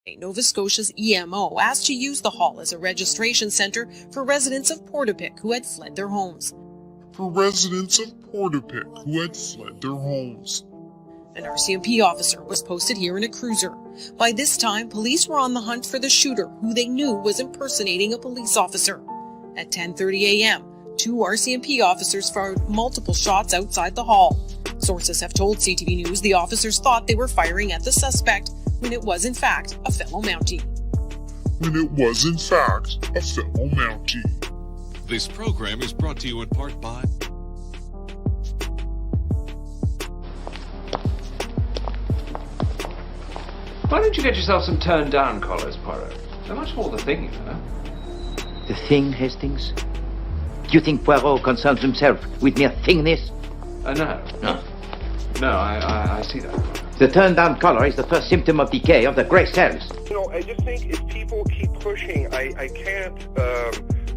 Nova Scotia's EMO asked to use the hall as a registration centre for residents of Portapique who had fled their homes. An RCMP officer was posted here in a cruiser. By this time, police were on the hunt for the shooter, who they knew was impersonating a police officer. At 10:30 a.m., 2 RCMP officers fired multiple shots outside the hall. Sources have told CTV News the officers thought they were firing at the suspect when it was in fact a fellow Mountie. This program is brought to you in part by... Why don't you get yourself some turned-down collars, Poirot? They're much more the thing, you know. The thing, Hastings? Do you think Poirot concerns himself with mere thingness? No, I see that. The turned-down collar is the first symptom of decay of the grey cells. You know, I just think if people keep pushing, I can't,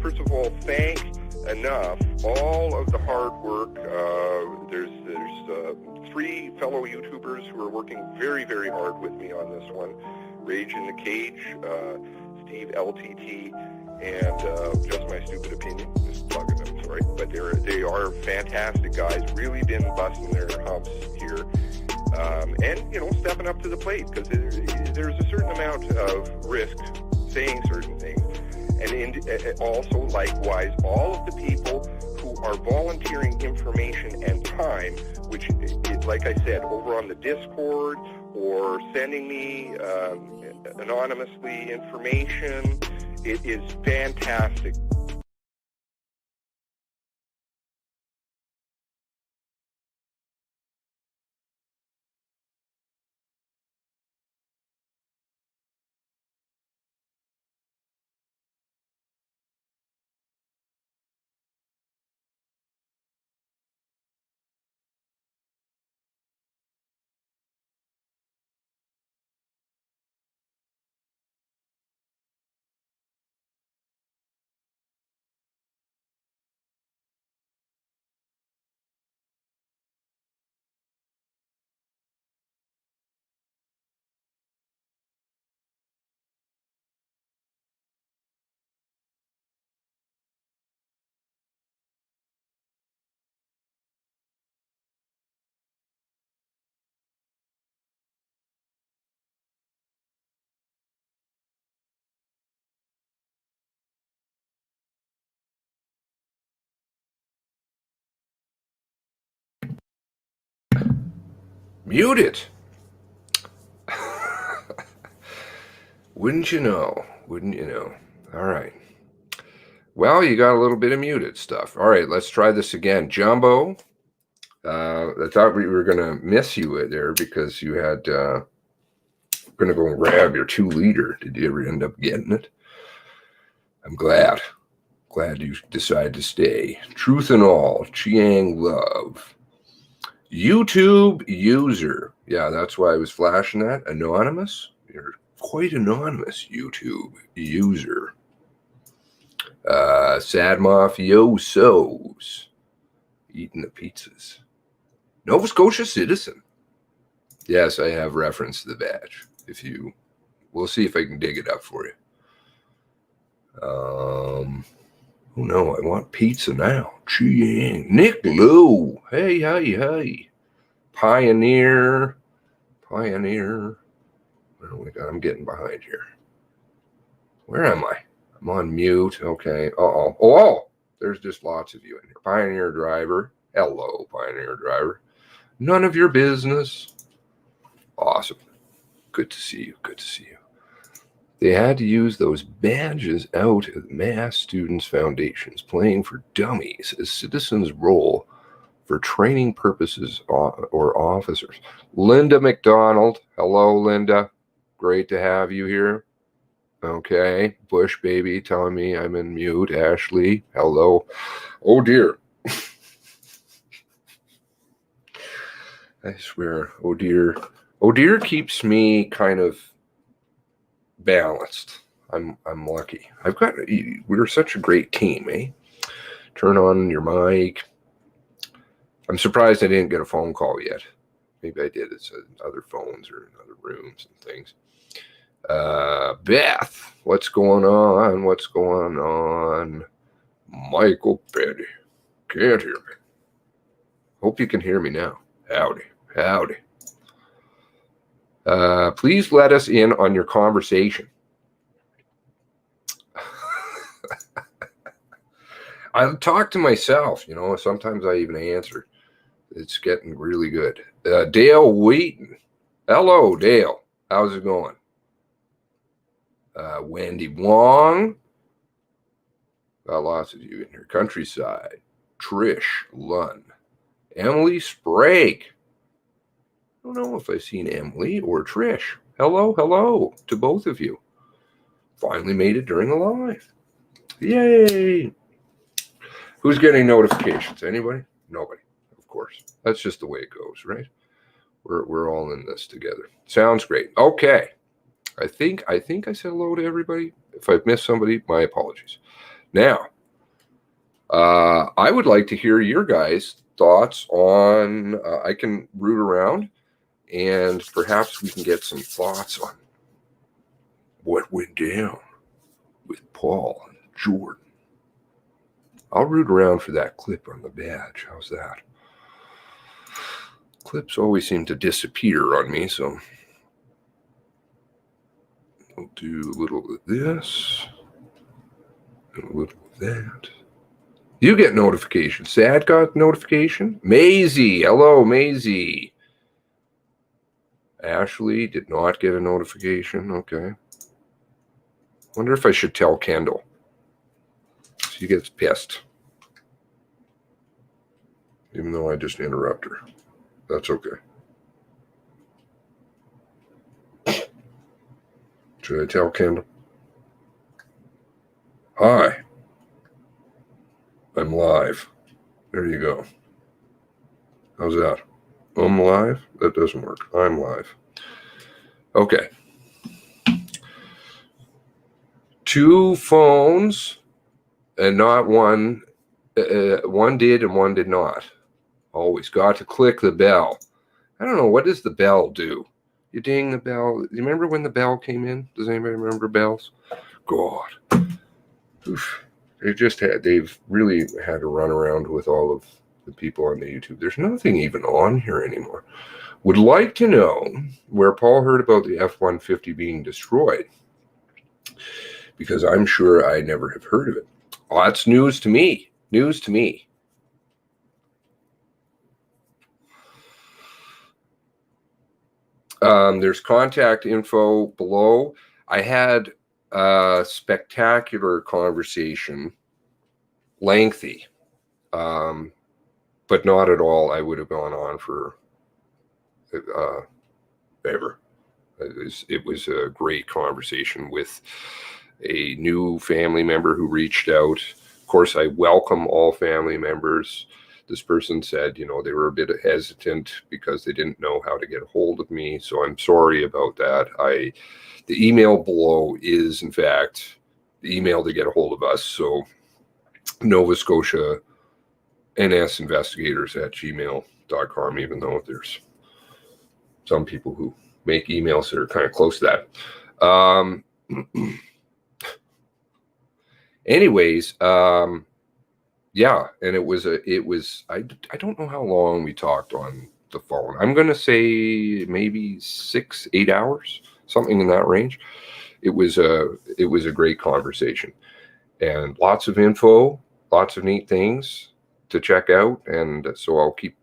first of all, thank enough all of the hard work. There's 3 fellow YouTubers who are working very, very hard with me on this one. Rage in the Cage, Steve LTT, and Just My Stupid Opinion. Just plugging them, sorry. But they are fantastic guys, really been busting their humps here. And, you know, stepping up to the plate, because there's a certain amount of risk saying certain things. And also, likewise, all of the people who are volunteering information and time, which, like I said, over on the Discord or sending me anonymously information, it is fantastic. Mute it. Wouldn't you know? All right. Well, you got a little bit of muted stuff. All right, let's try this again. Jumbo, I thought we were going to miss you there because you had going to go and grab your 2-liter. Did you ever end up getting it? I'm glad you decided to stay. Truth and all, Chiang Love. YouTube user. Yeah, that's why I was flashing that. Anonymous. You're quite anonymous, YouTube user. Sad mafiosos. Eating the pizzas. Nova Scotia citizen. Yes, I have referenced the badge. We'll see if I can dig it up for you. Oh no, I want pizza now. Chiang. Nick Lou. Hey. Pioneer. Oh my God, I'm getting behind here. Where am I? I'm on mute. Okay. Oh, there's just lots of you in here. Pioneer driver. Hello, Pioneer driver. None of your business. Awesome. Good to see you. They had to use those badges out of Mass Students Foundations playing for dummies as citizens' role for training purposes or officers. Linda McDonald. Hello, Linda. Great to have you here. Okay. Bush baby telling me I'm in mute. Ashley. Hello. Oh, dear. I swear. Oh, dear. Oh, dear keeps me kind of balanced. I'm lucky. We're such a great team, eh? Turn on your mic. I'm surprised I didn't get a phone call yet. Maybe I did. It's in other phones or in other rooms and things. Beth, what's going on? What's going on? Michael Petty. Can't hear me. Hope you can hear me now. Howdy. Howdy. Please let us in on your conversation. I talk to myself, sometimes I even answer. It's getting really good. Dale Wheaton. Hello, Dale. How's it going? Wendy Wong. Got lots of you in here. Countryside. Trish Lunn. Emily Sprague. I don't know if I've seen Emily or Trish. Hello to both of you. Finally made it during the live. Yay! Who's getting notifications? Anybody? Nobody. Of course. That's just the way it goes, right? We're all in this together. Sounds great. Okay. I think I said hello to everybody. If I've missed somebody, my apologies. Now, I would like to hear your guys' thoughts on, I can root around and perhaps we can get some thoughts on what went down with Paul and Jordan. I'll root around for that clip on the badge. How's that? Clips always seem to disappear on me, so I'll do a little of this and a little of that. You get notifications. Sad got notification. Maisie. Hello, Maisie. Ashley did not get a notification. Okay. Wonder if I should tell Kendall. She gets pissed. Even though I just interrupt her. That's okay. Should I tell Kendall? Hi. I'm live. There you go. How's that? I'm live? That doesn't work. I'm live. Okay. 2 phones and not one. One did and one did not. Always got to click the bell. I don't know. What does the bell do? You ding the bell. You remember when the bell came in? Does anybody remember bells? God. Oof. They've really had to run around with all of the people on the YouTube. There's nothing even on here anymore. Would like to know where Paul heard about the F-150 being destroyed, because I'm sure I never have heard of it. Oh, that's news to me. News to me. There's contact info below. I had a spectacular conversation, lengthy, but not at all. I would have gone on for ever. It was a great conversation with a new family member who reached out. Of course, I welcome all family members. This person said, they were a bit hesitant because they didn't know how to get a hold of me. So I'm sorry about that. The email below is, in fact, the email to get a hold of us. So Nova Scotia nsinvestigators@gmail.com, even though there's some people who make emails that are kind of close to that. Anyways, yeah, and it was I don't know how long we talked on the phone. I'm going to say maybe 6-8 hours, something in that range. It was a great conversation, and lots of info, lots of neat things to check out, and so I'll keep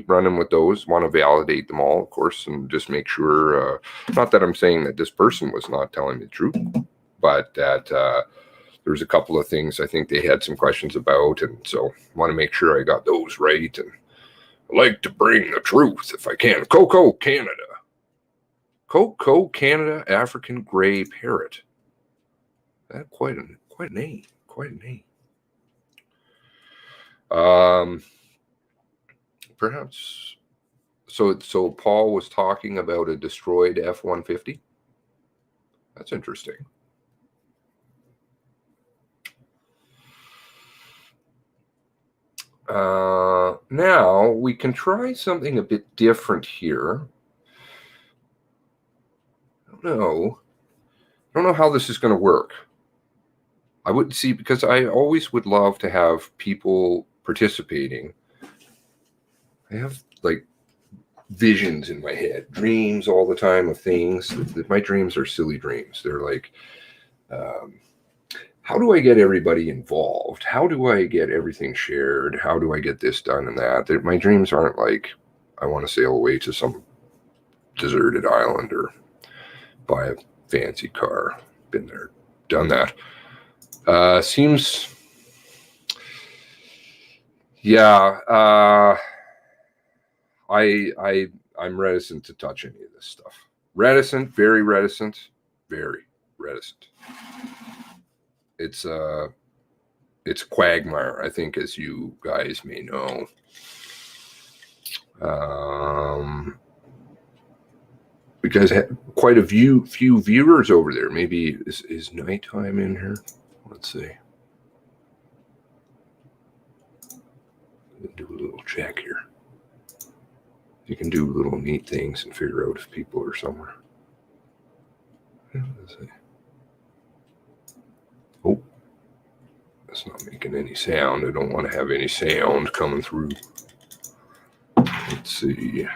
running with those. Want to validate them all, of course, and just make sure, not that I'm saying that this person was not telling the truth, but that there's a couple of things I think they had some questions about, and so want to make sure I got those right. And I like to bring the truth if I can. Coco Canada, African gray parrot. That quite a name. Perhaps. So Paul was talking about a destroyed F-150. That's interesting. Now we can try something a bit different here. I don't know. don't know how this is going to work. I would see, because I always would love to have people participating. I have like visions in my head, dreams all the time of things. My dreams are silly dreams. They're like, how do I get everybody involved? How do I get everything shared? How do I get this done and that? My dreams aren't like, I want to sail away to some deserted island or buy a fancy car. Been there, done that. Seems, yeah, I'm reticent to touch any of this stuff. Reticent, very reticent, very reticent. It's a quagmire, I think, as you guys may know. Because I had quite a few viewers over there. Maybe is nighttime in here? Let's see. Do a little check here. You can do little neat things and figure out if people are somewhere. Let's see. Oh, that's not making any sound. I don't want to have any sound coming through. Let's see.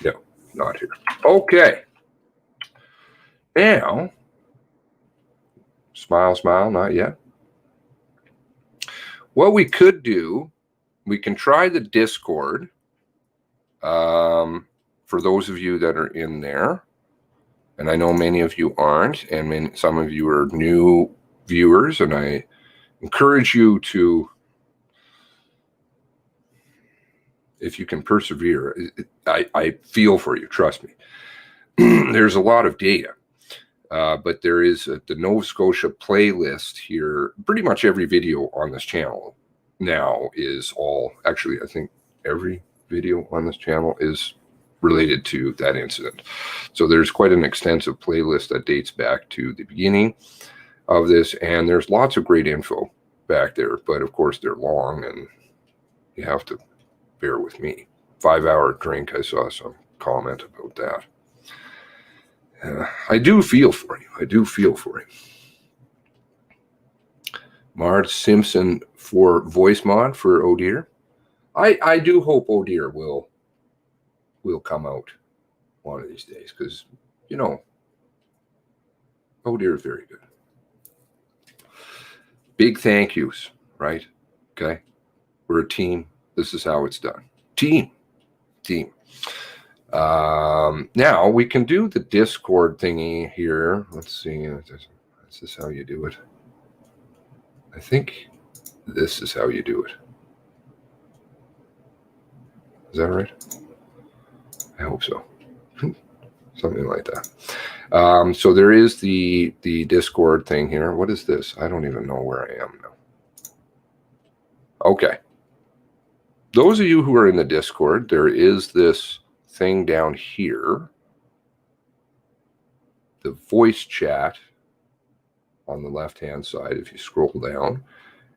No, not here. Okay. Now, smile, smile, not yet. What we could do, we can try the Discord for those of you that are in there. And I know many of you aren't, and some of you are new viewers, and I encourage you to, if you can persevere, I feel for you, trust me. There's a lot of data. But there is the Nova Scotia playlist here. Pretty much every video on this channel now is all, actually, I think every video on this channel is related to that incident. So there's quite an extensive playlist that dates back to the beginning of this, and there's lots of great info back there. But of course, they're long, and you have to bear with me. 5-hour drink, I saw some comment about that. I do feel for you. I do feel for you. Marge Simpson for voice mod for Oh Dear. I do hope Oh Dear will come out one of these days, because, you know, Oh Dear is very good. Big thank yous, right? Okay. We're a team. This is how it's done. Team. Now we can do the Discord thingy here. Let's see. Is this how you do it? I think this is how you do it. Is that right? I hope so. Something like that. So there is the Discord thing here. What is this? I don't even know where I am now. Okay. Those of you who are in the Discord, there is this thing down here, the voice chat on the left hand side. If you scroll down,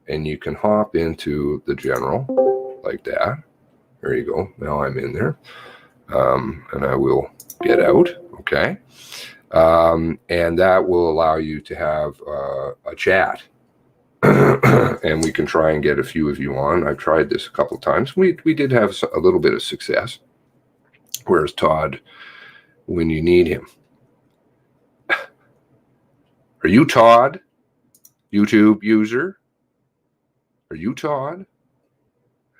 and you can hop into the general like that. There you go. Now I'm in there, and I will get out. Okay, and that will allow you to have a chat. And we can try and get a few of you on. I've tried this a couple of times. We did have a little bit of success. Where's Todd when you need him? Are you Todd, YouTube user? Are you Todd,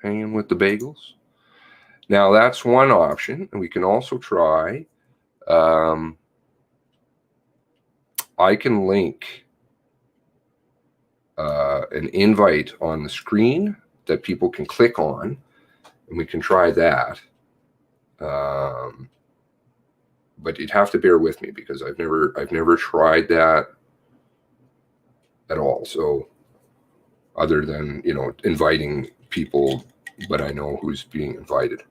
hanging with the bagels? Now, that's one option. And we can also try, I can link an invite on the screen that people can click on, and we can try that. But you'd have to bear with me, because I've never tried that at all. So other than, you know, inviting people, but I know who's being invited.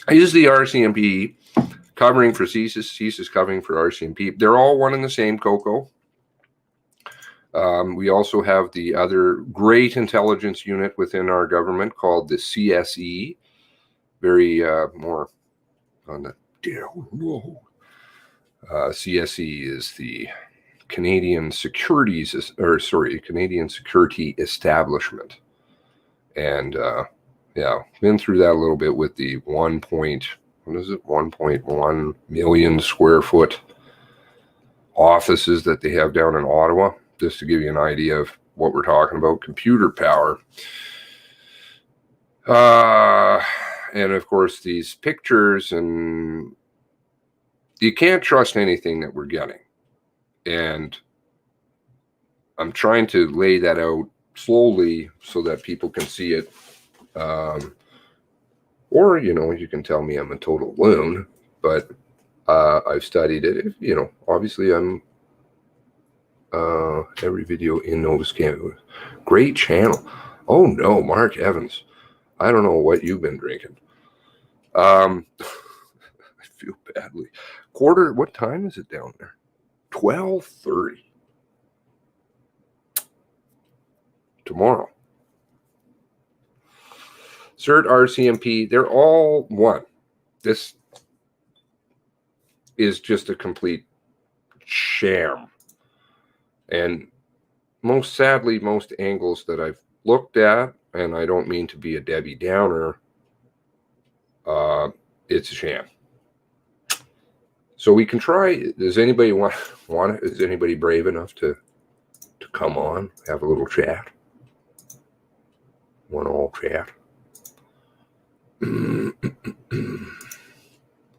I use the RCMP covering for CSIS. CSIS covering for RCMP. They're all one and the same, Coco. We also have the other great intelligence unit within our government called the CSE. very more on the down low. CSE is the Canadian Security Establishment. And been through that a little bit with the 1.1 million square foot offices that they have down in Ottawa, just to give you an idea of what we're talking about, computer power. And of course, these pictures, and you can't trust anything that we're getting. And I'm trying to lay that out slowly so that people can see it. Or, you can tell me I'm a total loon, but I've studied it. Obviously I'm every video in Nova Scotia. Great channel. Oh no, Mark Evans. I don't know what you've been drinking. I feel badly. What time is it down there? 12:30. Tomorrow. CERT, RCMP, they're all one. This is just a complete sham. And most sadly, most angles that I've looked at, and I don't mean to be a Debbie Downer, it's a sham. So we can try. Does anybody want it? Is anybody brave enough to come on, have a little chat? One all chat.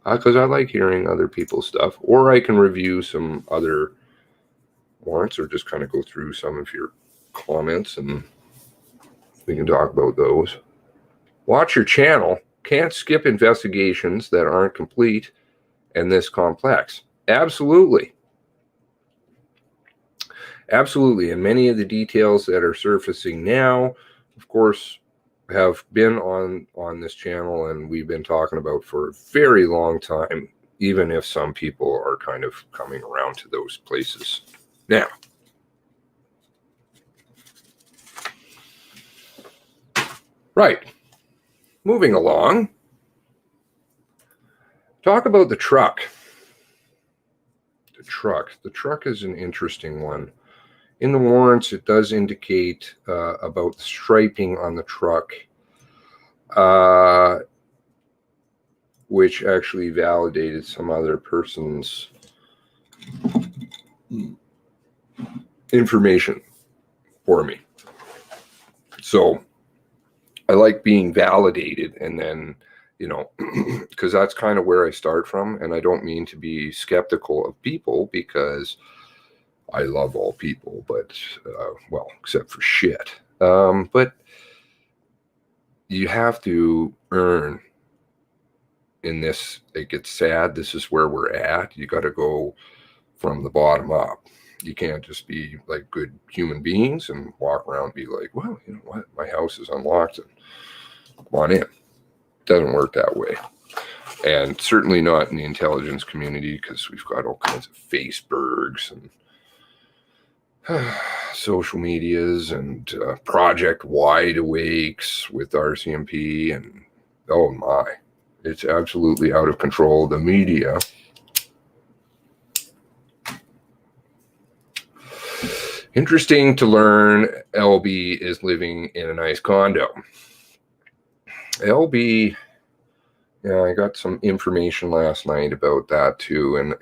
Because I like hearing other people's stuff, or I can review some other warrants, or just kind of go through some of your comments and we can talk about those. Watch your channel. Can't skip investigations that aren't complete and this complex. Absolutely. Absolutely. And many of the details that are surfacing now, of course, have been on this channel and we've been talking about for a very long time, even if some people are kind of coming around to those places now. Right. Moving along. Talk about the truck. The truck is an interesting one. In the warrants, it does indicate about the striping on the truck, which actually validated some other person's information for me. So I like being validated, and then, because that's kind of where I start from. And I don't mean to be skeptical of people, because I love all people, but, well, except for shit. But you have to earn in this. It gets sad. This is where we're at. You got to go from the bottom up. You can't just be like good human beings and walk around and be like, well, you know what? My house is unlocked and come on in. Doesn't work that way. And certainly not in the intelligence community, because we've got all kinds of Facebergs and social medias and Project Wide Awakes with RCMP, and oh my, it's absolutely out of control. The media. Interesting to learn LB is living in a nice condo. LB, yeah, I got some information last night about that too. And,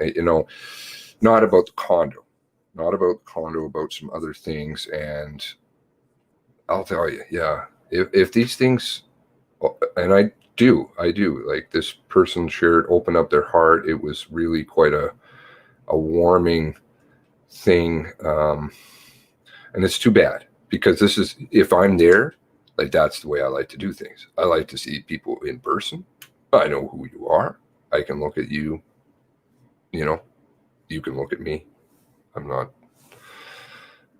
not about the condo. Not about the condo, about some other things. And I'll tell you, yeah, if these things, and I do, like this person opened up their heart. It was really quite a warming thing. And it's too bad, because this is, if I'm there, like that's the way I like to do things. I like to see people in person. I know who you are. I can look at you, you can look at me. I'm not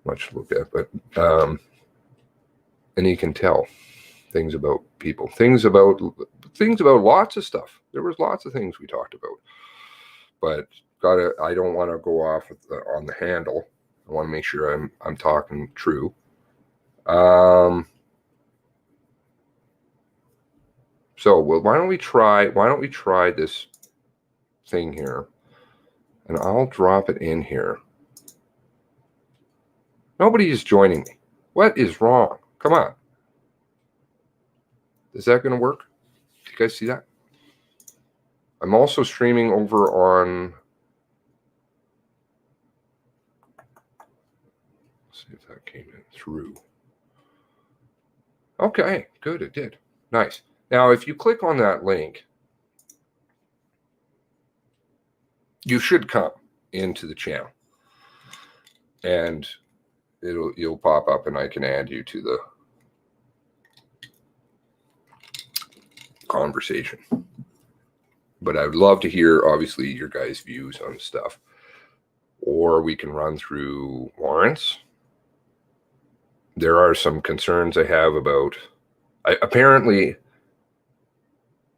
much to look at, but, and you can tell things about people, things about lots of stuff. There was lots of things we talked about, but I don't want to go off on the handle. I want to make sure I'm talking So, well, why don't we try this thing here? And I'll drop it in here. Nobody is joining me. What is wrong? Come on. Is that going to work? Do you guys see that? I'm also streaming over on... Let's see if that came in through. Okay, good, it did. Nice. Now, if you click on that link, you should come into the channel. And you'll pop up and I can add you to the conversation. But I would love to hear, obviously, your guys' views on stuff. Or we can run through warrants. There are some concerns I have about, apparently,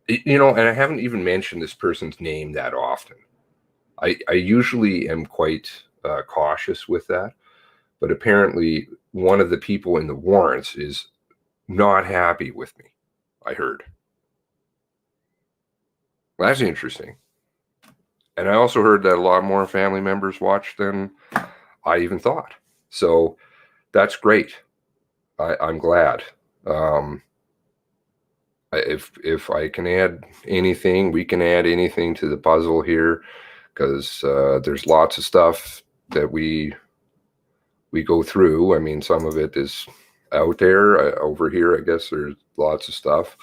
you know, and I haven't even mentioned this person's name that often. I usually am quite cautious with that. But apparently, one of the people in the warrants is not happy with me, I heard. Well, that's interesting. And I also heard that a lot more family members watch than I even thought. So that's great. I'm glad. If I can add anything, we can add anything to the puzzle here, because there's lots of stuff that we go through. I mean, some of it is out there. Over here, I guess there's lots of stuff.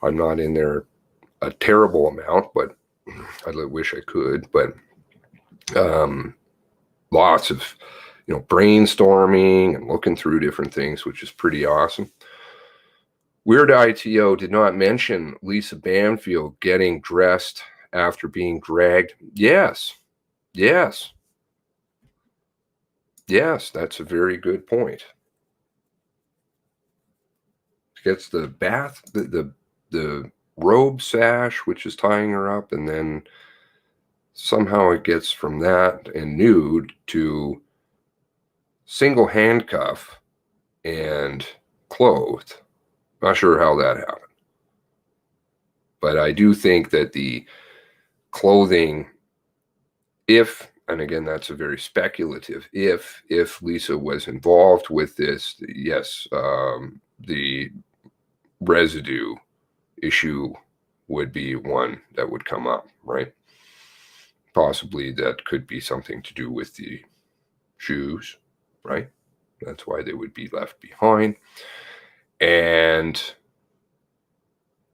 I'm not in there a terrible amount, but I wish I could. But lots of, you know, brainstorming and looking through different things, which is pretty awesome. Weird ITO did not mention Lisa Banfield getting dressed after being dragged. Yes. Yes. Yes, that's a very good point. Gets the bath, the robe sash, which is tying her up, and then somehow it gets from that and nude to single handcuff and clothed. Not sure how that happened. But I do think that the clothing, if, and again, that's a very speculative, if Lisa was involved with this, yes, the residue issue would be one that would come up, right? Possibly that could be something to do with the shoes, right? That's why they would be left behind. And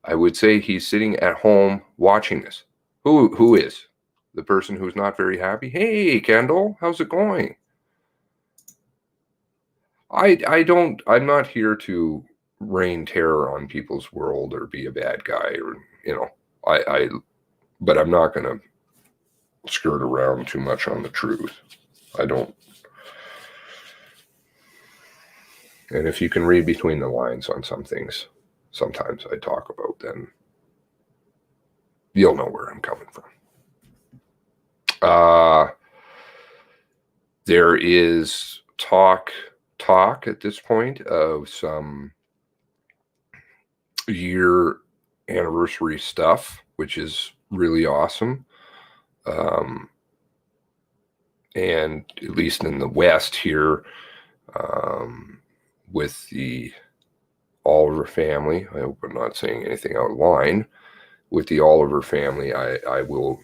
I would say he's sitting at home watching this. Who is? The person who's not very happy? Hey, Kendall, how's it going? I'm not here to rain terror on people's world or be a bad guy, or, you know, but I'm not going to skirt around too much on the truth. I don't. And if you can read between the lines on some things, sometimes I talk about, then you'll know where I'm coming from. There is talk at this point of some year anniversary stuff, which is really awesome. And at least in the West here, with the Oliver family, I hope I'm not saying anything out of line. With the Oliver family, I will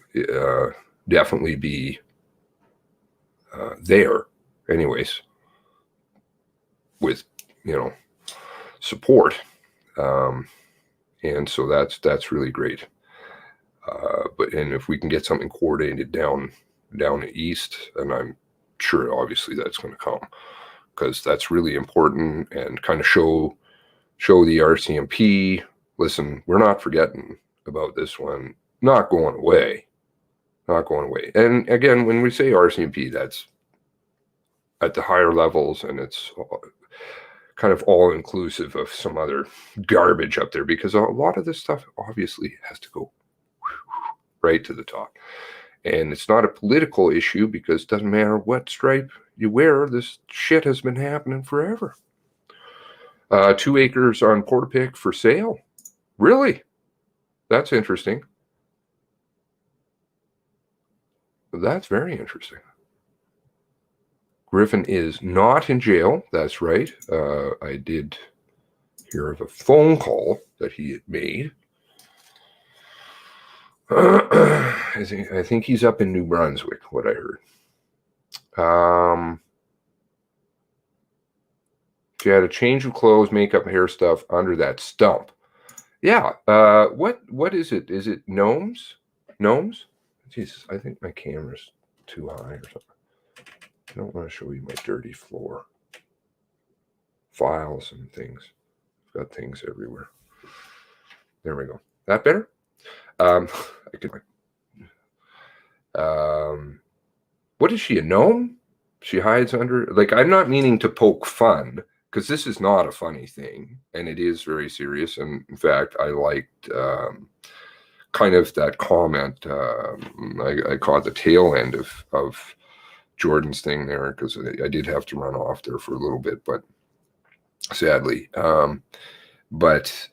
definitely be there, anyways, with, you know, support, and so that's really great. And if we can get something coordinated down east, and I'm sure obviously that's going to come, because that's really important, and kind of show the RCMP, listen, we're not forgetting about this one, not going away. And again, when we say RCMP, that's at the higher levels, and it's kind of all inclusive of some other garbage up there, because a lot of this stuff obviously has to go right to the top. And it's not a political issue, because it doesn't matter what stripe you wear, this shit has been happening forever. 2 acres on Portapic for sale? Really? That's interesting. That's very interesting. Griffin is not in jail. That's right. I did hear of a phone call that he had made. I think he's up in New Brunswick, what I heard. She had a change of clothes, makeup, hair stuff under that stump. Yeah. What is it? Is it gnomes? Gnomes? Jesus, I think my camera's too high or something. I don't want to show you my dirty floor. Files and things. I've got things everywhere. There we go. That better? What is she, a gnome? She hides under, like, I'm not meaning to poke fun, because this is not a funny thing, and it is very serious. And in fact, I liked kind of that comment. I caught the tail end of Jordan's thing there, because I did have to run off there for a little bit, but sadly. But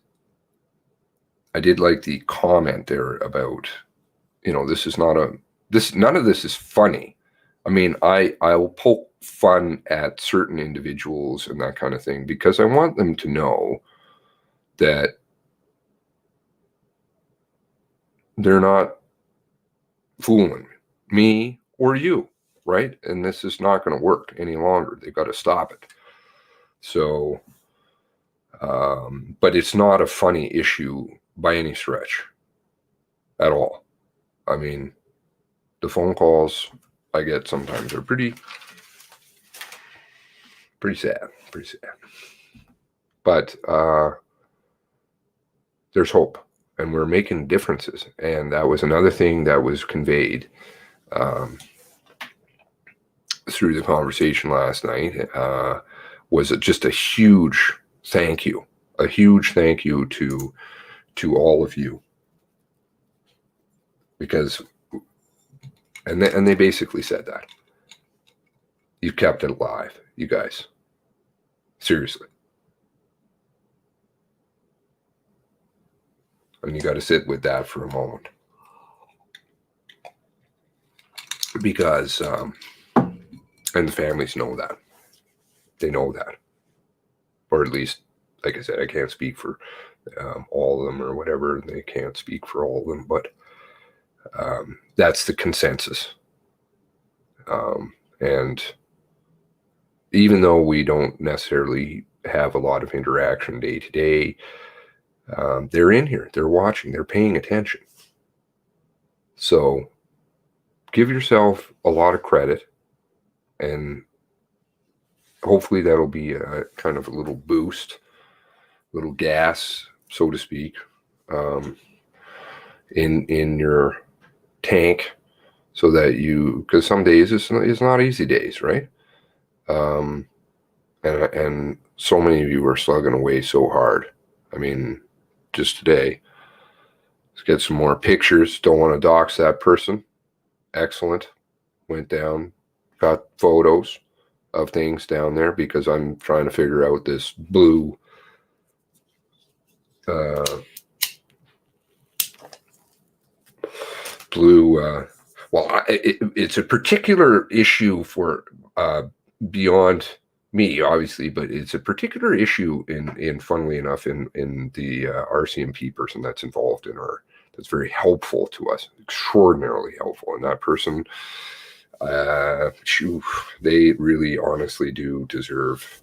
I did like the comment there about, this is not none of this is funny. I mean, I'll poke fun at certain individuals and that kind of thing, because I want them to know that they're not fooling me or you, right? And this is not going to work any longer. They've got to stop it. So, but it's not a funny issue by any stretch at all. I mean, the phone calls I get sometimes are pretty sad. But there's hope, and we're making differences. And that was another thing that was conveyed through the conversation last night, was just a huge thank you. A huge thank you to all of you. Because, and they basically said that. You've kept it alive, you guys. Seriously. And you got to sit with that for a moment. Because, and the families know that. They know that. Or at least, like I said, I can't speak for all of them or whatever. They can't speak for all of them, but that's the consensus. And even though we don't necessarily have a lot of interaction day to day, they're in here, they're watching, they're paying attention. So give yourself a lot of credit, and hopefully that'll be a kind of a little boost, little gas, so to speak, in your tank, so that because some days it's not easy days, right? And so many of you are slugging away so hard. I mean, just today, let's get some more pictures. Don't want to dox that person. Excellent. Went down, got photos of things down there, because I'm trying to figure out this blue well, it's a particular issue for beyond me, obviously, but it's a particular issue in funnily enough, in the RCMP person that's involved in that's very helpful to us, extraordinarily helpful. And that person, they really honestly do deserve,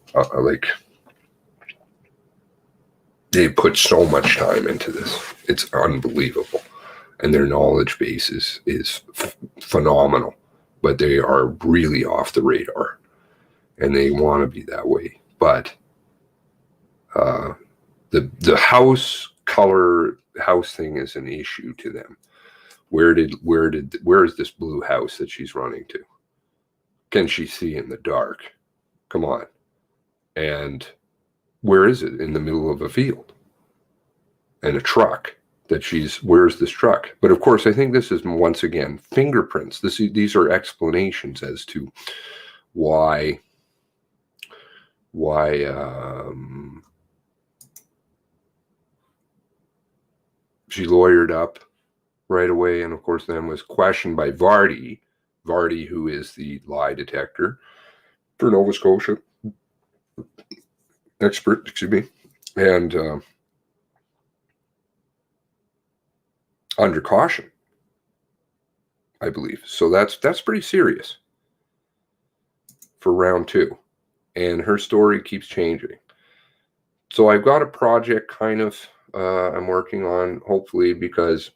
they put so much time into this. It's unbelievable. And their knowledge base is phenomenal, but they are really off the radar, and they want to be that way. But the house color thing is an issue to them. Where is this blue house that she's running to? Can she see in the dark? Come on. And where is it? In the middle of a field. And a truck. Where's this truck? But of course, I think this is, once again, fingerprints. These are explanations as to why she lawyered up right away, and of course then was questioned by Vardy, who is the lie detector for Nova Scotia expert, excuse me, and under caution, I believe. So that's pretty serious for round 2, and her story keeps changing. So I've got a project kind of I'm working on, hopefully, because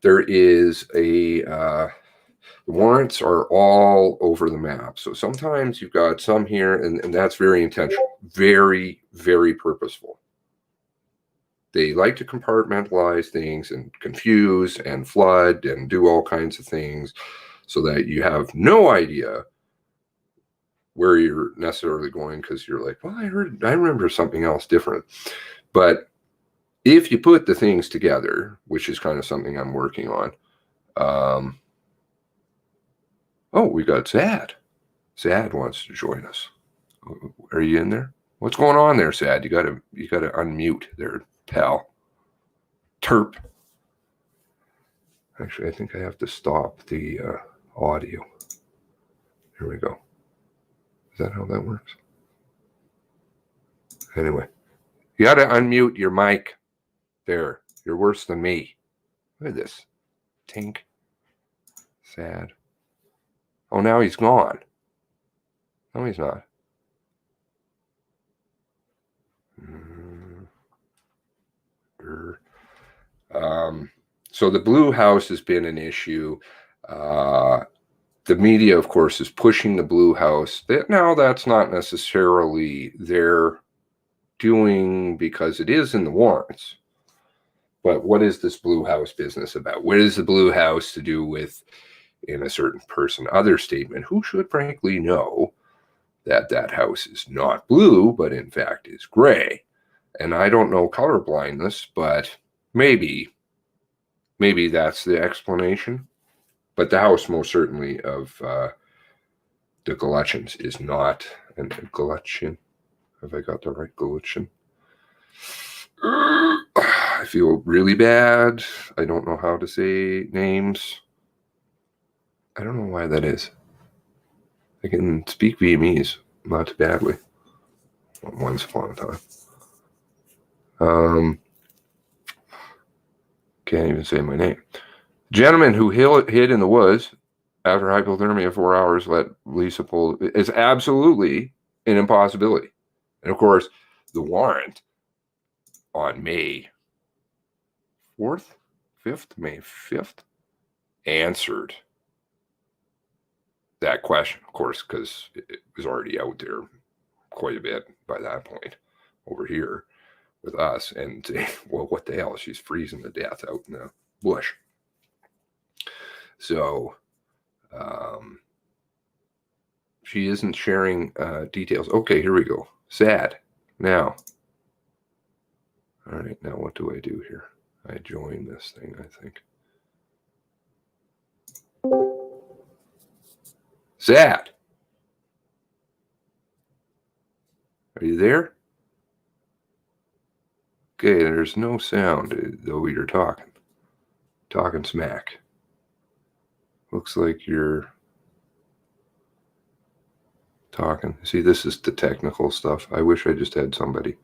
there is the warrants are all over the map. So sometimes you've got some here, and that's very intentional, very, very purposeful. They like to compartmentalize things and confuse and flood and do all kinds of things so that you have no idea where you're necessarily going, because you're like, well, I remember something else different. But if you put the things together, which is kind of something I'm working on, oh, we got Sad. Sad wants to join us. Are you in there? What's going on there, Sad? You gotta unmute there, pal. Terp. Actually, I think I have to stop the audio. Here we go. Is that how that works? Anyway, you gotta unmute your mic. There. You're worse than me. Look at this. Tink. Sad. Oh, now he's gone. No, he's not. So the Blue House has been an issue. The media, of course, is pushing the Blue House. Now, that's not necessarily their doing, because it is in the warrants. But what is this Blue House business about? What is the Blue House to do with, in a certain person other statement, who should frankly know that that house is not blue, but in fact is gray? And I don't know color blindness, but maybe that's the explanation. But the house, most certainly, of the Galicians is not an Galician. Have I got the right Galician? I feel really bad. I don't know how to say names. I don't know why that is. I can speak Vietnamese, not too badly. Once upon a time. Can't even say my name. Gentleman who hid in the woods after hypothermia 4 hours, let Lisa pull, is absolutely an impossibility. And of course, the warrant on May 4th, 5th, May 5th, answered that question, of course, because it was already out there quite a bit by that point over here with us. And well, what the hell? She's freezing to death out in the bush. So she isn't sharing details. Okay, here we go. Sad. Now. All right, now what do I do here? I join this thing, I think. Sad. Are you there? Okay, there's no sound, though you're talking smack. Looks like you're talking. See, this is the technical stuff. I wish I just had somebody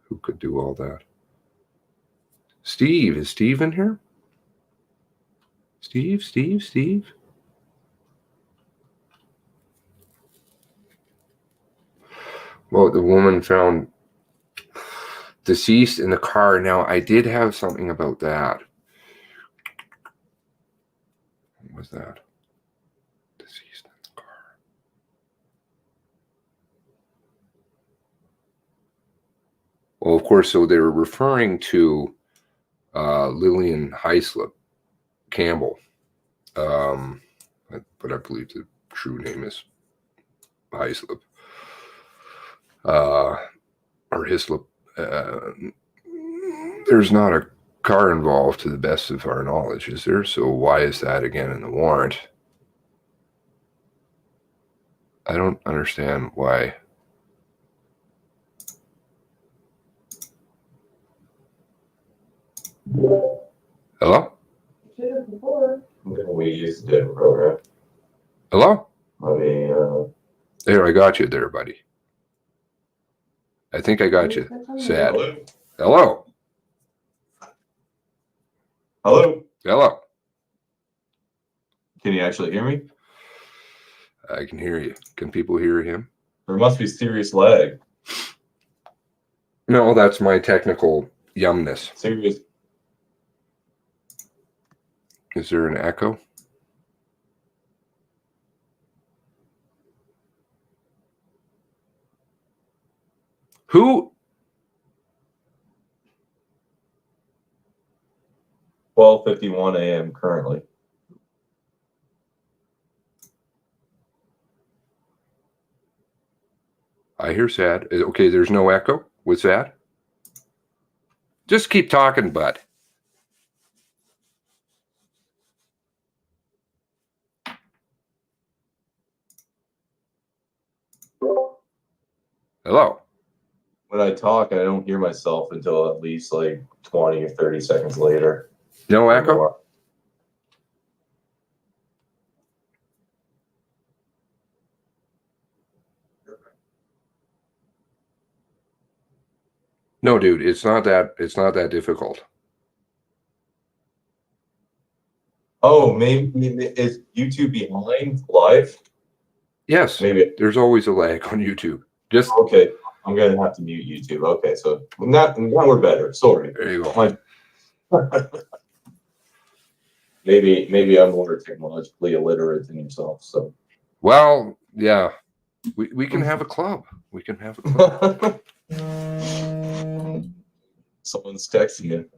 who could do all that. Steve, is Steve in here? Steve? Well, the woman found deceased in the car. Now, I did have something about that. What was that? Deceased in the car. Well, of course, so they were referring to Lillian Hyslop Campbell. But I believe the true name is Hyslop. Or Hislop. There's not a car involved to the best of our knowledge, is there? So why is that again in the warrant? I don't understand why. Hello? We used a different program. Hello? Let me, There, I got you there, buddy. I think I got you. Sad. Hello? Hello? Hello? Can you actually hear me? I can hear you. Can people hear him? There must be serious lag. No, that's my technical yumness. Serious. Is there an echo? Who? 12:51 a.m. currently. I hear sad. Okay, there's no echo with sad. Just keep talking, bud. Hello? When I talk, I don't hear myself until at least like 20 or 30 seconds later. No echo? No, dude, it's not that difficult. Oh, maybe is YouTube behind live? Yes. Maybe. There's always a lag on YouTube. Just Okay. I'm gonna have to mute YouTube. Okay, so now we're better. Sorry. there you go. Maybe I'm more technologically illiterate than yourself. So. Well, yeah. We can have a club. We can have a club. Someone's texting you.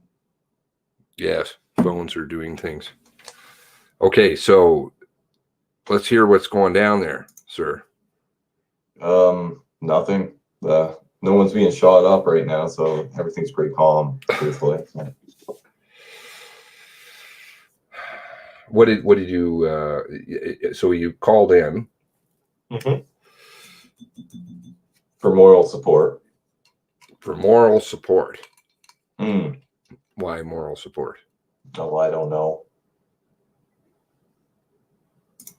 Yes, phones are doing things. Okay, so let's hear what's going down there, sir. Nothing. No one's being shot up right now, so everything's pretty calm, truthfully. What did you? So you called in for moral support. For moral support. Mm. Why moral support? Oh, I don't know.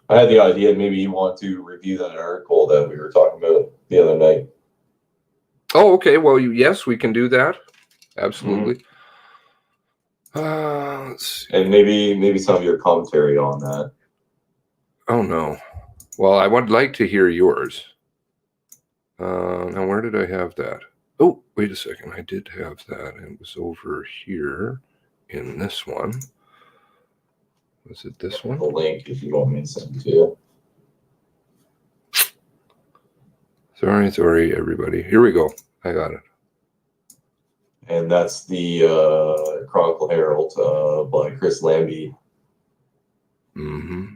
I had the idea maybe you want to review that article that we were talking about the other night. Oh, okay. Well, yes, we can do that. Absolutely. Let's see. And maybe some of your commentary on that. Oh no. Well, I would like to hear yours. Now, where did I have that? Oh, wait a second. I did have that. It was over here in this one. Was it this one? The link, if you want me to send it to you. Sorry, everybody. Here we go. I got it. And that's the Chronicle Herald by Chris Lambie. Mm-hmm.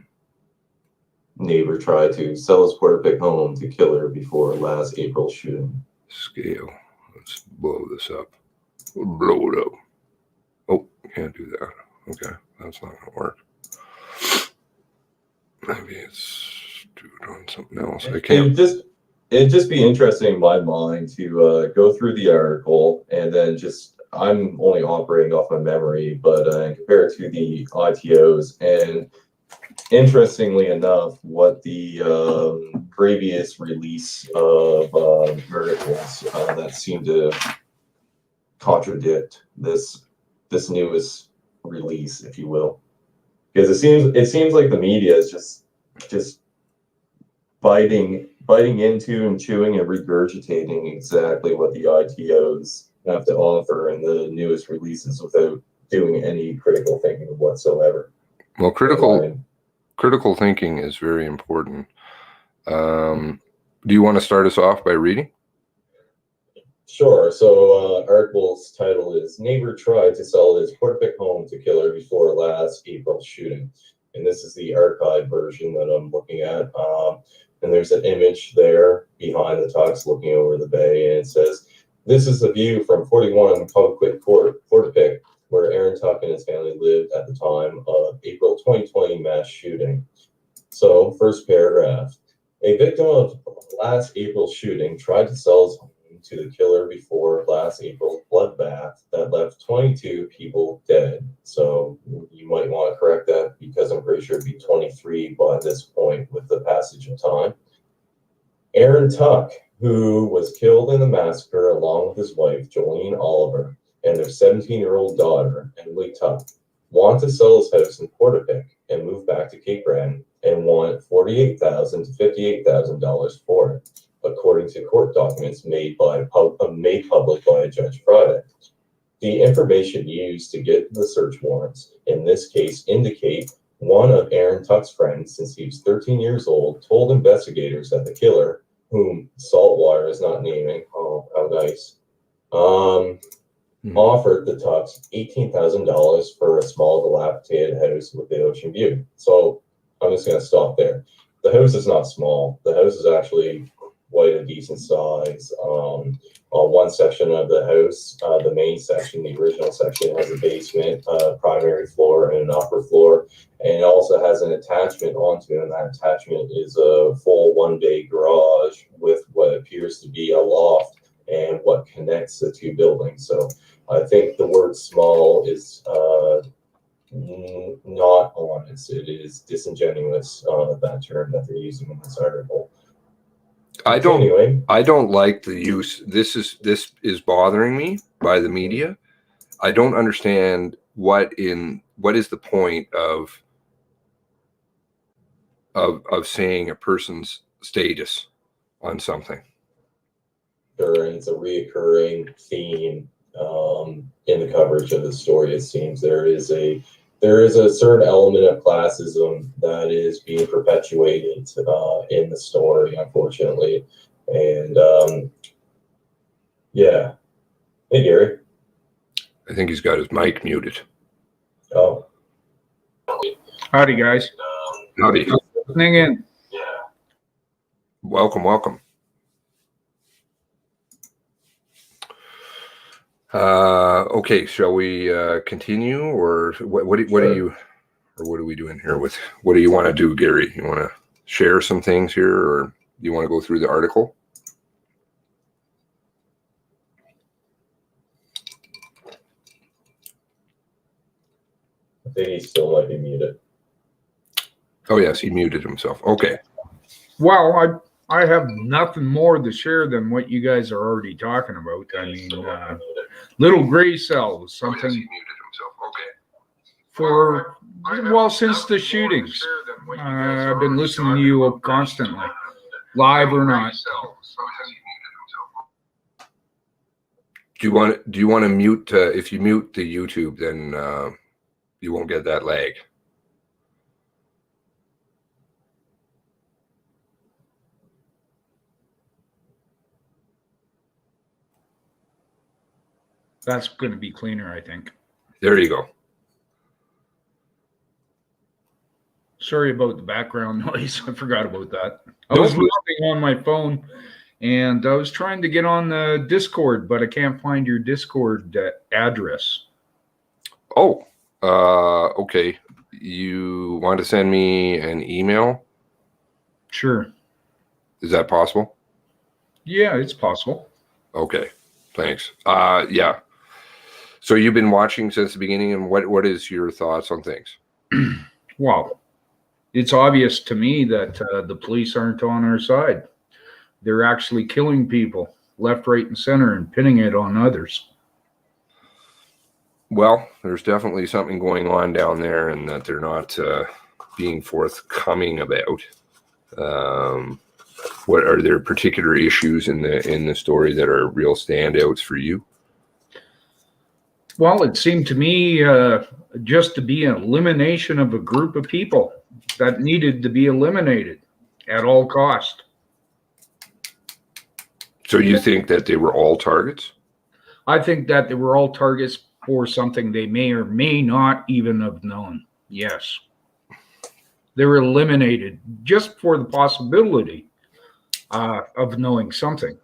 Neighbor tried to sell his Puerto Rico home to killer before last April shooting. Scale. Let's blow this up. We'll blow it up. Oh, can't do that. Okay, that's not going to work. Maybe it's do it on something else. I can't. It'd just be interesting in my mind to go through the article and then I'm only operating off my memory, but compare it to the ITOs. And interestingly enough, what the previous release of articles that seem to contradict this newest release, if you will, because it seems like the media is just biting into and chewing and regurgitating exactly what the ITOs have to offer in the newest releases without doing any critical thinking whatsoever. Well, critical thinking is very important. Do you want to start us off by reading? Sure. So article's title is Neighbor Tried to Sell His Puerto Rico Home to Killer Before Last April Shooting. And this is the archived version that I'm looking at. And there's an image there behind the tux looking over the bay, and it says, "This is the view from 41 Coquitlam Court, Puerto Rico, where Aaron Tuck and his family lived at the time of April 2020 mass shooting." So, first paragraph. A victim of last April's shooting tried to sell his home to the killer before last April's bloodbath that left 22 people dead. So you might want to correct that because I'm pretty sure it'd be 23 by this point with the passage of time. Aaron Tuck, who was killed in the massacre along with his wife, Jolene Oliver, and their 17-year-old daughter, Emily Tuck, wanted to sell his house in Portapique and move back to Cape Breton and want $48,000 to $58,000 for it, according to court documents made public by a judge Friday. The information used to get the search warrants in this case indicate one of Aaron Tuck's friends, since he was 13 years old, told investigators that the killer, whom Saltwater is not naming, oh, how nice, offered the Tucks $18,000 for a small dilapidated house with the ocean view. So I'm just going to stop there. The house is not small. The house is actually quite a decent size. On one section of the house, the main section, the original section, has a basement, primary floor, and an upper floor. And it also has an attachment onto it, and that attachment is a full one-bay garage with what appears to be a loft and what connects the two buildings. So I think the word small is not honest. It is disingenuous, that term that they're using in this article. I don't like the use. This is bothering me by the media. I don't understand what is the point of saying a person's status on something. Sure, and it's a reoccurring theme in the coverage of the story. It seems there is a certain element of classism that is being perpetuated in the story, unfortunately. And yeah. Hey, Gary. I think he's got his mic muted. Oh. Howdy, guys. Howdy. Listening in. Yeah. Welcome. Okay, shall we continue, or what are we doing here with? What do you want to do, Gary? You want to share some things here, or do you want to go through the article? I think he still might be muted. Oh yes, he muted himself. Okay. Well, I have nothing more to share than what you guys are already talking about. I mean, Little Gray Cell was something since the shootings. I've been listening to you constantly, live or not. Do you want to mute? If you mute the YouTube, then you won't get that lag. That's going to be cleaner, I think. There you go. Sorry about the background noise. I forgot about that. I was looking on my phone, and I was trying to get on the Discord, but I can't find your Discord address. Oh, okay. You want to send me an email? Sure. Is that possible? Yeah, it's possible. Okay, thanks. Yeah. So you've been watching since the beginning, and what is your thoughts on things? Well, it's obvious to me that the police aren't on our side. They're actually killing people left, right, and center and pinning it on others. Well, there's definitely something going on down there, and that they're not being forthcoming about. What are there particular issues in the story that are real standouts for you? Well, it seemed to me just to be an elimination of a group of people that needed to be eliminated at all cost. So you think that they were all targets? I think that they were all targets for something they may or may not even have known. Yes. They were eliminated just for the possibility of knowing something.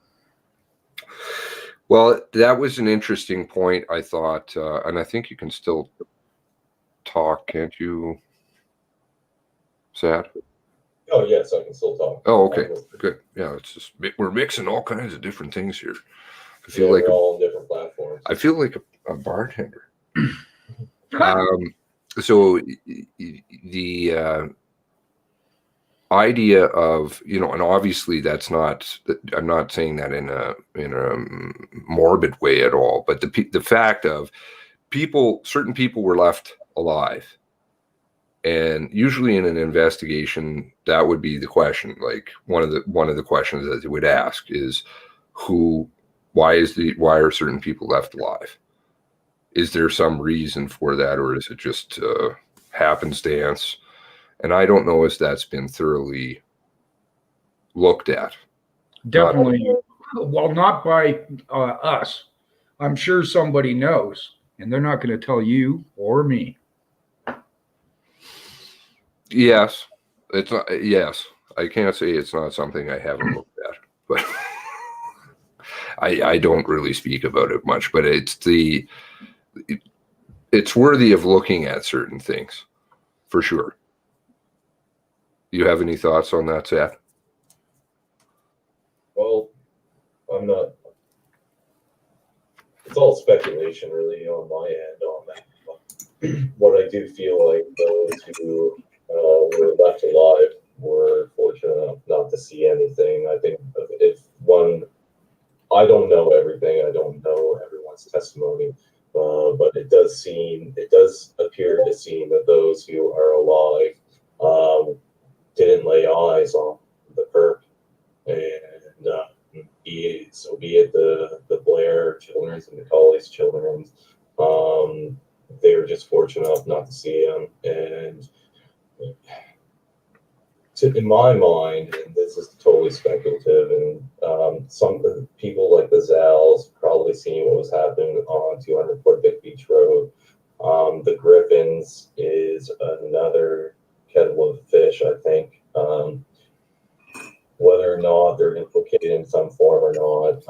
Well, that was an interesting point, I thought, and I think you can still talk, can't you, Sad? Oh, yes, I can still talk. Oh, okay, good. Yeah, it's just we're mixing all kinds of different things here. I feel like we're all on different platforms. I feel like a bartender. So the idea of, and obviously that's not, I'm not saying that in a morbid way at all, but the fact of certain people were left alive, and usually in an investigation that would be the question. Like one of the questions that they would ask is why are certain people left alive? Is there some reason for that, or is it just happenstance? And I don't know if that's been thoroughly looked at. Definitely. Well, not by us. I'm sure somebody knows, and they're not going to tell you or me. Yes, it's not. Yes, I can't say it's not something I haven't looked at, but I don't really speak about it much. But it's worthy of looking at certain things, for sure. Do you have any thoughts on that, Seth? Well, I'm not. It's all speculation, really, on my end on that. What I do feel like those who were left alive were fortunate enough not to see anything. I think I don't know everything. I don't know everyone's testimony, but it does appear to seem that those who are alive didn't lay eyes on the perp, and be it the Blair children's and the Colley's children's, they were just fortunate enough not to see him. And in my mind, and this is totally speculative, and some people like the Zals probably seen what was happening on 200 Portvic Beach Road. The Griffins is another kettle of fish, I think. Whether or not they're implicated in some form or not,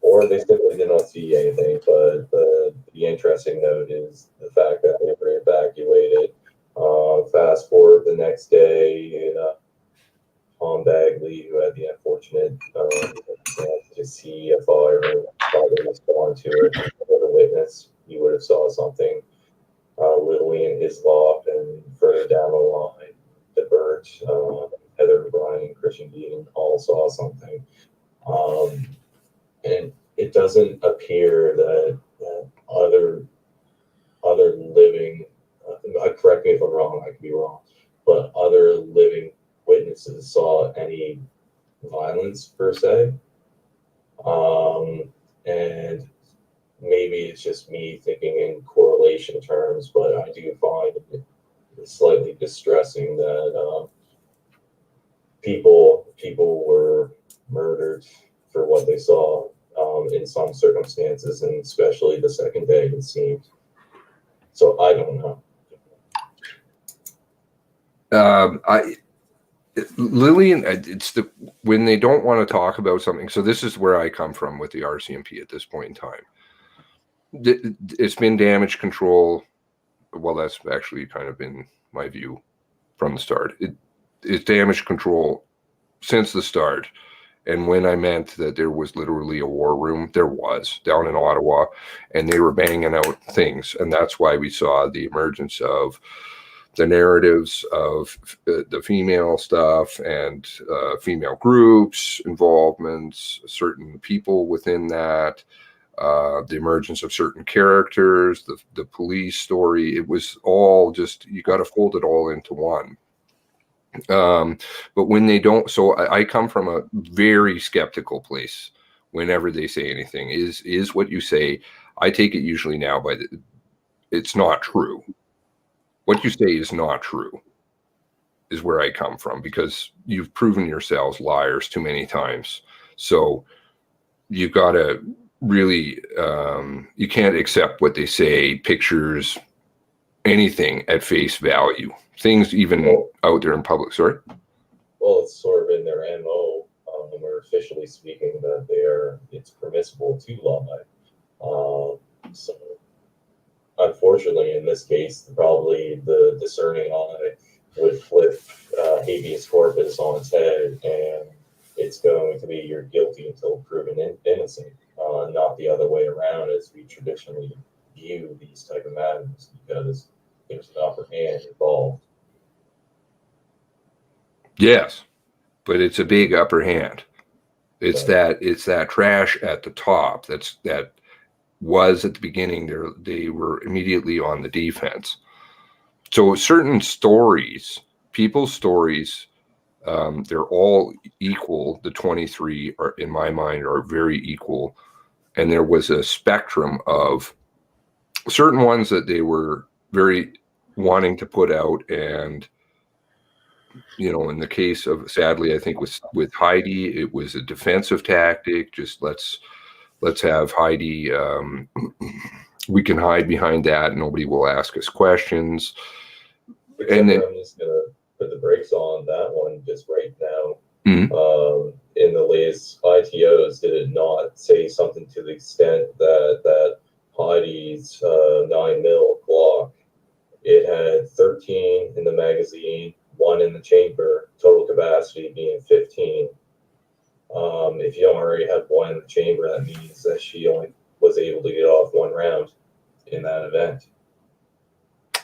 or they simply did not see anything. But the interesting note is the fact that they were evacuated. Fast forward the next day, Tom Bagley, who had the unfortunate to see a fire and try to respond to it, as a witness, he would have saw something. Literally in his loft, and further down the line, the Birch, Heather O'Brien, Christian Dean all saw something. And it doesn't appear that other living, correct me if I'm wrong, I could be wrong, but other living witnesses saw any violence per se. And maybe it's just me thinking in correlation terms, but I do find it slightly distressing that people were murdered for what they saw in some circumstances, and especially the second day, it seemed. So I don't know. Lillian, it's when they don't want to talk about something. So this is where I come from with the RCMP at this point in time. It's been damage control. Well, that's actually kind of been my view from the start. It's damage control since the start. And when I meant that there was literally a war room, there was down in Ottawa, and they were banging out things. And that's why we saw the emergence of the narratives of the female stuff and female groups, involvements, certain people within that, the emergence of certain characters, the police story. It was all just, you got to fold it all into one. But when they don't, so I come from a very skeptical place whenever they say anything. Is what you say, I take it usually now it's not true. What you say is not true, is where I come from, because you've proven yourselves liars too many times. So you've got to really, you can't accept what they say, pictures, anything at face value. Things even out there in public. Sorry? Well, it's sort of in their MO, when we're officially speaking, that it's permissible to lie. So unfortunately, in this case, probably the discerning eye would flip habeas corpus on its head, and it's going to be you're guilty until proven innocent, not the other way around as we traditionally view these type of matters, because there's an upper hand involved. Yes, but it's a big upper hand. It's that trash at the top that was at the beginning. They were immediately on the defense. So certain stories, people's stories, they're all equal. The 23 are, in my mind, are very equal. And there was a spectrum of certain ones that they were very wanting to put out. And, you know, in the case of, sadly, I think with Heidi, it was a defensive tactic. Just let's have Heidi, we can hide behind that. Nobody will ask us questions. And then I'm just gonna put the brakes on that one just right now. In the latest ITOs, did it not say something to the extent that Heidi's 9mm Glock, it had 13 in the magazine, 1 in the chamber, total capacity being 15. If you already have 1 in the chamber, that means that she only was able to get off 1 round in that event.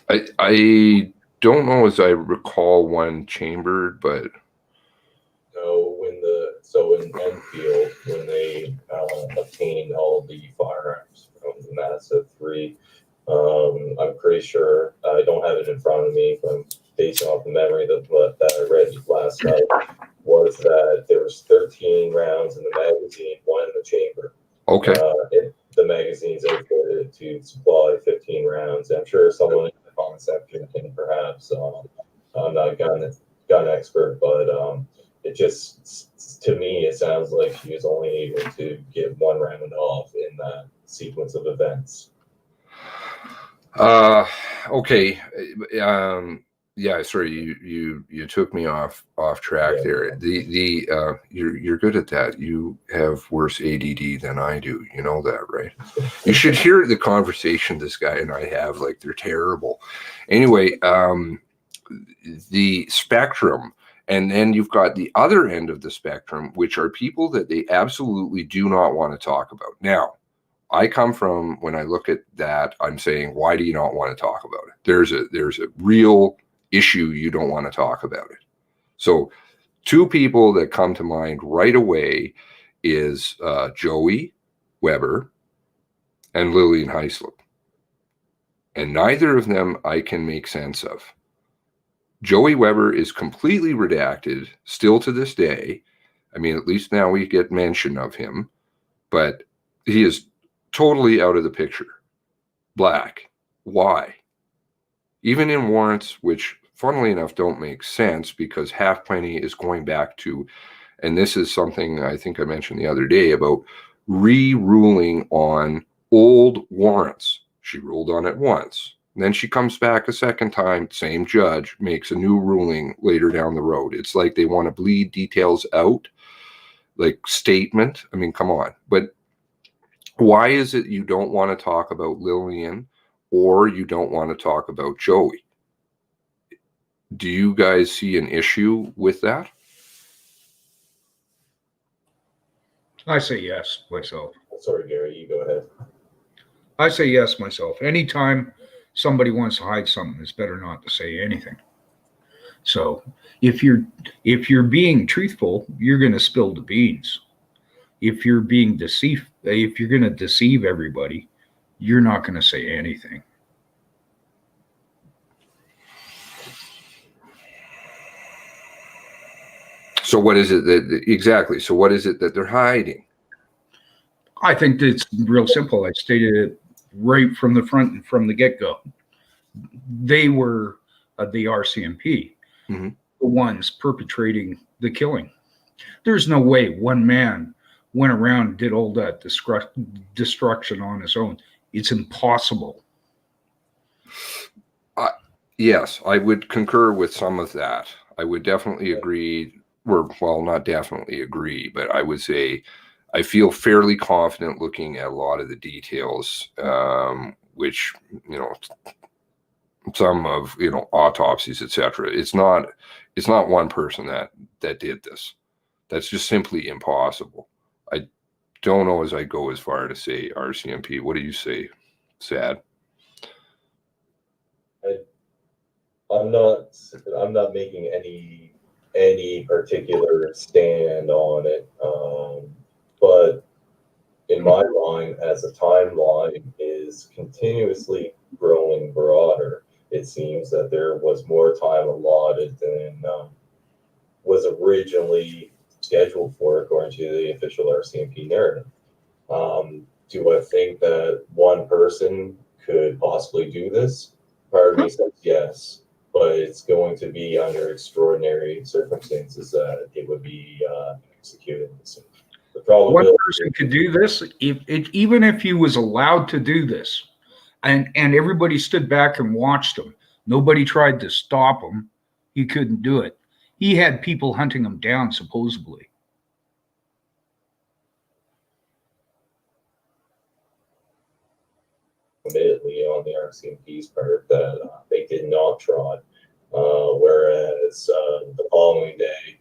I don't know as I recall 1 chambered, but no, in Enfield, when they obtained all the firearms from the Massive 3, I'm pretty sure, I don't have it in front of me, but I'm basing off the memory that I read last night, was that there was 13 rounds in the magazine, 1 in the chamber. Okay. The magazine's outfitted to supply 15 rounds. I'm sure someone in the comment section can perhaps, I'm not a gun expert, but it just, to me, it sounds like she was only able to get 1 round off in that sequence of events. Okay. Yeah, sorry, you took me off track there. You're good at that. You have worse ADD than I do. You know that, right? You should hear the conversation this guy and I have. Like, they're terrible. Anyway, the spectrum, and then you've got the other end of the spectrum, which are people that they absolutely do not want to talk about. Now, I come from, when I look at that, I'm saying, why do you not want to talk about it? There's a real issue, you don't want to talk about it. So 2 people that come to mind right away is Joey Weber and Lillian Heislip. And neither of them I can make sense of. Joey Weber is completely redacted still to this day. I mean, at least now we get mention of him, but he is totally out of the picture. Black. Why? Even in warrants, which funnily enough don't make sense, because Halfpenny is going back to, and this is something I think I mentioned the other day about re-ruling on old warrants. She ruled on it once. And then she comes back a second time, same judge, makes a new ruling later down the road. It's like they want to bleed details out, like statement. I mean, come on. But why is it you don't want to talk about Lillian or you don't want to talk about Joey? Do you guys see an issue with that? I say yes myself. Sorry, Gary, you go ahead. I say yes myself. Anytime somebody wants to hide something, it's better not to say anything. So if you're being truthful, you're going to spill the beans. If you're being deceived, if you're going to deceive everybody, you're not going to say anything. So what is it that exactly? So what is it that they're hiding? I think it's real simple. I stated it right from the front and from the get-go. They were the RCMP, the ones perpetrating the killing. There's no way one man went around and did all that destruction on his own. It's impossible. Yes, I would concur with some of that. I would definitely agree. Well, not definitely agree, but I would say I feel fairly confident looking at a lot of the details, which, you know, of, autopsies, etc. It's not one person that did this. That's just simply impossible. I don't know as I go as far to say RCMP. What do you say, Sad? I'm not making any particular stand on it, but in my mind, as the timeline is continuously growing broader, it seems that there was more time allotted than was originally scheduled for, according to the official RCMP narrative. Do I think that one person could possibly do this? Part of me says yes, but it's going to be under extraordinary circumstances that it would be executed. So the probability one person could do this, even if he was allowed to do this, and everybody stood back and watched him. Nobody tried to stop him. He couldn't do it. He had people hunting him down, supposedly. Admittedly, on the RCMP's part, that they did not try. Whereas the following day,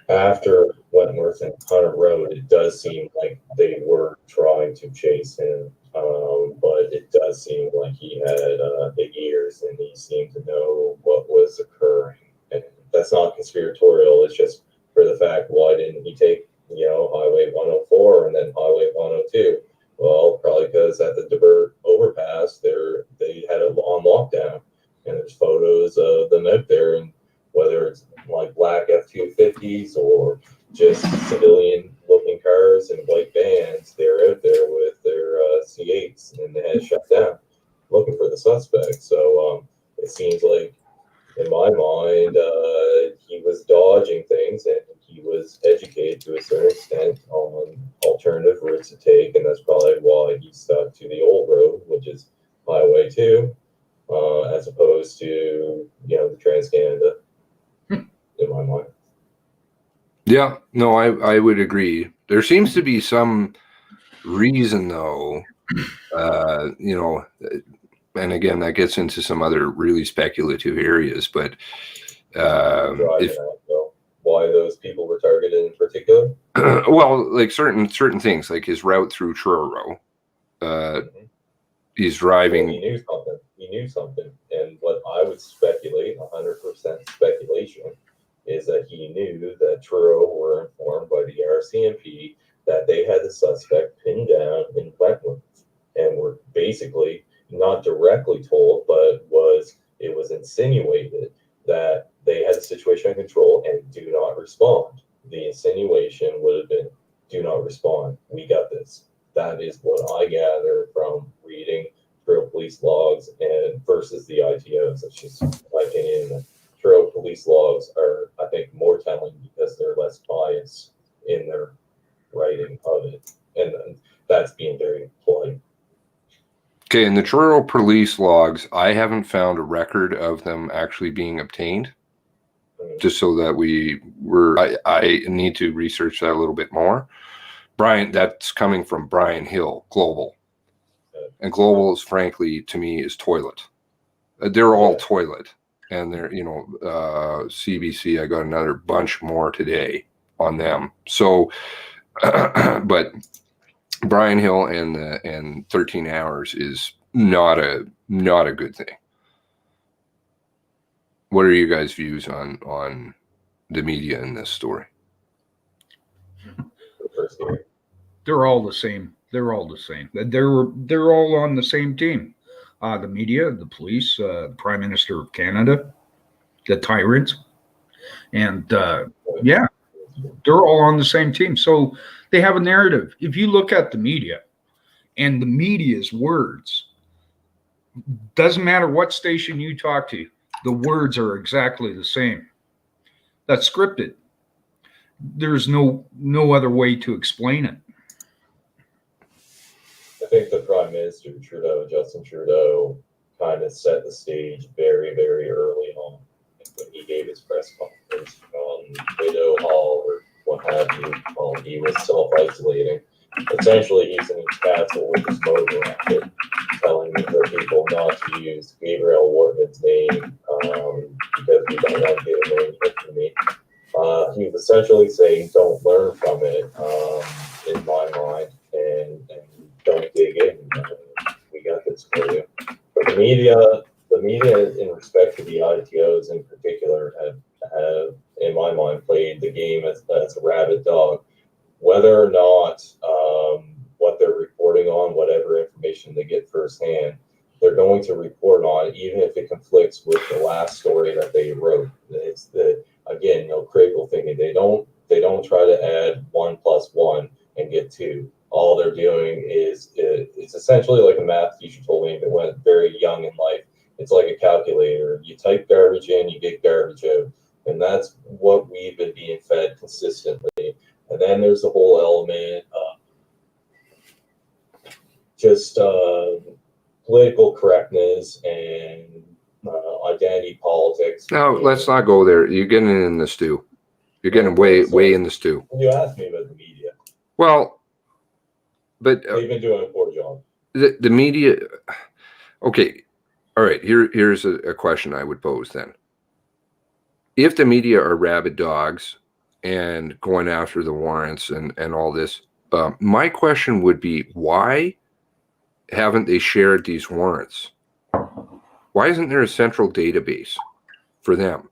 after Wentworth and Hunter Road, it does seem like they were trying to chase him. But it does seem like he had big ears and he seemed to know what was occurring. And that's not conspiratorial. It's just for the fact, why didn't he take, Highway 104 and then Highway 102? Well, probably because at the Debert overpass, they had it on lockdown. And there's photos of them out there, and whether it's like black F-250s or just civilian-looking cars and white vans, they're out there with their C8s, and they had shut down looking for the suspect. So it seems like, in my mind, he was dodging things, and he was educated to a certain extent on alternative routes to take, and that's probably why he stuck to the old road, which is Highway 2. As opposed to, the Trans-Canada, in my mind. Yeah, no, I would agree. There seems to be some reason, though, and again, that gets into some other really speculative areas, but why those people were targeted in particular? Well, like certain things, like his route through Truro, he's driving. Well, he knew something. And what I would speculate, 100% speculation, is that he knew that Truro were informed by the RCMP that they had the suspect pinned down in Wentworth, and were basically not directly told, but it was insinuated that they had the situation under control and do not respond. The insinuation would have been, do not respond. We got this. That is what I gather from reading Truro police logs and versus the ITOs. It's just my opinion that Truro police logs are, I think, more telling because they're less biased in their writing of it. And that's being very polite. Okay, in the Truro police logs, I haven't found a record of them actually being obtained. Just so that I need to research that a little bit more. Brian, that's coming from Brian Hill, Global. And Global is, frankly, to me, is toilet. They're all toilet. And they're, CBC, I got another bunch more today on them. So, but Brian Hill and 13 Hours is not a good thing. What are you guys' views on the media in this story? They're all the same. They're all the same. They're all on the same team. The media, the police, the Prime Minister of Canada, the tyrant, and they're all on the same team. So they have a narrative. If you look at the media and the media's words, doesn't matter what station you talk to, the words are exactly the same. That's scripted. There's no other way to explain it. I think the Prime Minister, Justin Trudeau, kind of set the stage very, very early on when he gave his press conference on Widow Hall or what have you, while he was self-isolating. Essentially, he's in his castle with his motor racket, telling the people not to use Gabriel Wortman's name because we don't want to get him any infamy. He was essentially saying, don't learn from it, in my mind, and don't dig in. We got this for you. But the media, in respect to the ITOs in particular, have, in my mind, played the game as a rabid dog. Whether or not what they're reporting on, whatever information they get firsthand, they're going to report on, even if it conflicts with the last story that they wrote. It's again, critical thinking. They don't try to add 1 + 1 and get 2. All they're doing is it's essentially like a math teacher told me that went very young in life. It's like a calculator. You type garbage in, you get garbage out, and that's what we've been being fed consistently. And then there's the whole element of just political correctness and identity politics. No, let's not go there. You're getting in the stew. You're getting way in the stew. You asked me about the media. Well, but they've been doing a poor job. The media. Okay, all right. Here's a question I would pose then. If the media are rabid dogs and going after the warrants and all this, my question would be, why haven't they shared these warrants? Why isn't there a central database for them?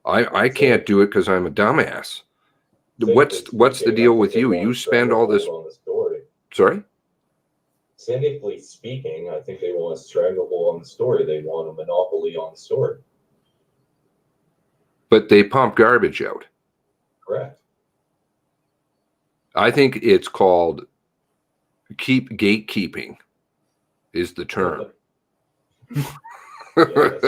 I can't do it because I'm a dumbass. What's the deal with you? You spend all this. Sorry? Cynically speaking, I think they want a stranglehold on the story. They want a monopoly on the story. But they pump garbage out. Correct. I think it's called gatekeeping is the term. Yes. But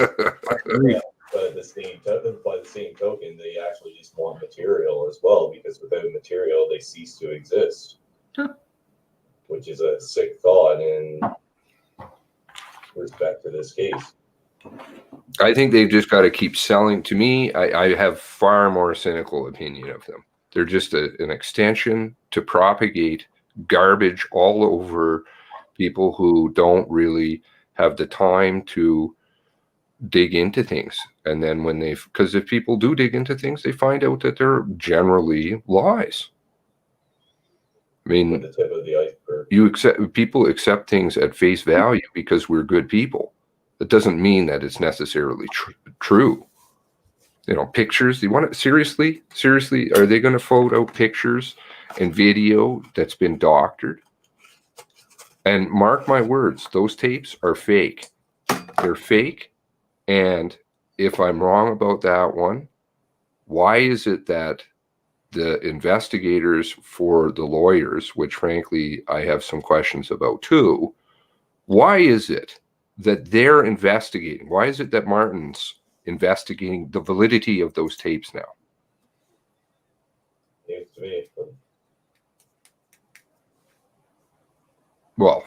by the same token, they actually just want material as well, because without material, they cease to exist. Huh. Which is a sick thought in respect to this case. I think they've just got to keep selling. To me, I have far more cynical opinion of them. They're just an extension to propagate garbage all over people who don't really have the time to dig into things. And then because if people do dig into things, they find out that they're generally lies. I mean, the tip of the iceberg. People accept things at face value because we're good people. That doesn't mean that it's necessarily true. Pictures. You want to seriously? Are they going to float out pictures and video that's been doctored? And mark my words, those tapes are fake. They're fake. And if I'm wrong about that one, why is it that the investigators for the lawyers, which frankly I have some questions about too, why is it that they're investigating? Why is it that Martin's investigating the validity of those tapes now? Seems to me. Well,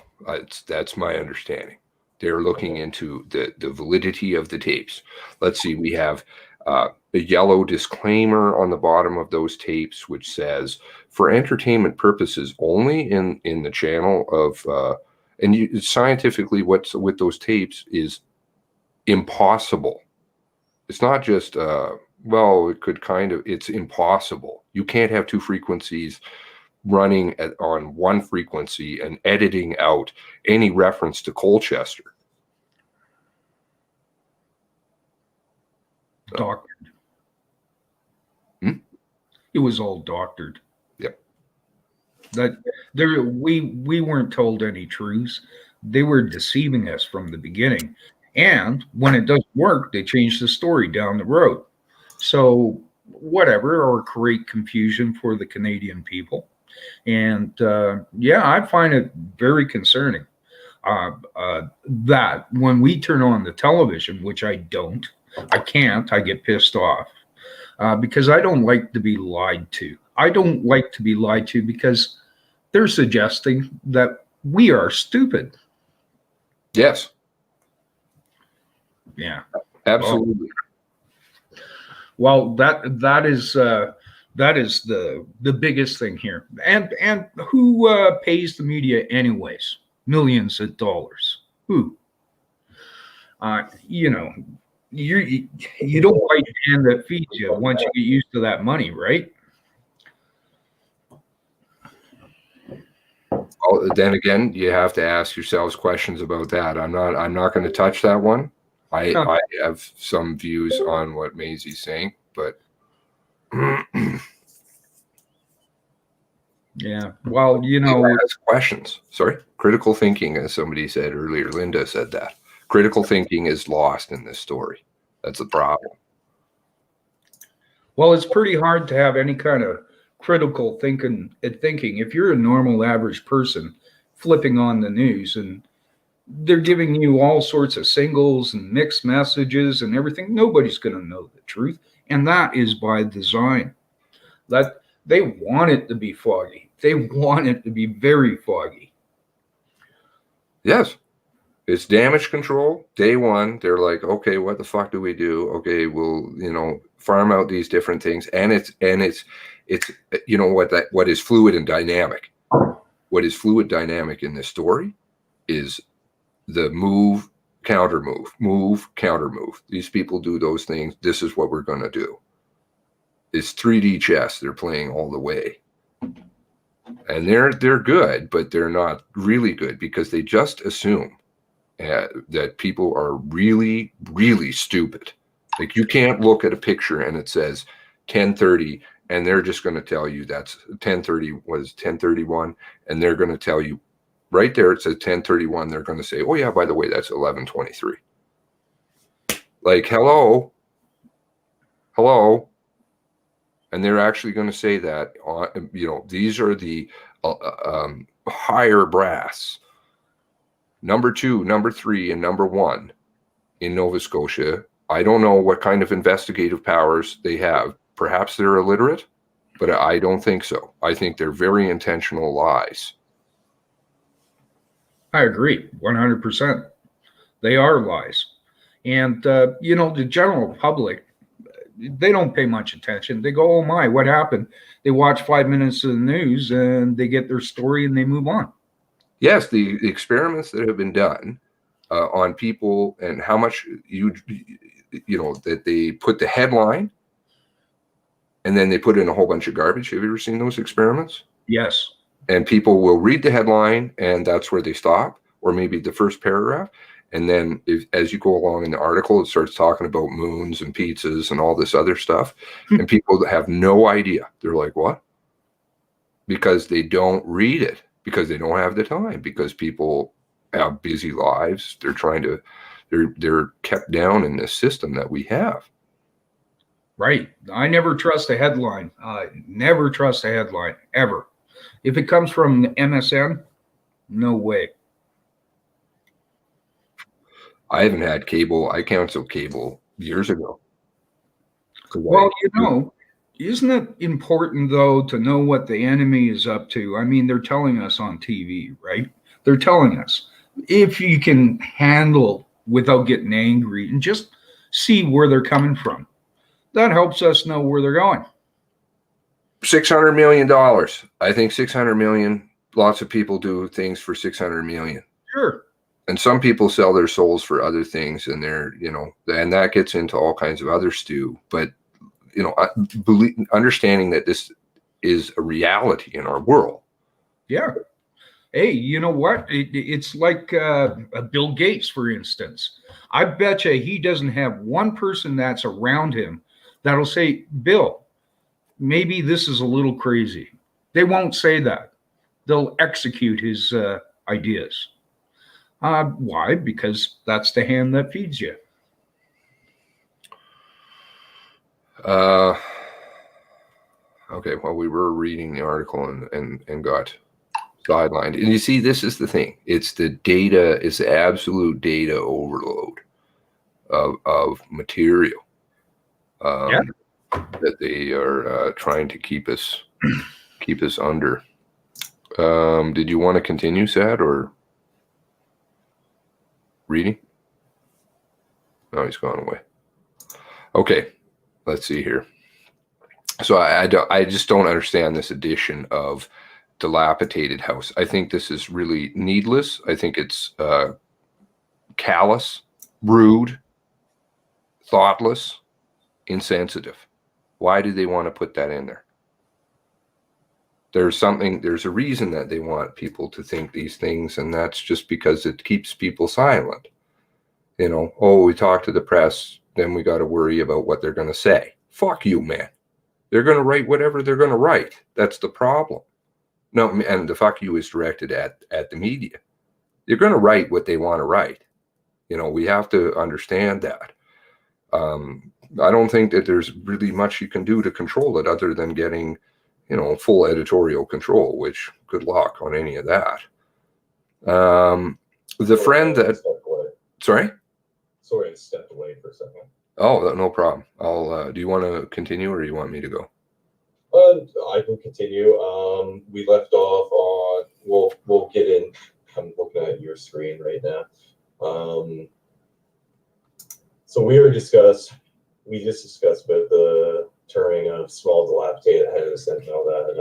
that's my understanding. They're looking into the validity of the tapes. Let's see, we have a yellow disclaimer on the bottom of those tapes, which says, for entertainment purposes only in the channel of, scientifically what's with those tapes is impossible. It's not just, it's impossible. You can't have two frequencies running on one frequency and editing out any reference to Colchester. Doctored. It was all doctored. Yep. We weren't told any truths. They were deceiving us from the beginning. And when it doesn't work, they change the story down the road. So whatever, or create confusion for the Canadian people. And I find it very concerning that when we turn on the television, which I can't, I get pissed off because I don't like to be lied to. I don't like to be lied to because they're suggesting that we are stupid. Yes. Yeah. Absolutely. Well, that is the biggest thing here. And who pays the media anyways? Millions of dollars. Who? You know, you don't bite the hand that feeds you once you get used to that money, right? Well, then again, you have to ask yourselves questions about that. I'm not going to touch that one. I have some views on what Maisie's saying, but yeah. Well, you know, ask questions. Sorry, critical thinking, as somebody said earlier. Linda said that critical thinking is lost in this story. That's the problem. Well, it's pretty hard to have any kind of critical thinking. If you're a normal, average person flipping on the news and they're giving you all sorts of singles and mixed messages and everything, nobody's going to know the truth. And that is by design. That they want it to be foggy. They want it to be very foggy. Yes. It's damage control. Day one, they're like, okay, what the fuck do we do? Okay, we'll, farm out these different things. And it's what is fluid and dynamic. What is fluid dynamic in this story is the move, counter move. These people do those things. This is what we're going to do. It's 3D chess. They're playing all the way. And they're good, but they're not really good because they just assume that people are really, really stupid. Like you can't look at a picture and it says 10:30 and they're just going to tell you that's 10:30 was 10:31 and they're going to tell you right there it says 10:31. They're going to say, oh yeah, by the way, that's 11:23. Like hello, and they're actually going to say that these are the higher brass. Number 2, number 3, and number 1 in Nova Scotia. I don't know what kind of investigative powers they have. Perhaps they're illiterate, but I don't think so. I think they're very intentional lies. I agree, 100%. They are lies. And, the general public, they don't pay much attention. They go, oh my, what happened? They watch 5 minutes of the news and they get their story and they move on. Yes, the experiments that have been done on people and how much that they put the headline and then they put in a whole bunch of garbage. Have you ever seen those experiments? Yes. And people will read the headline and that's where they stop, or maybe the first paragraph. And then as you go along in the article, it starts talking about moons and pizzas and all this other stuff. And people have no idea. They're like, what? Because they don't read it, because they don't have the time, because people have busy lives. They're kept down in this system that we have. Right. I never trust a headline. Never trust a headline, ever. If it comes from MSN, no way. I haven't had cable. I canceled cable years ago. Well, isn't it important, though, to know what the enemy is up to? I mean, they're telling us on TV, right? They're telling us. If you can handle without getting angry and just see where they're coming from, that helps us know where they're going. $600 million. I think $600 million, lots of people do things for $600 million. Sure. And some people sell their souls for other things, and and that gets into all kinds of other stew. But, understanding that this is a reality in our world. Yeah. Hey, you know what? It's like Bill Gates, for instance. I bet you he doesn't have one person that's around him that'll say, Bill, maybe this is a little crazy. They won't say that. They'll execute his ideas. Why? Because that's the hand that feeds you. Okay, well, we were reading the article and got sidelined. And you see, this is the thing. It's the data, it's the absolute data overload of material that they are trying to keep us under. Did you want to continue, Sad, or reading? No, he's gone away. Okay, let's see here. So I just don't understand this addition of dilapidated house. I think this is really needless. I think it's callous, rude, thoughtless, insensitive. Why do they want to put that in there? There's a reason that they want people to think these things, and that's just because it keeps people silent. You know, oh, we talk to the press, then we got to worry about what they're going to say. Fuck you, man. They're going to write whatever they're going to write. That's the problem. No, and the fuck you is directed at the media. They're going to write what they want to write. You know, we have to understand that. I don't think that there's really much you can do to control it other than getting, you know, full editorial control, which good luck on any of that. The friend that... Sorry? Sorry, I stepped away for a second. Oh, no problem. Do you want to continue or do you want me to go? I can continue. We left off on, we'll get in. I'm looking at your screen right now. So we just discussed about the terming of small dilapidated heads and how that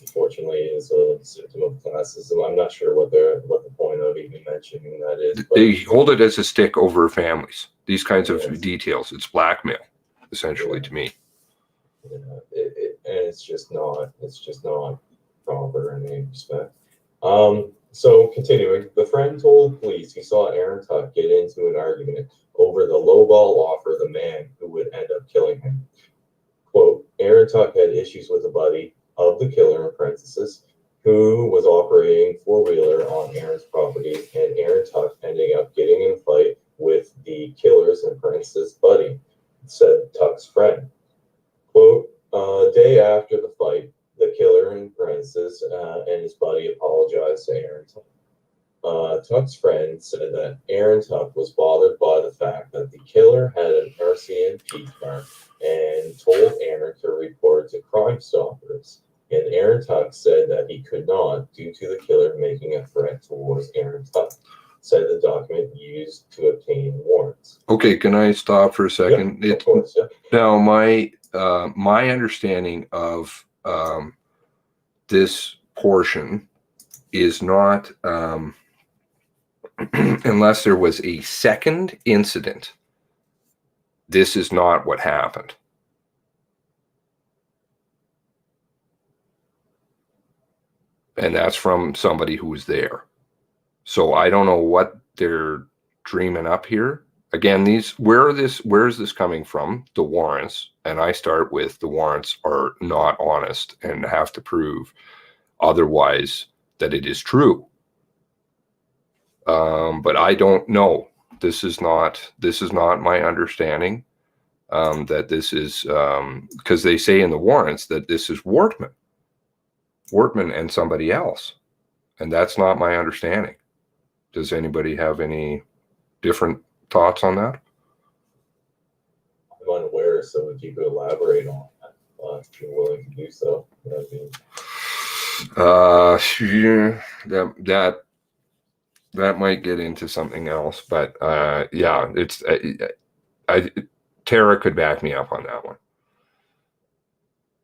unfortunately is a symptom of classism. I'm not sure what the point of even mentioning that is. But they hold it as a stick over families. These kinds of details. It's blackmail, essentially, to me. Yeah, and it's just not proper in any respect. So continuing, the friend told police he saw Aaron Tuck get into an argument over the lowball offer the man who would end up killing him. Quote, Aaron Tuck had issues with a buddy of the killer in parentheses who was operating four-wheeler on Aaron's property, and Aaron Tuck ending up getting in a fight with the killer's in parentheses buddy, said Tuck's friend. Quote, day after the fight, the killer in parentheses and his buddy apologized to Aaron Tuck. Tuck's friend said that Aaron Tuck was bothered by the fact that the killer had an RCMP card and told Aaron to report to Crime Stoppers. And Aaron Tuck said that he could not due to the killer making a threat towards Aaron Tuck, said the document used to obtain warrants. Okay, can I stop for a second? Yeah, of course, yeah. Now, my understanding of this portion is not, unless there was a second incident, this is not what happened. And that's from somebody who was there. So I don't know what they're dreaming up here. Again, where is this coming from? The warrants. And I start with the warrants are not honest and have to prove otherwise that it is true. But I don't know. This is not my understanding. That this is because they say in the warrants that this is Wortman and somebody else, and that's not my understanding. Does anybody have any different thoughts on that? I'm unaware, so if you could elaborate on that, if you're willing to do so. That might get into something else, but yeah, it's Tara could back me up on that one.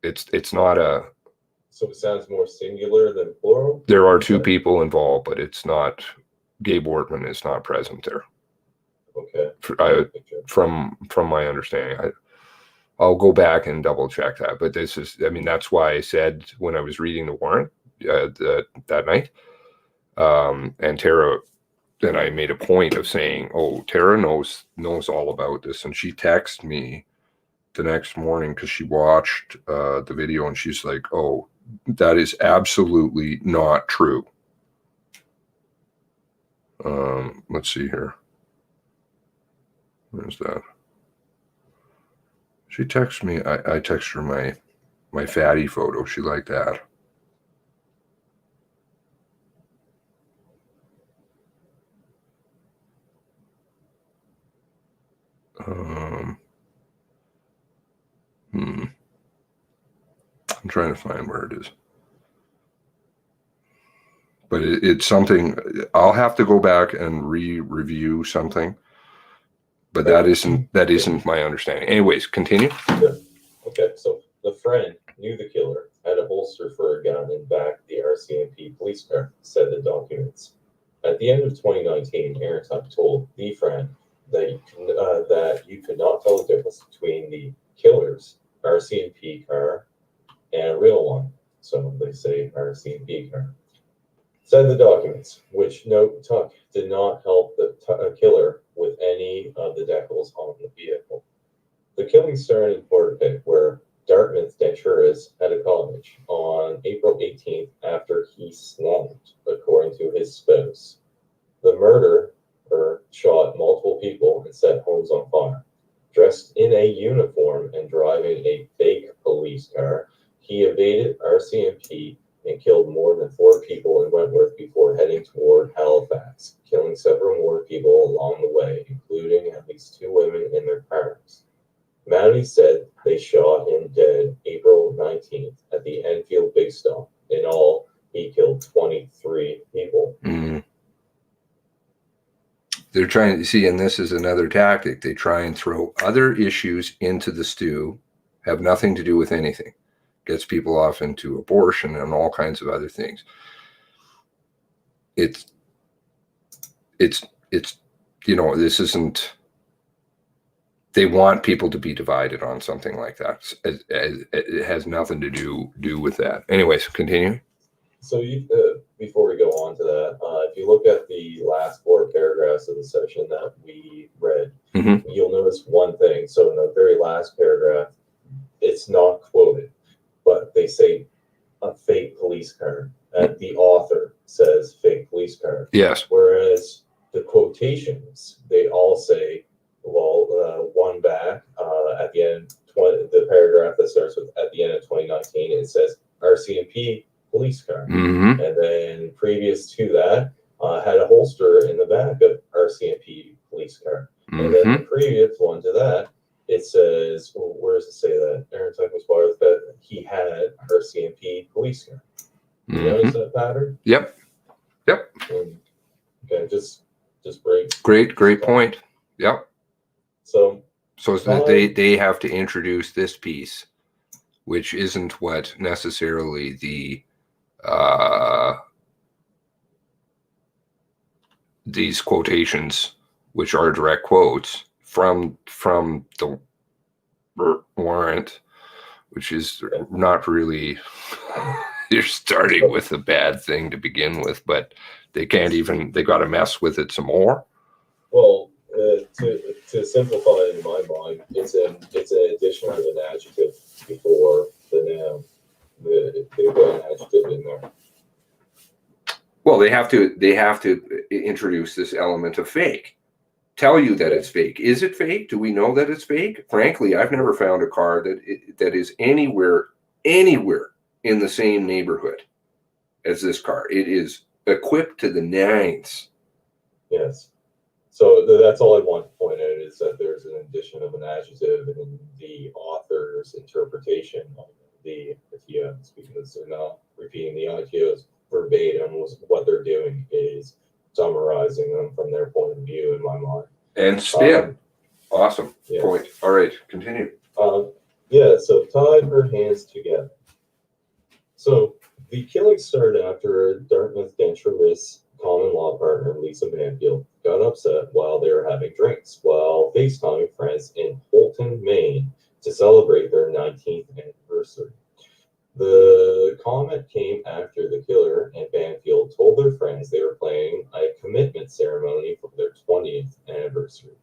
It's not a. So it sounds more singular than plural? There are two people involved, but it's not, Gabe Wortman is not present there. Okay. From my understanding. I'll go back and double check that, but this is, I mean, that's why I said when I was reading the warrant that night, and Tara, then I made a point of saying, oh, Tara knows all about this, and she texted me the next morning because she watched the video, and she's like, oh, that is absolutely not true. Let's see here. Where's that? She texted me. I texted her my fatty photo. She liked that. I'm trying to find where it is. But it's something, I'll have to go back and review something. But that isn't my understanding. Anyways, continue. Yeah. Okay, so the friend knew the killer, had a holster for a gun and backed the RCMP police car, said the documents. At the end of 2019, Aaron Tuck told the friend that you could not tell the difference between the killer's RCMP car and a real one. So they say RCMP car. Said the documents, which note Tuck did not help the killer with any of the decals on the vehicle. The killing started in Portapique, where Dartmouth Denturis at a college on April 18th after he snapped, according to his spouse. The murderer shot multiple people and set homes on fire. Dressed in a uniform and driving a fake police car, he evaded RCMP and killed more than 4 people in Wentworth before heading toward Halifax, killing several more people along the way, including at least 2 women in their cars. Mountie said they shot him dead April 19th at the Enfield Big Stop. In all, he killed 23 people. Mm. They're trying to see, and this is another tactic. They try and throw other issues into the stew, have nothing to do with anything. Gets people off into abortion and all kinds of other things. It's this isn't. They want people to be divided on something like that. It has nothing to do with that. Anyways, continue. So before we go on to that, if you look at the last 4 paragraphs of the section that we read, you'll notice one thing. So in the very last paragraph, it's not quoted, but they say a fake police car. And the author says fake police car. Yes. Whereas the quotations, they all say, one back at the end, the paragraph that starts with at the end of 2019, it says RCMP police car. And then previous to that, had a holster in the back of RCMP police car. And then the previous one to that, it says, where does it say that? Aaron Tuck was part of that. He had RCMP police car. You notice that pattern? Yep. Okay, just Great point. Yep. So they have to introduce this piece, which isn't what necessarily these quotations, which are direct quotes from the warrant, which is not really. You're starting with a bad thing to begin with, but they got to mess with it some more. Well, to simplify it in my mind, it's an addition of an adjective before the noun. They put an adjective in there. Well, they have to introduce this element of fake. Tell you that it's fake. Is it fake? Do we know that it's fake? Frankly, I've never found a car that is anywhere in the same neighborhood as this car. It is equipped to the nines. Yes. So that's all I want to point out is that there's an addition of an adjective in the author's interpretation of the ITOs, because they're not repeating the ITOs verbatim. What they're doing is summarizing them from their point of view in my mind. And spin. Awesome point. All right, continue. So tied her hands together. So the killing started after Dartmouth Denturis common law partner Lisa Banfield got upset while they were having drinks while FaceTiming friends in Holton, Maine to celebrate their 19th anniversary. The comment came after the killer and Banfield told their friends they were planning a commitment ceremony for their 20th anniversary.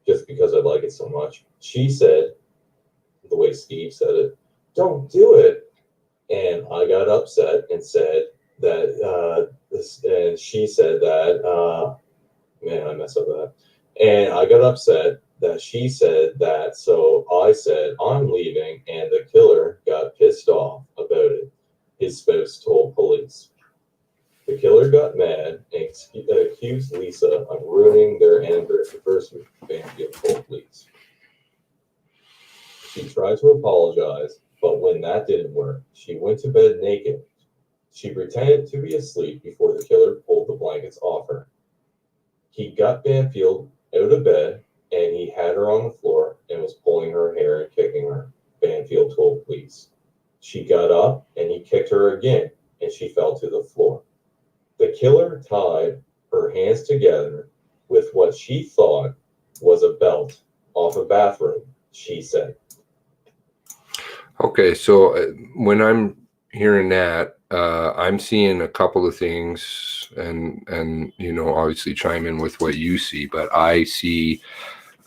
Just because I like it so much. She said, the way Steve said it, "Don't do it." And I got upset and said that, and she said that, man, I messed up that. And I got upset that she said that, so I said, "I'm leaving," and the killer got pissed off about it. His spouse told police. The killer got mad and accused Lisa of ruining their anniversary, Banfield told police. She tried to apologize, but when that didn't work, she went to bed naked. She pretended to be asleep before the killer pulled the blankets off her. He got Banfield out of bed, and he had her on the floor and was pulling her hair and kicking her, Banfield told police. She got up, and he kicked her again, and she fell to the floor. The killer together with what she thought was a belt off a bathroom, she said. Okay, so when I'm hearing that, I'm seeing a couple of things, and you know, obviously chime in with what you see, but I see,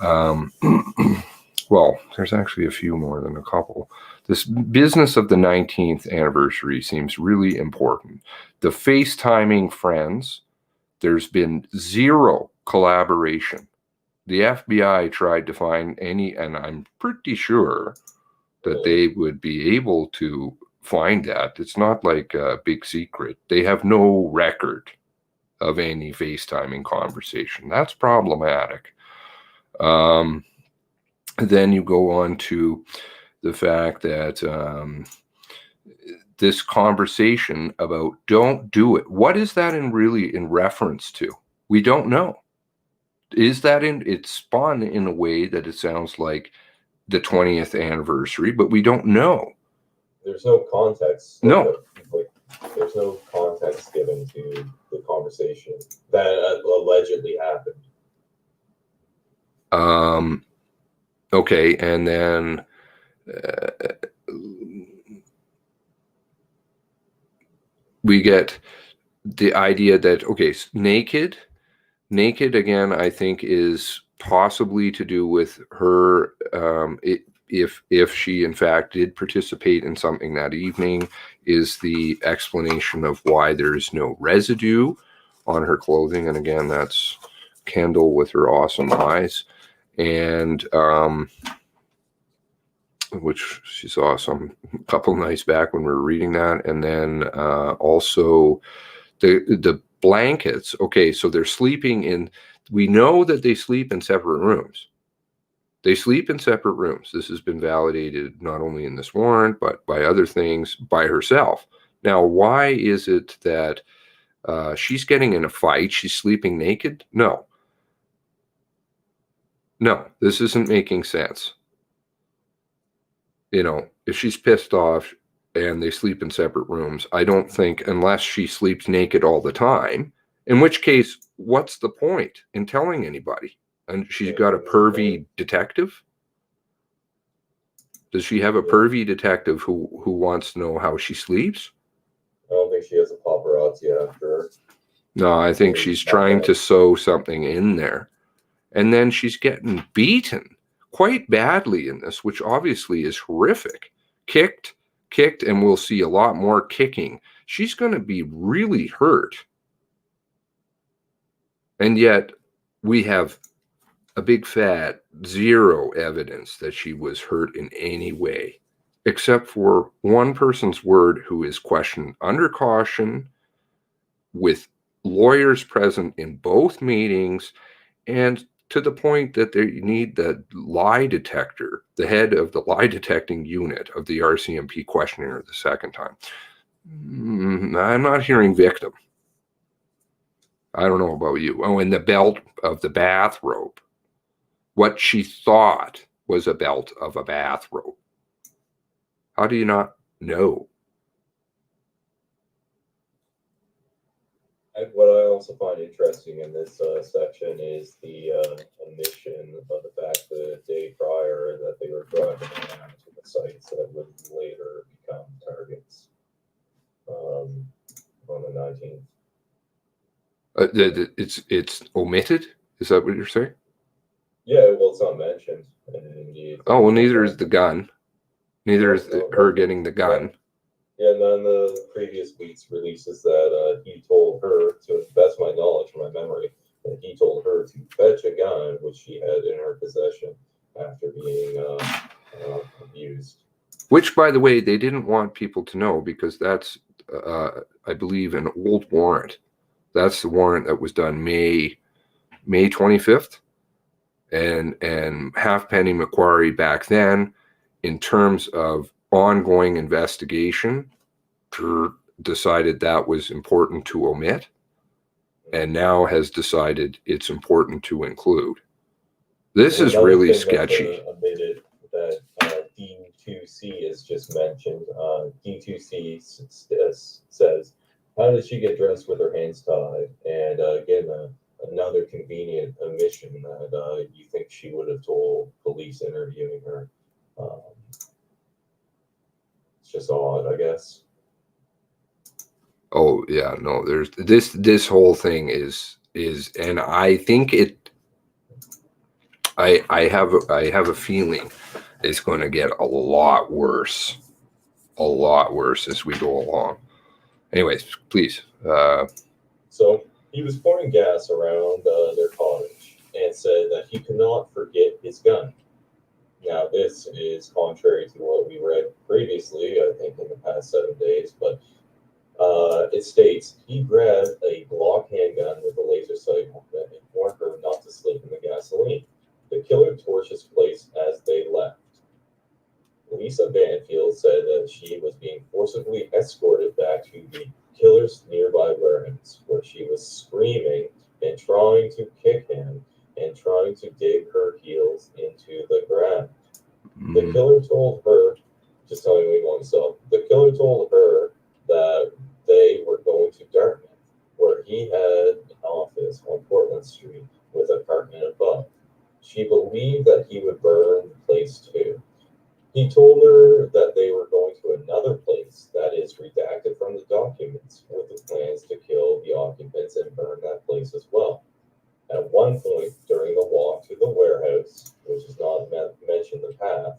well, there's actually a few more than a couple. This business of the 19th anniversary seems really important. The FaceTiming friends, there's been zero collaboration. The FBI tried to find any, and I'm pretty sure that they would be able to find that. It's not like a big secret. They have no record of any FaceTiming conversation. That's problematic. Then you go on to the fact that this conversation about don't do it. What is that really in reference to? We don't know. Is that it's spun in a way that it sounds like the 20th anniversary, but we don't know. There's no context. No. There's no context given to the conversation that allegedly happened. Okay, and then we get the idea that, okay, naked again, I think is possibly to do with her, if she in fact did participate in something that evening, is the explanation of why there's no residue on her clothing. And again, that's Kendall with her awesome eyes, and which she's awesome. A couple nights back when we were reading that. And then also the blankets. Okay, so they're sleeping in, we know that they sleep in separate rooms. They sleep in separate rooms. This has been validated not only in this warrant, but by other things, by herself. Now, why is it that she's getting in a fight? She's sleeping naked? No, this isn't making sense. You know, if she's pissed off and they sleep in separate rooms, I don't think, unless she sleeps naked all the time, in which case, what's the point in telling anybody? And she's got a pervy detective? Does she have a pervy detective who wants to know how she sleeps? I don't think she has a paparazzi after her. No, I think she's trying to sew something in there. And then she's getting beaten quite badly in this, which obviously is horrific. Kicked, and we'll see a lot more kicking. She's going to be really hurt. And yet we have a big fat zero evidence that she was hurt in any way, except for one person's word who is questioned under caution with lawyers present in both meetings, and to the point that they need the lie detector, the head of the lie detecting unit of the RCMP questioning her the second time. I'm not hearing victim. I don't know about you. Oh, and the belt of the bathrobe. What she thought was a belt of a bathrobe. How do you not know? What I also find interesting in this section is the omission of the fact that the day prior that they were driving around to the sites that would later become targets on the 19th. It's omitted? Is that what you're saying? Yeah, well, it's not mentioned. Oh, well, neither is the gun. Neither is her getting the gun. Yeah, and then the previous week's releases that he told her, to the best of my knowledge, from my memory, that he told her to fetch a gun, which she had in her possession after being abused. Which, by the way, they didn't want people to know, because that's, I believe, an old warrant. That's the warrant that was done May 25th. And Halfpenny Macquarie back then, in terms of ongoing investigation, decided that was important to omit, and now has decided it's important to include. This is really sketchy. Omitted that D2C is just mentioned. D2C says, how did she get dressed with her hands tied? And again, another convenient omission that you think she would have told police interviewing her. It's just odd, I guess. Oh yeah, no, there's this whole thing is, and I think I have a feeling it's going to get a lot worse as we go along. Anyways, please. So he was pouring gas around their cottage and said that he could not forget his gun. Now, this is contrary to what we read previously, I think, in the past 7 days, but it states he grabbed a Glock handgun with a laser sight that warned her not to slip in the gasoline. The killer torched his place as they left. Lisa Banfield said that she was being forcibly escorted back to the killer's nearby warehouse, where she was screaming and trying to kick him and trying to dig her heels into the ground. The killer told her, just telling me one stuff, the killer told her that they were going to Dartmouth, where he had an office on Portland Street with an apartment above. She believed that he would burn the place too. He told her that they were going to another place that is redacted from the documents with the plans to kill the occupants and burn that place as well. At one point during the walk to the warehouse, which is not mentioned in the path,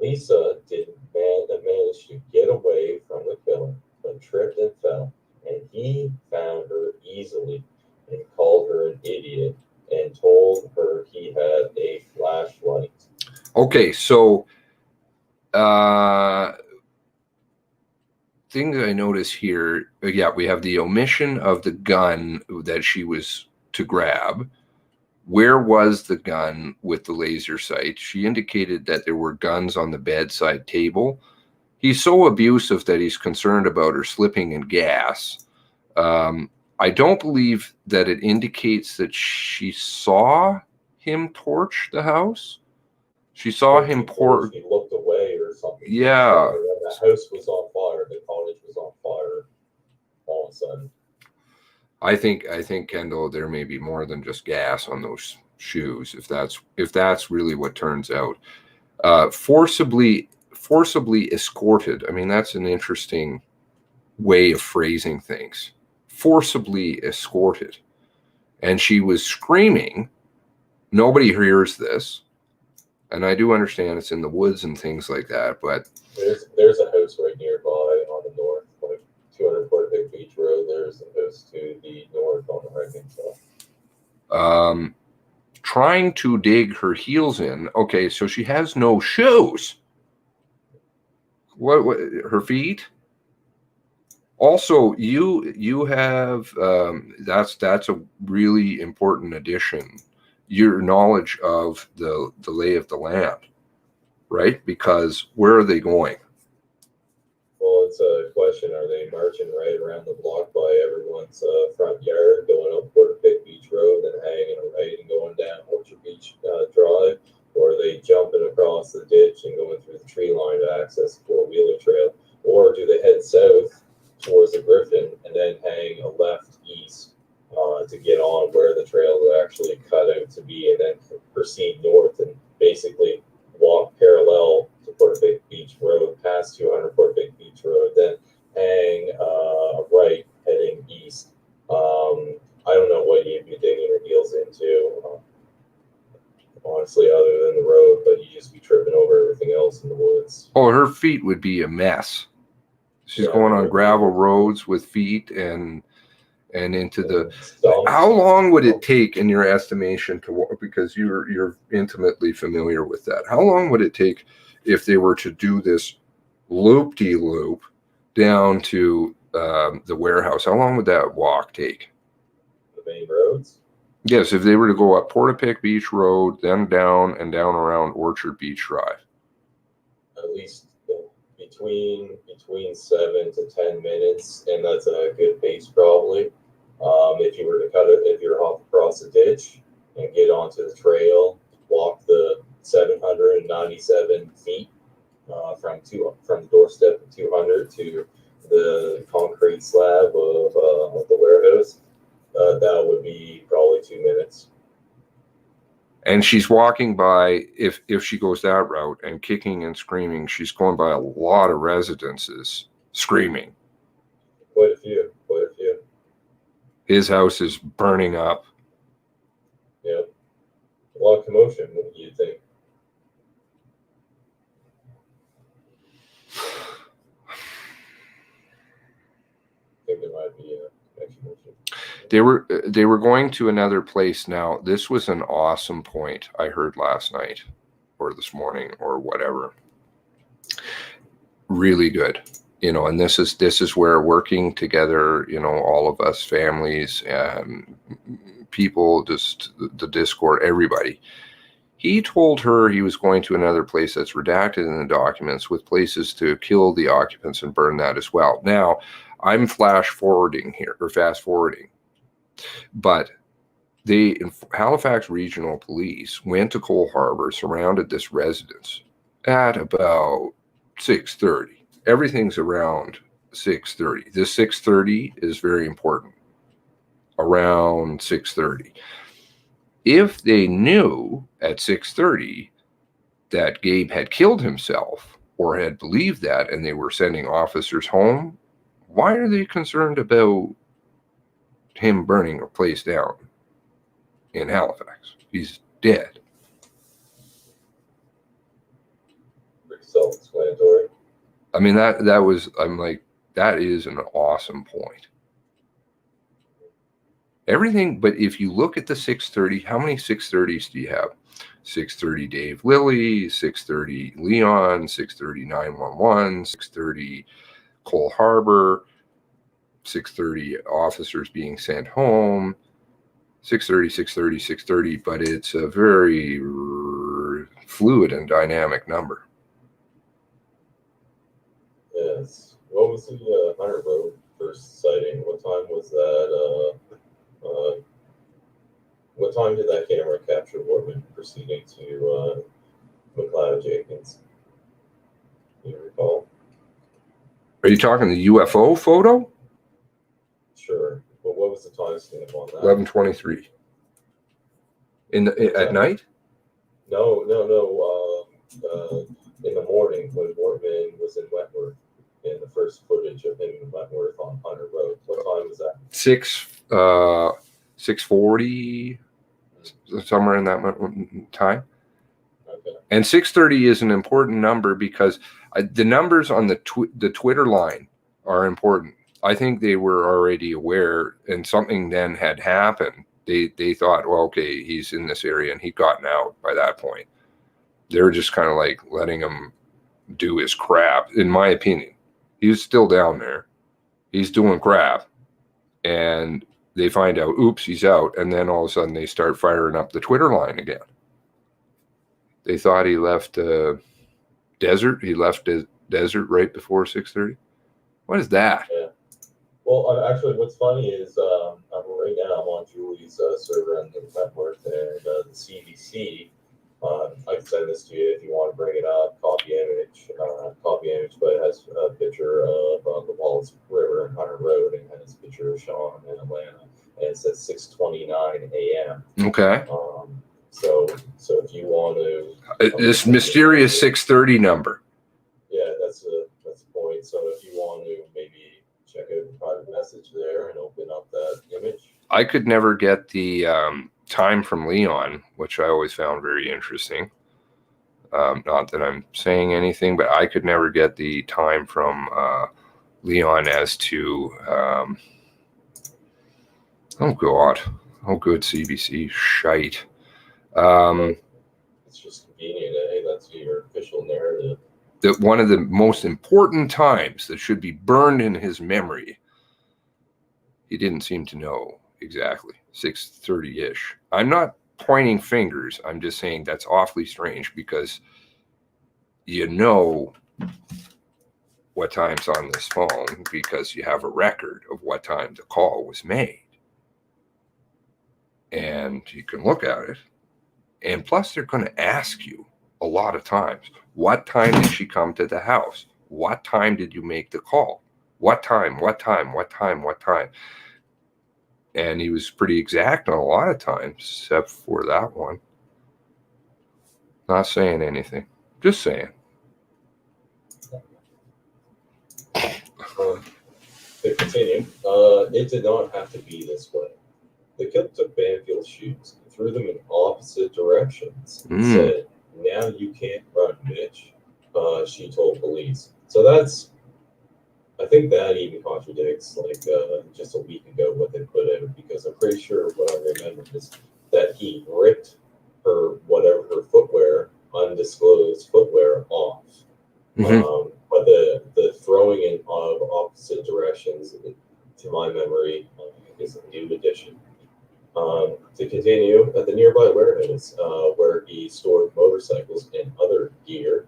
Lisa did manage to get away from the killer, but tripped and fell, and he found her easily and called her an idiot and told her he had a flashlight. Okay, so things I notice here, yeah, we have the omission of the gun that she was to grab. Where was the gun with the laser sight? She indicated that there were guns on the bedside table. He's so abusive that he's concerned about her slipping in gas. I don't believe that it indicates that she saw him torch the house. She saw him pour. He looked away or something. Yeah. The house was on fire. The cottage was on fire all of a sudden. I think Kendall, there may be more than just gas on those shoes. If that's really what turns out, forcibly escorted. I mean, that's an interesting way of phrasing things. Forcibly escorted, and she was screaming. Nobody hears this, and I do understand it's in the woods and things like that. But there's a house right nearby on the north, like 245 Beach Road. There's a house to the north on the right-hand side. Trying to dig her heels in. Okay, so she has no shoes. What her feet? Also, you have that's a really important addition. Your knowledge of the lay of the land, right? Because where are they going? Well, it's a question: are they marching right around the block by everyone's front yard, going up Portapick Beach Road, and hanging a right and going down Orchard Beach Drive, or are they jumping across the ditch and going through the tree line to access the four-wheeler trail, or do they head south towards the Griffin and then hang a left east to get on where the trail is actually cut out to be, and then proceed north and basically walk parallel to Portapick Beach Road past 200 Portapick Beach Road, then hang right heading east. I don't know what you'd be digging your heels into, honestly, other than the road, but you just be tripping over everything else in the woods. Oh, her feet would be a mess. She's going on gravel roads with feet and into the. How long would it take, in your estimation, to walk? Because you're intimately familiar with that. How long would it take if they were to do this loop-de-loop down to the warehouse? How long would that walk take? The main roads? Yes, if they were to go up Portapick Beach Road, then down and down around Orchard Beach Drive. At least between 7 to 10 minutes, and that's a good pace probably. If you were to if you're off across the ditch and get onto the trail, walk the 797 feet from the doorstep of 200 to the concrete slab of the warehouse, that would be probably only 2 minutes. And she's walking by, if she goes that route and kicking and screaming, she's going by a lot of residences screaming. Quite a few, quite a few. His house is burning up. Yeah. A lot of commotion, what do you think? I think there might be a commotion. They were going to another place. Now, this was an awesome point I heard last night or this morning or whatever. Really good. You know, and this is where working together, you know, all of us, families and people, just the Discord, everybody. He told her he was going to another place that's redacted in the documents with places to kill the occupants and burn that as well. Now, I'm fast forwarding, but Halifax Regional Police went to Cole Harbour, surrounded this residence at about 6:30. Everything's around 6:30. This 6:30 is very important. Around 6:30. If they knew at 6:30 that Gabe had killed himself or had believed that and they were sending officers home, why are they concerned about him burning a place down in Halifax? He's dead. Pretty self-explanatory. I mean, I'm like, that is an awesome point. Everything, but if you look at the 6:30, how many 6:30s do you have? 6:30 Dave Lilly, 6:30 Leon, 6:30 911, 6:30 Cole Harbour, 6:30 officers being sent home, 6:30, 6:30, 6:30, but it's a very fluid and dynamic number. Yes. What was the Hunter Road first sighting? What time was that? What time did that camera capture Wortman proceeding to McLeod Jenkins? Do you recall? Are you talking the UFO photo? Sure. But what was the timestamp on that? 11:23. At night? No. In the morning when Wortman was in Wentworth, in the first footage of him in Wentworth on Hunter Road. What time was that? 6:40, somewhere in that time. Okay. And 6:30 is an important number because the numbers on the Twitter line are important. I think they were already aware, and something then had happened. They thought, well, okay, he's in this area, and he'd gotten out by that point. They were just kind of like letting him do his crap, in my opinion. He was still down there. He's doing crap. And they find out, oops, he's out. And then all of a sudden they start firing up the Twitter line again. They thought he left desert. He left desert right before 6:30. What is that? Yeah. Well, actually, what's funny is right now I'm on Julie's server in Wentworth, and the CBC. I can send this to you if you want to bring it up. Copy image, but it has a picture of the Wallace River and Hunter Road, and has a picture of Sean in Atlanta, and it says 6:29 a.m. Okay. So if you want to, this mysterious 6:30 number. Yeah, that's the point. So if you want to maybe check out the private message there and open up that image. I could never get the time from Leon, which I always found very interesting. Not that I'm saying anything, but I could never get the time from Leon as to oh good CBC shite. It's just convenient, eh? That's your official narrative. That one of the most important times that should be burned in his memory, he didn't seem to know exactly. 6:30-ish. I'm not pointing fingers. I'm just saying that's awfully strange because you know what time's on this phone because you have a record of what time the call was made. And you can look at it. And plus, they're going to ask you a lot of times, what time did she come to the house? What time did you make the call? What time? And he was pretty exact on a lot of times, except for that one. Not saying anything. Just saying. To continue, it did not have to be this way. The killer took Banfield's shoes and threw them in opposite directions and said, "Now you can't run, bitch," she told police. So I think that even contradicts, like, just a week ago what they put out, because I'm pretty sure what I remember is that he ripped her footwear, undisclosed footwear, off. But the throwing in of opposite directions, to my memory, is a new addition. To continue, at the nearby warehouse where he stored motorcycles and other gear,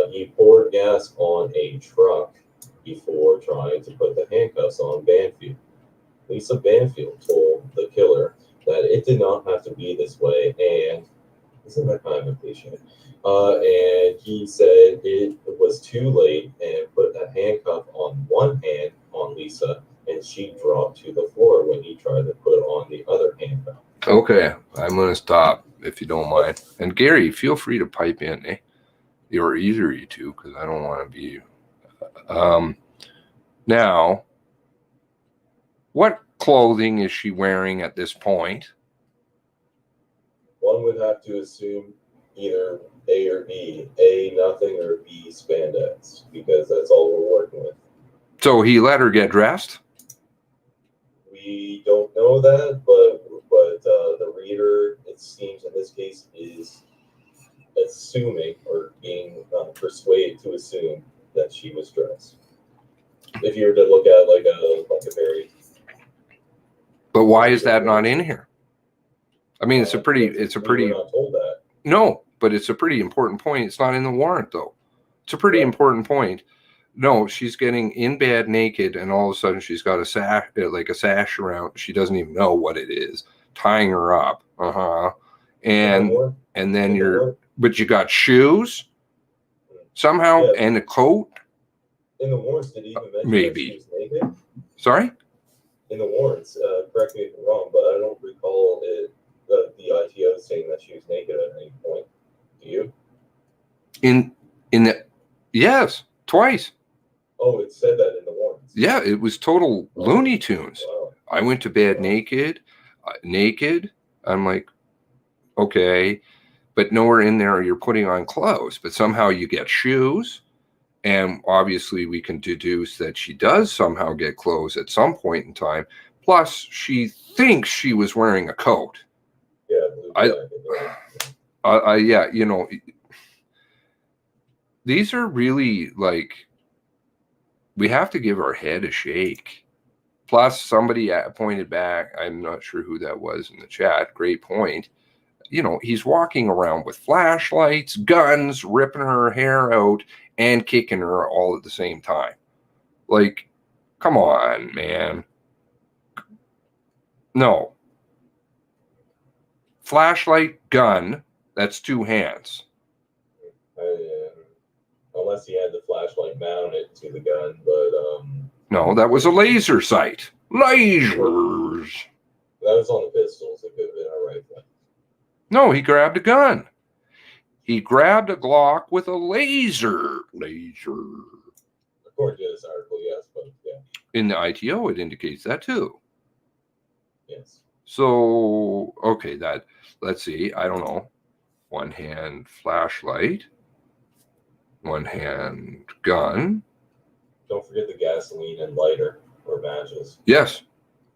he poured gas on a truck before trying to put the handcuffs on Banfield. Lisa Banfield told the killer that it did not have to be this way, and isn't that kind of a cliche? And he said it was too late and put a handcuff on one hand on Lisa, and she dropped to the floor when he tried to put on the other handcuff. Okay, I'm going to stop if you don't mind. And Gary, feel free to pipe in, eh? Or either you two, because I don't want to be... now, what clothing is she wearing at this point? One would have to assume either A or B. A, nothing, or B, spandex, because that's all we're working with. So he let her get dressed? We don't know that, but the reader, it seems in this case, is assuming or being persuaded to assume that she was dressed. If you were to look at like a very... But why is that not in here? I mean, it's a pretty... We're not told that. No, but it's a pretty important point. It's not in the warrant, though. It's a pretty important point. No, she's getting in bed naked, and all of a sudden she's got a sash around. She doesn't even know what it is, tying her up. And then but you got shoes somehow, and a coat. In the warrants, did he even mention maybe that she was naked? Sorry? In the warrants, correct me if I'm wrong, but I don't recall the ITO saying that she was naked at any point. Do you? In the yes, twice. Oh, it said that in the warrants. Yeah, it was total Looney Tunes. Wow. I went to bed naked. I'm like, okay, but nowhere in there you're putting on clothes. But somehow you get shoes, and obviously we can deduce that she does somehow get clothes at some point in time. Plus, she thinks she was wearing a coat. Yeah, yeah, you know, these are really like, we have to give our head a shake. Plus, somebody pointed back, I'm not sure who that was in the chat, great point. You know, he's walking around with flashlights, guns, ripping her hair out, and kicking her all at the same time. Like, come on, man. No. Flashlight, gun, that's two hands. Unless he had the flashlight mounted to the gun, but no, that was a laser sight. Lasers. That was on the pistols. It could have been a rifle. No, he grabbed a gun. He grabbed a Glock with a laser. According to this article, yes, but yeah. In the ITO, it indicates that too. Yes. So, okay, let's see, I don't know. One hand flashlight. One hand gun. Don't forget the gasoline and lighter or matches. Yes.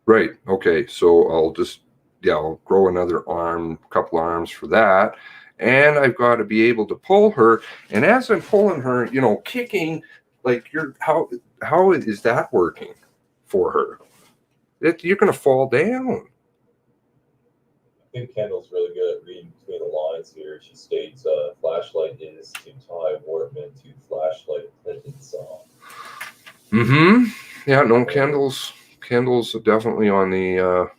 Right. Okay. So I'll grow another arm, couple arms for that. And I've got to be able to pull her. And as I'm pulling her, you know, kicking, like how is that working for her? You're going to fall down. I think Kendall's really good at reading between the lines here. She states, flashlight is to tie Wortman to flashlight Clinton saw. Mm-hmm. Yeah, no, Kendall's definitely on the,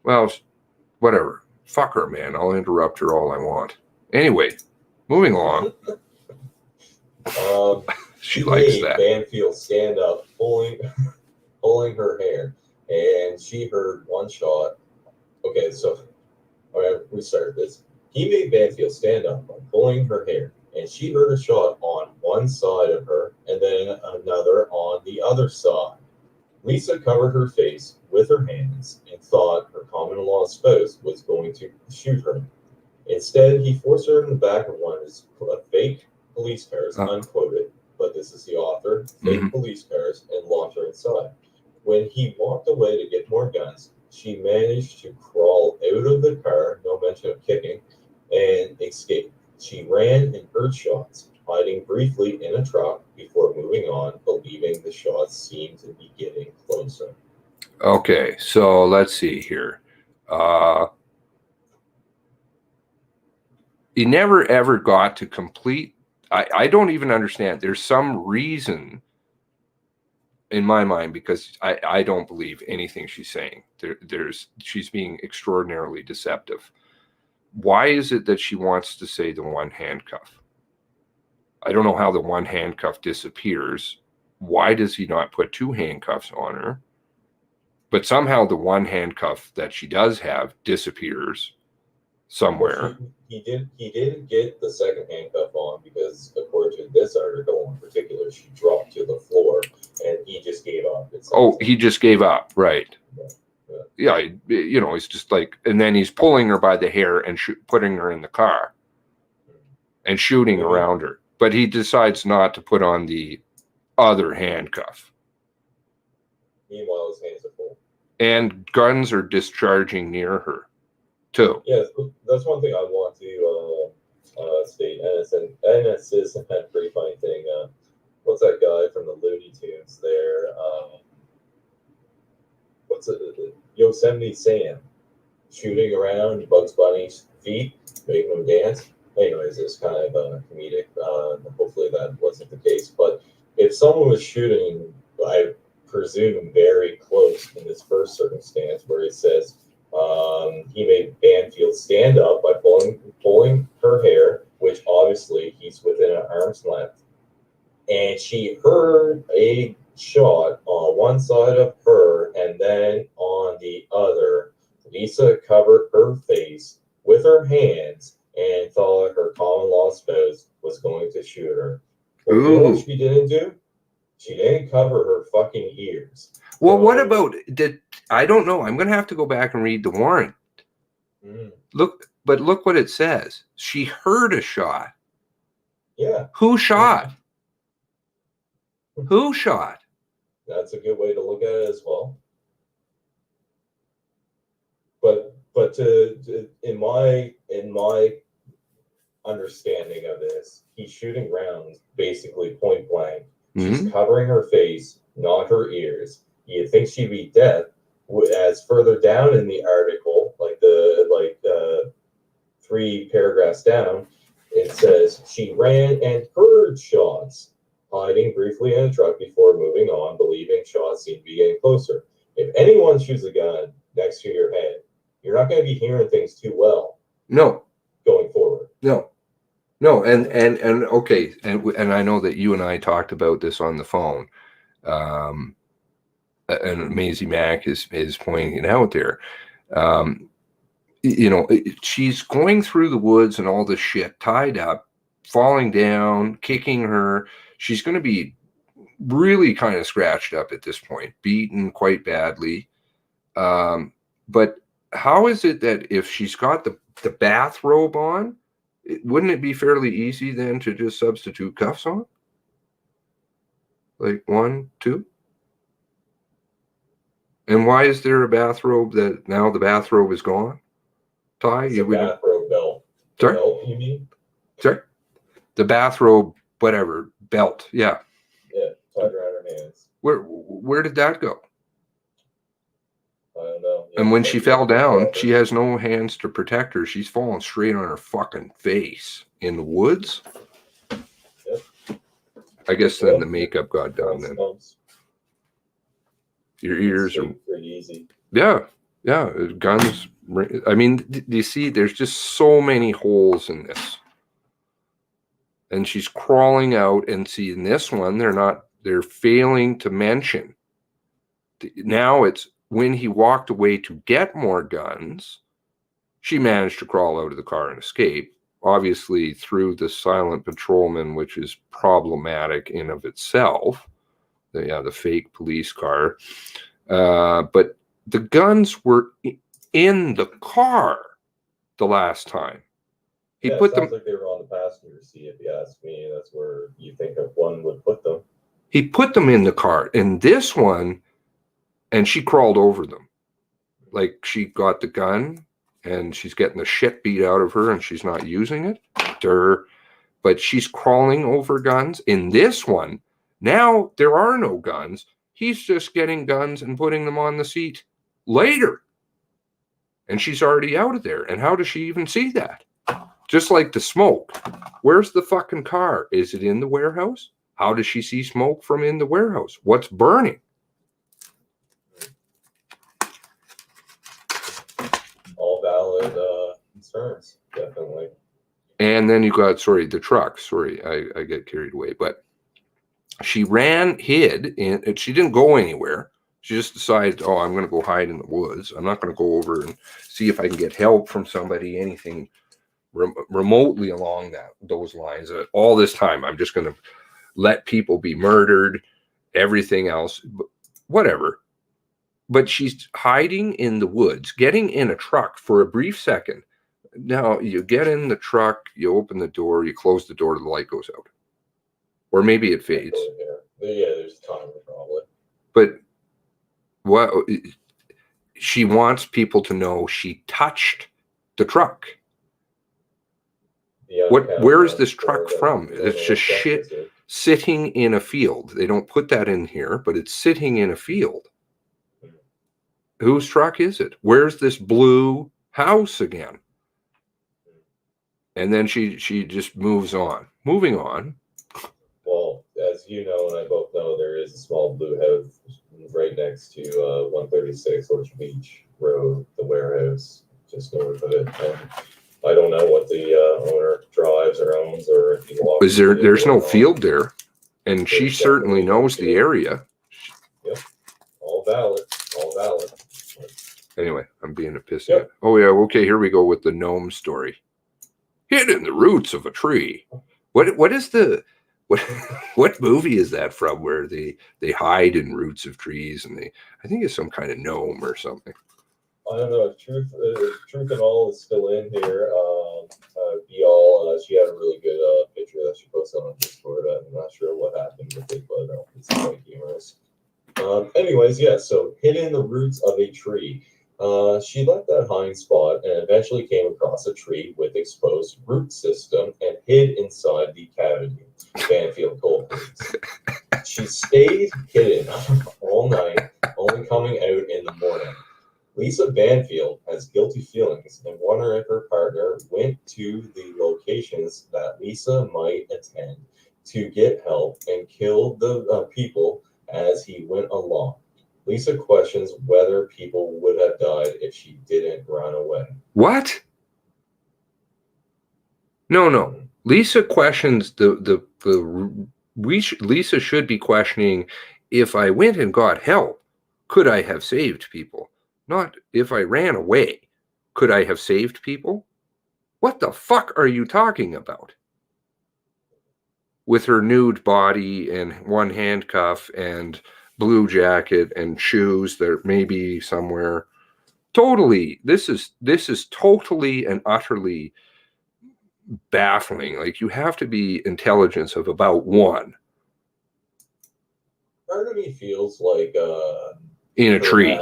well, whatever. Fuck her, man. I'll interrupt her all I want. Anyway, moving along. She likes that. Banfield stand up, pulling her hair. and she heard one shot. Okay, so all right, we started this. He made Banfield stand up by pulling her hair, and she heard a shot on one side of her and then another on the other side. Lisa covered her face with her hands and thought her common-law spouse was going to shoot her. Instead, he forced her in the back of one of his fake police cars, unquoted, but this is the author, fake police cars, and locked her inside. When he walked away to get more guns, she managed to crawl out of the car, no mention of kicking, and escape. She ran and heard shots, hiding briefly in a truck before moving on, believing the shots seemed to be getting closer. Okay, so let's see here. He never ever got to complete. I don't even understand. There's some reason in my mind, because I don't believe anything she's saying. She's being extraordinarily deceptive. Why is it that she wants to say the one handcuff? I don't know how the one handcuff disappears. Why does he not put two handcuffs on her? But somehow the one handcuff that she does have disappears somewhere. He didn't get the second handcuff on because, according to this article in particular, she dropped to the floor and he just gave up. Oh, he just gave up, right? Yeah. Yeah, he's just like, and then he's pulling her by the hair and putting her in the car and shooting around her. But he decides not to put on the other handcuff. Meanwhile, his hands are full. And guns are discharging near her, too. Yeah, that's one thing I want to state. And it's a pretty funny thing. What's that guy from the Looney Tunes there? What's it? Yosemite Sam shooting around Bugs Bunny's feet, making him dance. Anyways, it's kind of comedic. Hopefully that wasn't the case. But if someone was shooting, I presume very close in this first circumstance where it says he made Banfield stand up by pulling her hair, which obviously he's within an arm's length, and she heard a shot on one side of her and then on the other. Lisa covered her face with her hands and thought her common-law spouse was going to shoot her. But you know what she didn't do? She didn't cover her fucking ears. Well, what about I don't know. I'm going to have to go back and read the warrant. Look what it says. She heard a shot. Yeah. Who shot? Who shot? That's a good way to look at it as well. But in my understanding of this, he's shooting rounds basically point blank. She's covering her face, not her ears. You'd think she'd be dead. As further down in the article, like 3 paragraphs down, it says she ran and heard shots, hiding briefly in a truck before moving on, believing shots seemed to be getting closer. If anyone shoots a gun next to your head, you're not going to be hearing things too well. No. Going forward. No, and okay, and I know that you and I talked about this on the phone, and Maisie Mack is pointing it out there. She's going through the woods and all this shit, tied up, falling down, kicking her. She's going to be really kind of scratched up at this point, beaten quite badly. But how is it that if she's got the bathrobe on, wouldn't it be fairly easy then to just substitute cuffs on? Like 1, 2? And why is there a bathrobe that now the bathrobe is gone? Ty, it's a bathrobe belt. Sorry? Belt, you mean? Sorry? The bathrobe, whatever, belt, yeah. Yeah, tied around her hands. Where did that go? I don't know. And when she fell down, she has no hands to protect her. She's falling straight on her fucking face in the woods. Yep. I guess then the makeup got done then. Your ears are pretty easy. Yeah. Guns. I mean, do you see? There's just so many holes in this. And she's crawling out, and see in this one, they're failing to mention. Now it's when he walked away to get more guns, she managed to crawl out of the car and escape, obviously through the silent patrolman, which is problematic in of itself. The fake police car. But the guns were in the car the last time. He Yeah, put it sounds them. like they were on the passenger seat, if you ask me. That's where you think of one would put them. He put them in the car. In this one, and she crawled over them. Like she got the gun and she's getting the shit beat out of her and she's not using it. But she's crawling over guns. In this one, now there are no guns. He's just getting guns and putting them on the seat later. And she's already out of there. And how does she even see that? Just like the smoke. Where's the fucking car? Is it in the warehouse? How does she see smoke from in the warehouse? What's burning? All valid concerns, definitely. And then you got, the truck. I get carried away. But she hid, and she didn't go anywhere. She just decided, I'm going to go hide in the woods. I'm not going to go over and see if I can get help from somebody, anything remotely along those lines. All this time, I'm just going to let people be murdered, everything else, whatever. But she's hiding in the woods, getting in a truck for a brief second. Now, you get in the truck, you open the door, you close the door, the light goes out. Or maybe it fades. Yeah, there's time probably. But what she wants people to know, she touched the truck. Yeah, where is this truck from? It's just shit sitting in a field. They don't put that in here, but it's sitting in a field. Whose truck is it? Where's this blue house again? And then she just moves on. Moving on. Well, as you know, and I both know, there is a small blue house right next to 136 Orchard Beach Road, the warehouse, just north of it. I don't know what the owner drives or owns, or if he walks. Is there's no field there, and she certainly knows the area. Yep, all valid. Anyway, I'm being a pissant. Oh yeah, okay. Here we go with the gnome story. Hid in the roots of a tree. What is the what movie is that from? Where they hide in roots of trees and I think it's some kind of gnome or something. I don't know. Truth and All is still in here. Be All. She had a really good picture that she posted on Discord. I'm not sure what happened with it, but it's quite humorous. Anyways, yeah. So hidden in the roots of a tree. She left that hiding spot and eventually came across a tree with exposed root system and hid inside the cavity. Banfield Gold. She stayed hidden all night, only coming out in the morning. Lisa Banfield has guilty feelings and wonders if her partner went to the locations that Lisa might attend to get help and killed the people as he went along. Lisa questions whether people would have died if she didn't run away. What? No. Lisa questions Lisa should be questioning, if I went and got help, could I have saved people? Not if I ran away, could I have saved people? What the fuck are you talking about? With her nude body and one handcuff and blue jacket and shoes that may be somewhere. Totally, this is totally and utterly baffling. Like, you have to be intelligence of about one. Part of me feels like in a tree.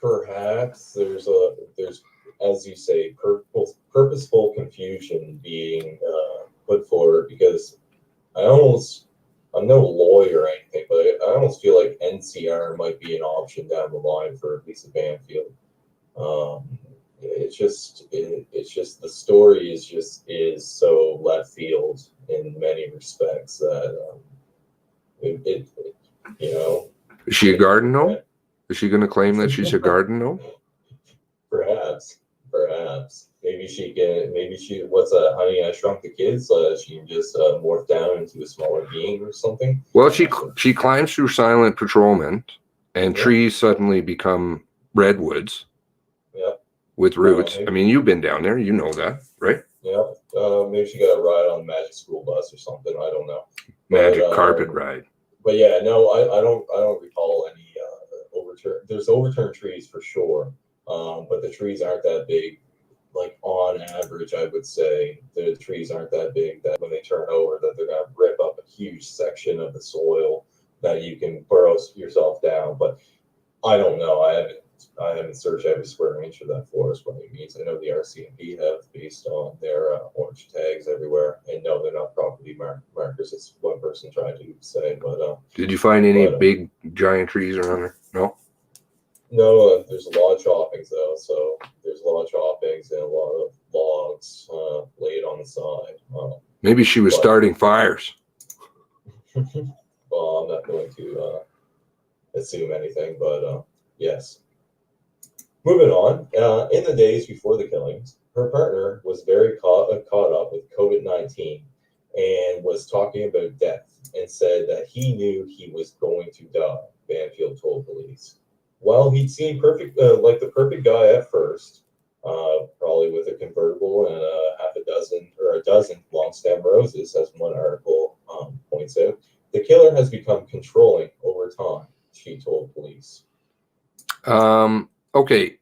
Perhaps there's as you say, purposeful confusion being put forward, because I'm no lawyer or anything, but I almost feel like NCR might be an option down the line for Lisa Banfield. It's just the story is so left field in many respects that Is she a garden gnome? Is she going to claim that she's a garden gnome? Perhaps. Maybe she what's Honey, I Shrunk the Kids? She can just morph down into a smaller being or something. Well, she climbs through silent patrolmen and trees suddenly become redwoods with roots. Maybe, I mean, you've been down there, you know that, right? Yeah. Maybe she got a ride on the Magic School Bus or something. I don't know. Magic carpet ride. But yeah, no, I don't recall any overturned. There's overturned trees for sure, but the trees aren't that big. Like on average, I would say the trees aren't that big that when they turn over, that they're gonna rip up a huge section of the soil that you can burrow yourself down. But I don't know. I haven't searched every square inch of that forest by any means. I know the RCMP have based on their orange tags everywhere, and no, they're not property markers. It's one person trying to say. But did you find any big giant trees around there? No. No, there's a lot of choppings though. So there's a lot of choppings and a lot of logs laid on the side. Maybe she was starting fires. Well, I'm not going to assume anything, but yes. Moving on, in the days before the killings, her partner was very caught up with COVID-19 and was talking about death and said that he knew he was going to die, Banfield told police. Well, he'd seemed perfect, like the perfect guy at first, probably with a convertible and a dozen long stem roses, as one article points out. The killer has become controlling over time, she told police. Okay.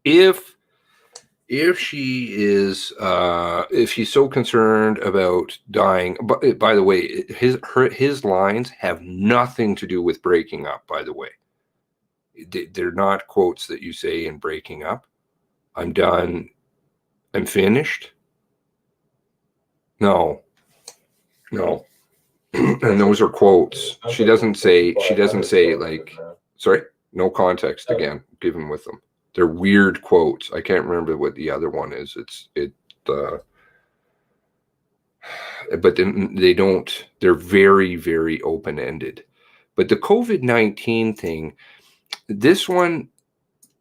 If she is, if she's so concerned about dying, but by the way, his lines have nothing to do with breaking up. By the way, they're not quotes that you say in breaking up. I'm done. I'm finished. No. And those are quotes. She doesn't say like, sorry, no context again given with them. They're weird quotes. I can't remember what the other one is. But then they don't, they're very, very open-ended. But the COVID-19 thing, this one,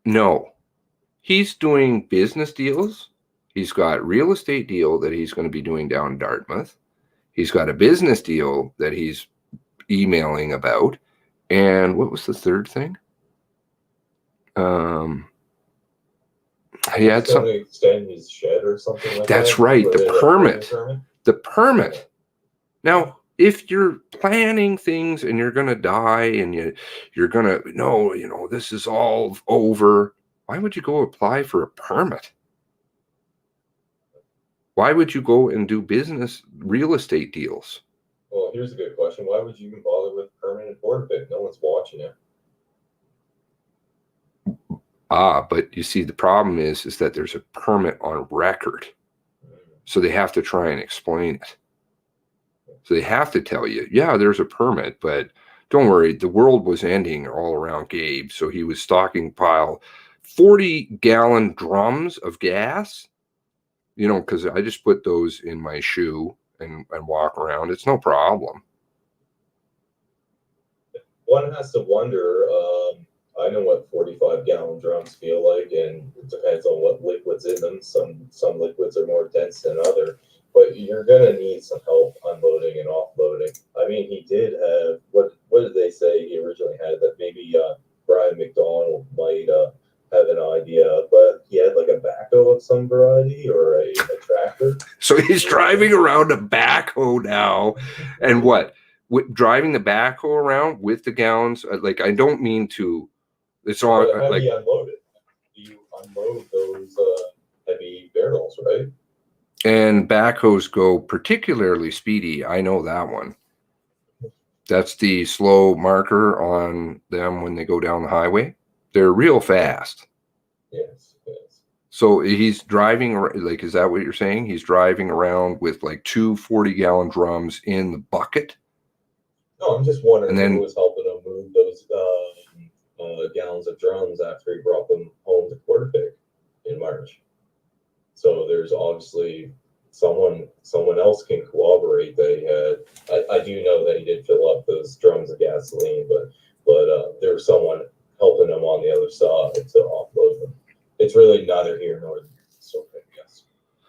no. He's doing business deals. He's got real estate deal that he's going to be doing down in Dartmouth. He's got a business deal that he's emailing about. And what was the third thing? He had something. Extend his shed or something like that. That's right. The permit. The permit. Now, if you're planning things and you're going to die and you're going to, no, this is all over, why would you go apply for a permit? Why would you go and do business real estate deals? Well, here's a good question. Why would you even bother with permanent board pick? No one's watching it. But you see, the problem is that there's a permit on record. So they have to try and explain it. So they have to tell you, yeah, there's a permit, but don't worry, the world was ending all around Gabe. So he was stockpile 40-gallon drums of gas, because I just put those in my shoe and walk around. It's no problem. One has to wonder, I know what 45-gallon drums feel like, and it depends on what liquid's in them. Some liquids are more dense than other, but you're gonna need some help unloading and offloading. I mean, he did have what did they say he originally had, that maybe Brian McDonald might have an idea, but he had like a backhoe of some variety or a tractor. So he's driving around a backhoe now, and what? Driving the backhoe around with the gallons? Like, I don't mean to. It's all how like. Do you unload it? You unload those heavy barrels, right? And backhoes go particularly speedy. I know that one. That's the slow marker on them when they go down the highway. They're real fast. Yes. So he's driving, like, is that what you're saying? He's driving around with like 2 40-gallon drums in the bucket? No, I'm just wondering and then, who was helping him move those gallons of drums after he brought them home to Quarterpick in March. So there's obviously someone else can corroborate that he had. I do know that he did fill up those drums of gasoline, but there was someone helping him on the other side to offload them. It's really neither here nor there. So yes,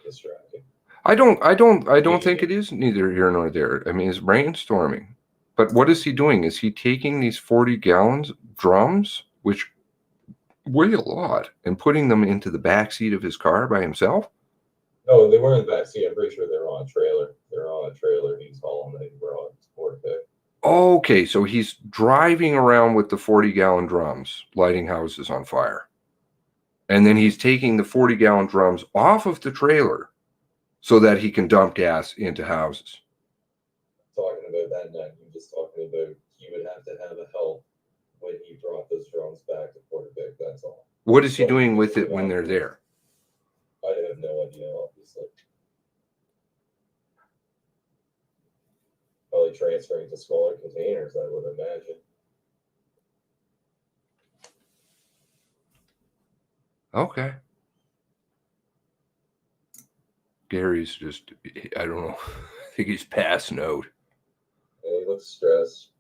distracting. I don't think it is neither here nor there. I mean, it's brainstorming. But what is he doing? Is he taking these 40 gallons drums, which weigh a lot, and putting them into the back seat of his car by himself? No, they were in the back seat. I'm pretty sure they were on a trailer. They're on a trailer. He's hauling. They were on a sport pick. Okay, so he's driving around with the 40-gallon drums, lighting houses on fire. And then he's taking the 40-gallon drums off of the trailer so that he can dump gas into houses. Talking about that night, you're just talking about he would have to have a help when he brought those drums back to Portapic. That's all. What is he doing with it when they're there? I have no idea, obviously. Probably transferring to smaller containers, I would imagine. Okay. Gary's just, I don't know. I think he's passing out. Yeah, he looks stressed.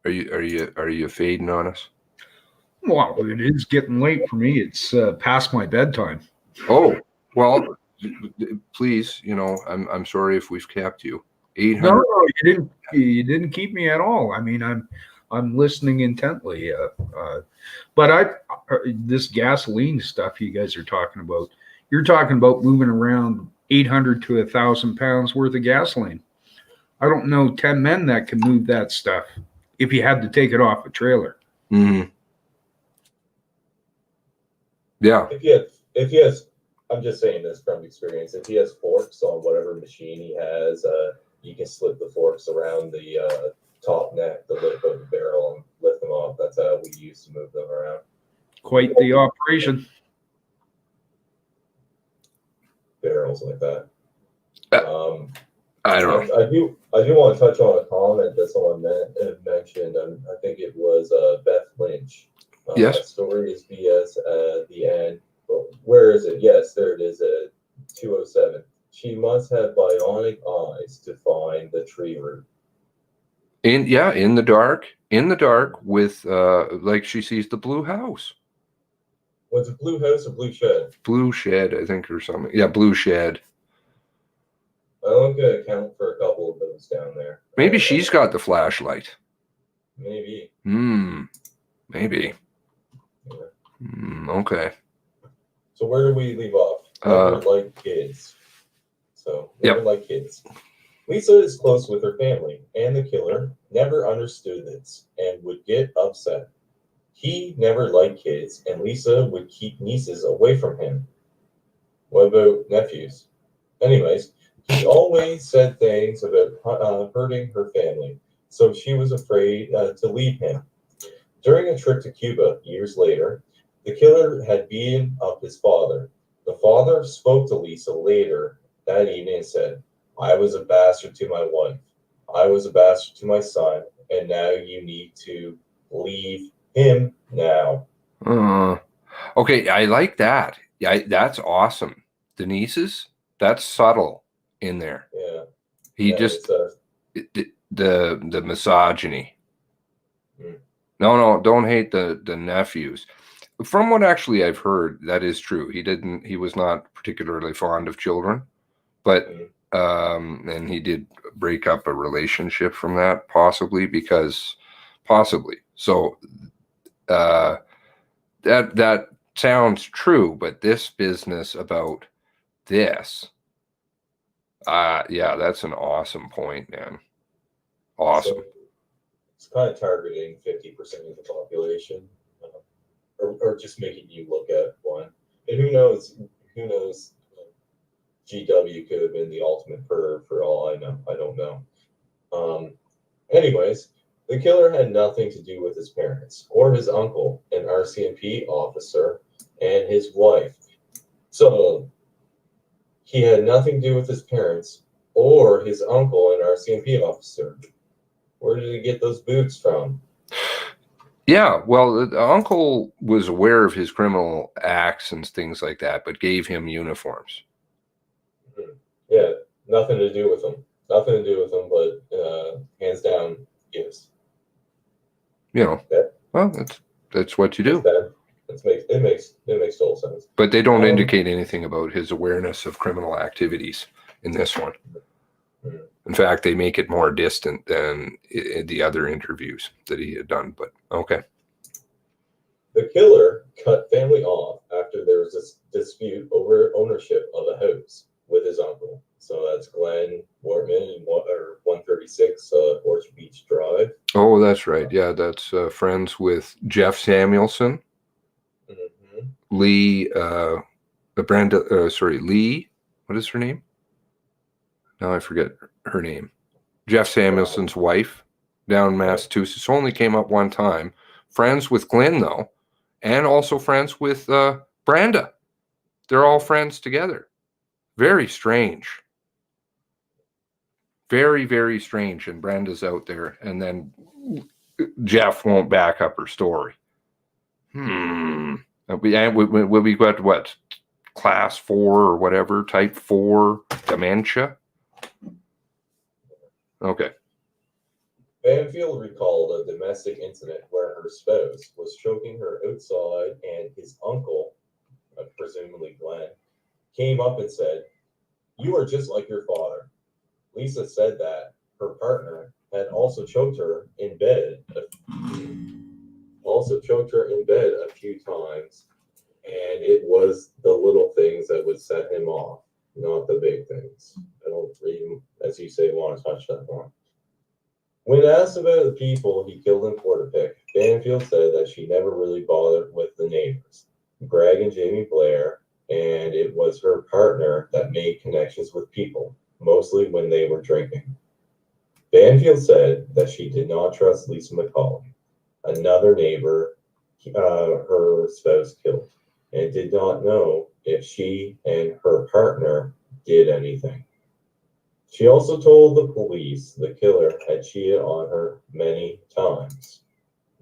Are you fading on us? Well, it is getting late for me. It's past my bedtime. Oh, well, please, I'm sorry if we've kept you. 800. No, you didn't keep me at all. I mean, I'm listening intently. But this gasoline stuff you guys are talking about, you're talking about moving around 800 to 1,000 pounds worth of gasoline. I don't know 10 men that can move that stuff if you had to take it off a trailer. Mm-hmm. Yeah. If he has, I'm just saying this from experience, if he has forks on whatever machine he has, you can slip the forks around the top neck, the lip of the barrel, and lift them off. That's how we used to move them around. Quite the operation. Barrels like that. I don't know. I do want to touch on a comment that someone mentioned. I think it was Beth Lynch. Yes. That story is BS at the end. But where is it? Yes, there it is at 207. She must have bionic eyes to find the tree root. In the dark with like she sees the blue house. Was it blue house or blue shed? Blue shed, I think, or something. Yeah, blue shed. I don't get a count for a couple of those down there. Maybe she's got the flashlight. Maybe. Maybe. Yeah. Okay. So where do we leave off? Never like kids. So never like kids. Lisa is close with her family, and the killer never understood this and would get upset. He never liked kids, and Lisa would keep nieces away from him. What about nephews? Anyways, he always said things about hurting her family, so she was afraid to leave him. During a trip to Cuba years later, the killer had beaten up his father. The father spoke to Lisa later that evening and said, "I was a bastard to my wife. I was a bastard to my son, and now you need to leave him now." Okay, I like that. Yeah, that's awesome. Denise's, that's subtle in there. Yeah. He just the misogyny. No, don't hate the nephews. From what actually I've heard, that is true. He was not particularly fond of children, but and he did break up a relationship from that, possibly. So that sounds true, but this business about this, yeah, that's an awesome point, man. Awesome. So it's kind of targeting 50% of the population, or just making you look at one. And who knows? GW could have been the ultimate perv for all I know. I don't know. Anyways, the killer had nothing to do with his parents or his uncle, an RCMP officer, and his wife. So he had nothing to do with his parents or his uncle, an RCMP officer. Where did he get those boots from? Yeah, well, the uncle was aware of his criminal acts and things like that, but gave him uniforms. Yeah, nothing to do with him. Nothing to do with him, but hands down, gifts. Well, that's what you do. It makes total sense. But they don't indicate anything about his awareness of criminal activities in this one. In fact, they make it more distant than the other interviews that he had done. But okay. The killer cut family off after there was a dispute over ownership of a house with his uncle. So that's Glenn Wortman, or 136 Orchard Beach Drive. Oh, that's right. Yeah, that's friends with Jeff Samuelson, Lee, Lee. What is her name? Now I forget her name. Jeff Samuelson's wife down in Massachusetts. Only came up one time. Friends with Glenn, though, and also friends with Brenda. They're all friends together. Very strange. Very, very strange. And Brenda's out there, and then Jeff won't back up her story. We got what? Class 4 or whatever, type 4 dementia. Okay. Banfield recalled a domestic incident where her spouse was choking her outside, and his uncle, presumably Glenn, came up and said, "You are just like your father." Lisa said that her partner had also choked her in bed a few times, and it was the little things that would set him off, not the big things. I don't even, as you say, want to touch that one. When asked about the people he killed in Portapique, Banfield said that she never really bothered with the neighbors, Greg and Jamie Blair, and it was her partner that made connections with people, mostly when they were drinking. Banfield said that she did not trust Lisa McCauley, another neighbor her spouse killed, and did not know if she and her partner did anything. She also told the police the killer had cheated on her many times.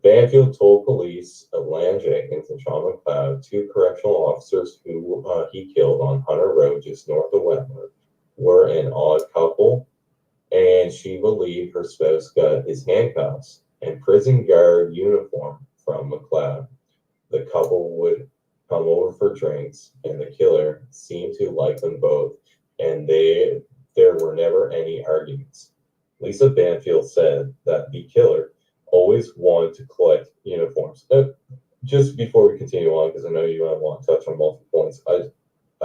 Banfield told police Alan Jenkins and Sean McLeod, 2 correctional officers who he killed on Hunter Road just north of Wentworth, were an odd couple, and she believed her spouse got his handcuffs and prison guard uniform from McLeod. The couple would come over for drinks, and the killer seemed to like them both, and there were never any arguments. Lisa Banfield said that the killer always wanted to collect uniforms. Just before we continue on, because I know you want to touch on multiple points, I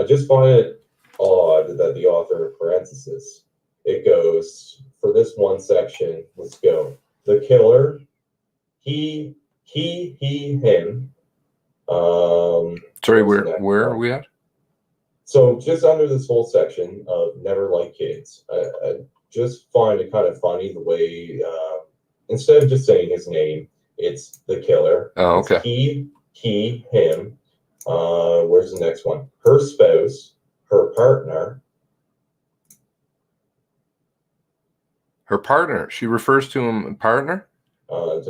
just find it odd that the author, in parenthesis, it goes, for this one section, let's go. The killer, he, him. Sorry, where are we at? So just under this whole section of never like kids, I just find it kind of funny the way, instead of just saying his name, it's the killer. Oh, okay. It's he, him. Where's the next one? Her spouse, her partner. Her partner. She refers to him partner? Her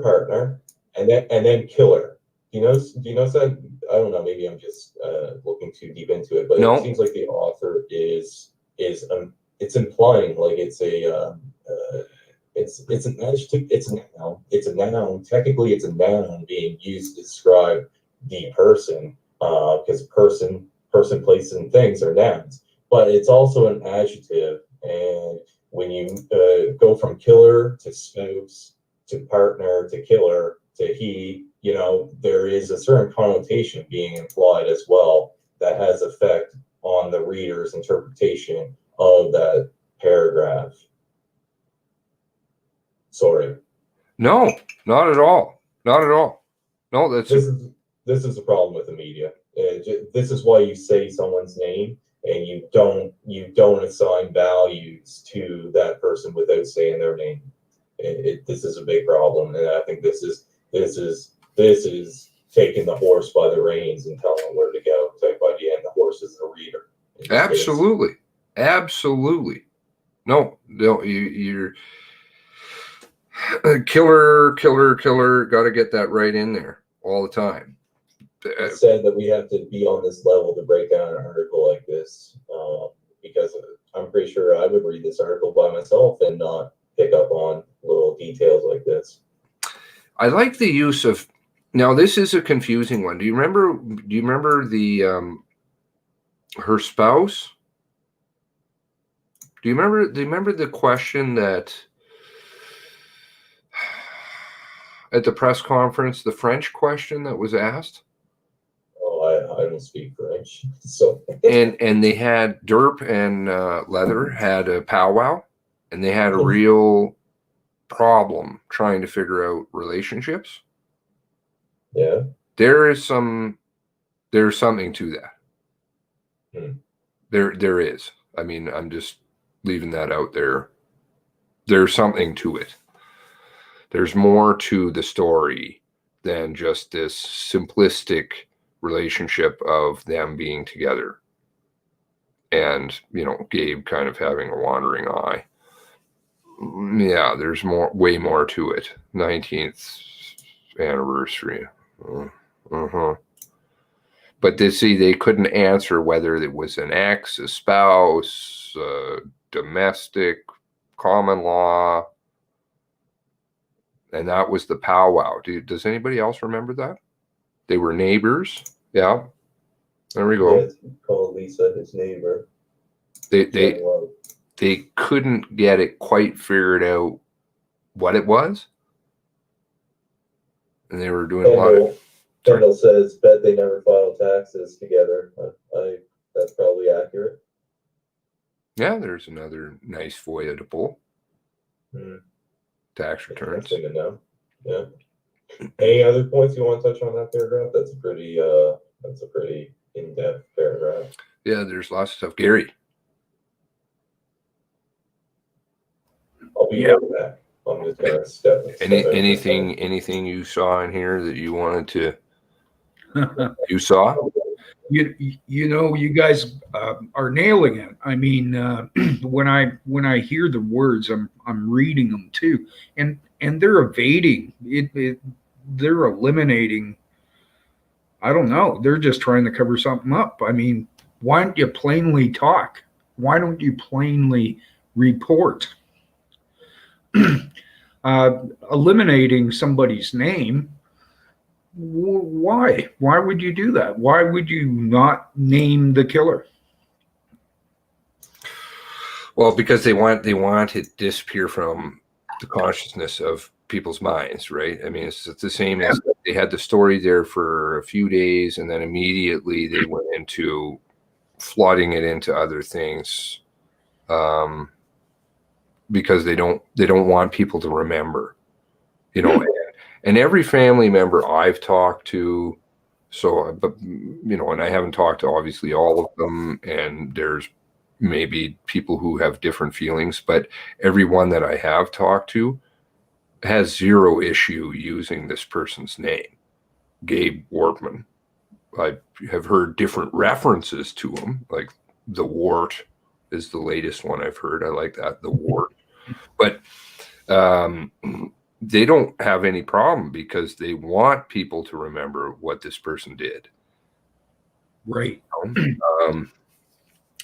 partner, and then killer. Do you notice that? I don't know. Maybe I'm just looking too deep into it, but no. It seems like the author is it's implying like it's an adjective. It's a noun. It's a noun. Technically, it's a noun being used to describe the person, because person, place, and things are nouns. But it's also an adjective, and when you go from killer to spouse to partner to killer to he, there is a certain connotation being implied as well that has effect on the reader's interpretation of that paragraph. Sorry. No, not at all. Not at all. No, this is the problem with the media. This is why you say someone's name and you don't assign values to that person without saying their name. This is a big problem, and I think this is taking the horse by the reins and telling them where to go. Because by the end, the horse is the reader. Absolutely, absolutely. No, you're killer. Got to get that right in there all the time. It's said that we have to be on this level to break down an article like this, because I'm pretty sure I would read this article by myself and not pick up on little details like this. I like the use of. Now this is a confusing one. Do you remember the her spouse? Do you remember the question that at the press conference, the French question that was asked? Oh, I don't speak French, so. and they had Derp and Leather had a powwow, and they had a real problem trying to figure out relationships. Yeah. There's something to that. There is. I mean, I'm just leaving that out there. There's something to it. There's more to the story than just this simplistic relationship of them being together. And, Gabe kind of having a wandering eye. Yeah, there's way more to it. 19th anniversary. But they couldn't answer whether it was an ex, a spouse, domestic, common law. And that was the powwow. Does anybody else remember that? They were neighbors. Yeah. There we go. Yes, call Lisa his neighbor. They couldn't get it quite figured out what it was. And they were doing a lot of... Kendall says, bet they never filed taxes together. That's probably accurate. Yeah, there's another nice FOIA to pull. Tax returns. Interesting to know. Yeah. Any other points you want to touch on that paragraph? That's a pretty in-depth paragraph. Yeah, there's lots of stuff. Gary. I'll be right back. I'm just gonna step. Anything you saw in here that you wanted to? You saw? You guys are nailing it. I mean, when I hear the words, I'm reading them too, and they're evading it. They're eliminating. I don't know. They're just trying to cover something up. I mean, why don't you plainly talk? Why don't you plainly report? Eliminating somebody's name. Why? Why would you do that? Why would you not name the killer? Well, because they want it to disappear from the consciousness of people's minds, right? I mean, it's the same as they had the story there for a few days, and then immediately they went into flooding it into other things, because they don't want people to remember, And every family member I've talked to, and I haven't talked to obviously all of them, and there's maybe people who have different feelings, but everyone that I have talked to has zero issue using this person's name, Gabe Wortman. I have heard different references to him, like the Wart is the latest one I've heard. I like that, the Wart. But they don't have any problem because they want people to remember what this person did. Right.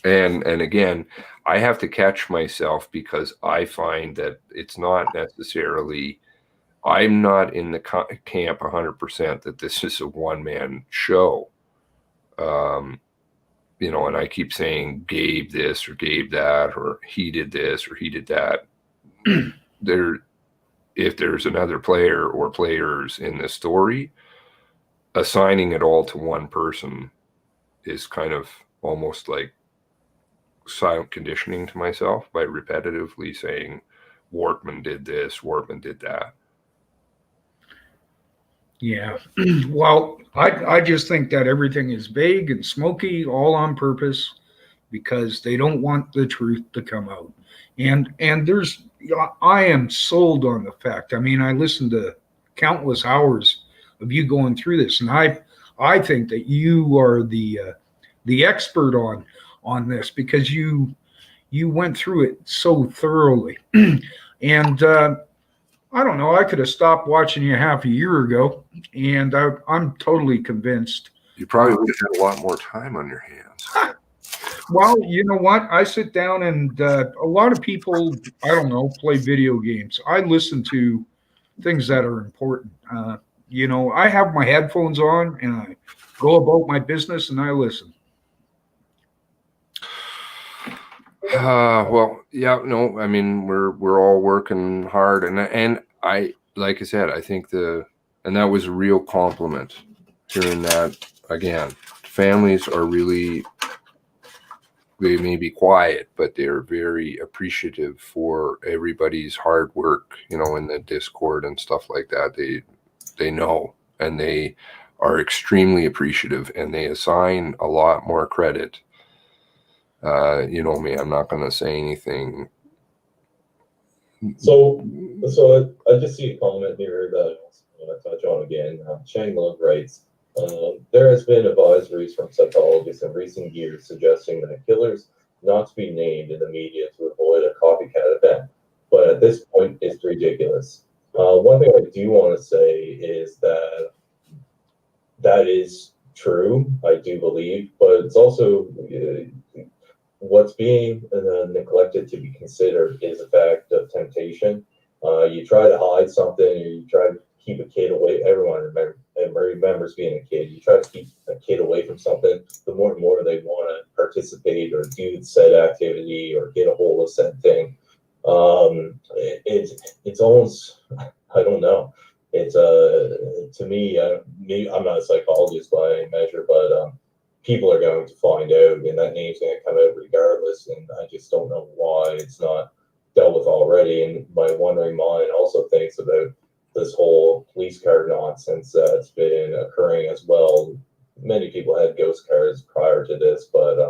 And again, I have to catch myself because I find that it's not necessarily, I'm not in the camp 100% that this is a one-man show. And I keep saying Gabe this or Gabe that, or he did this or he did that. If there's another player or players in this story, assigning it all to one person is kind of almost like silent conditioning to myself by repetitively saying Wortman did this, Wortman did that. Yeah. Well, I just think that everything is vague and smoky, all on purpose, because they don't want the truth to come out. And I am sold on the fact. I mean, I listened to countless hours of you going through this, and I think that you are the expert on this because you went through it so thoroughly. And I don't know, I could have stopped watching you half a year ago, and I'm totally convinced. You probably would have had a lot more time on your hands. Well, you know what? I sit down and a lot of people, I don't know, play video games. I listen to things that are important. I have my headphones on and I go about my business and I listen. Well, yeah, no, I mean, we're all working hard, and I, like I said, I think and that was a real compliment hearing that again. Families are really, they may be quiet, but they're very appreciative for everybody's hard work, in the Discord and stuff like that. They know, and they are extremely appreciative, and they assign a lot more credit. You know me, I'm not going to say anything. So I just see a comment here that I want to touch on again. Chang Lung writes, there has been advisories from psychologists in recent years suggesting that killers not to be named in the media to avoid a copycat event. But at this point, it's ridiculous. One thing I do want to say is that is true, I do believe, but it's also what's being neglected to be considered is the fact of temptation. You try to hide something, or you try to keep a kid away. Everyone remembers being a kid. You try to keep a kid away from something. The more and more they want to participate or do said activity or get a hold of said thing, it's almost, I don't know. It's to me, maybe I'm not a psychologist by any measure, but people are going to find out, and that name's going to come out regardless. And I just don't know why it's not dealt with already. And my wandering mind also thinks about this whole police card nonsense that's been occurring as well. Many people had ghost cards prior to this, but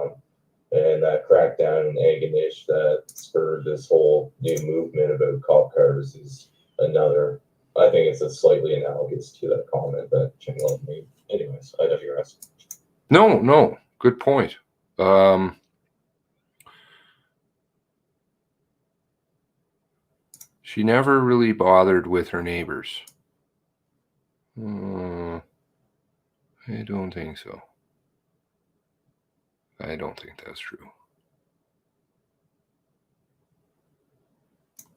and that crackdown in Agonish that spurred this whole new movement about cop cars is another. I think it's a slightly analogous to that comment that Jim Love made. Anyways, I know you're asking. No, good point. She never really bothered with her neighbors. I don't think so. I don't think that's true.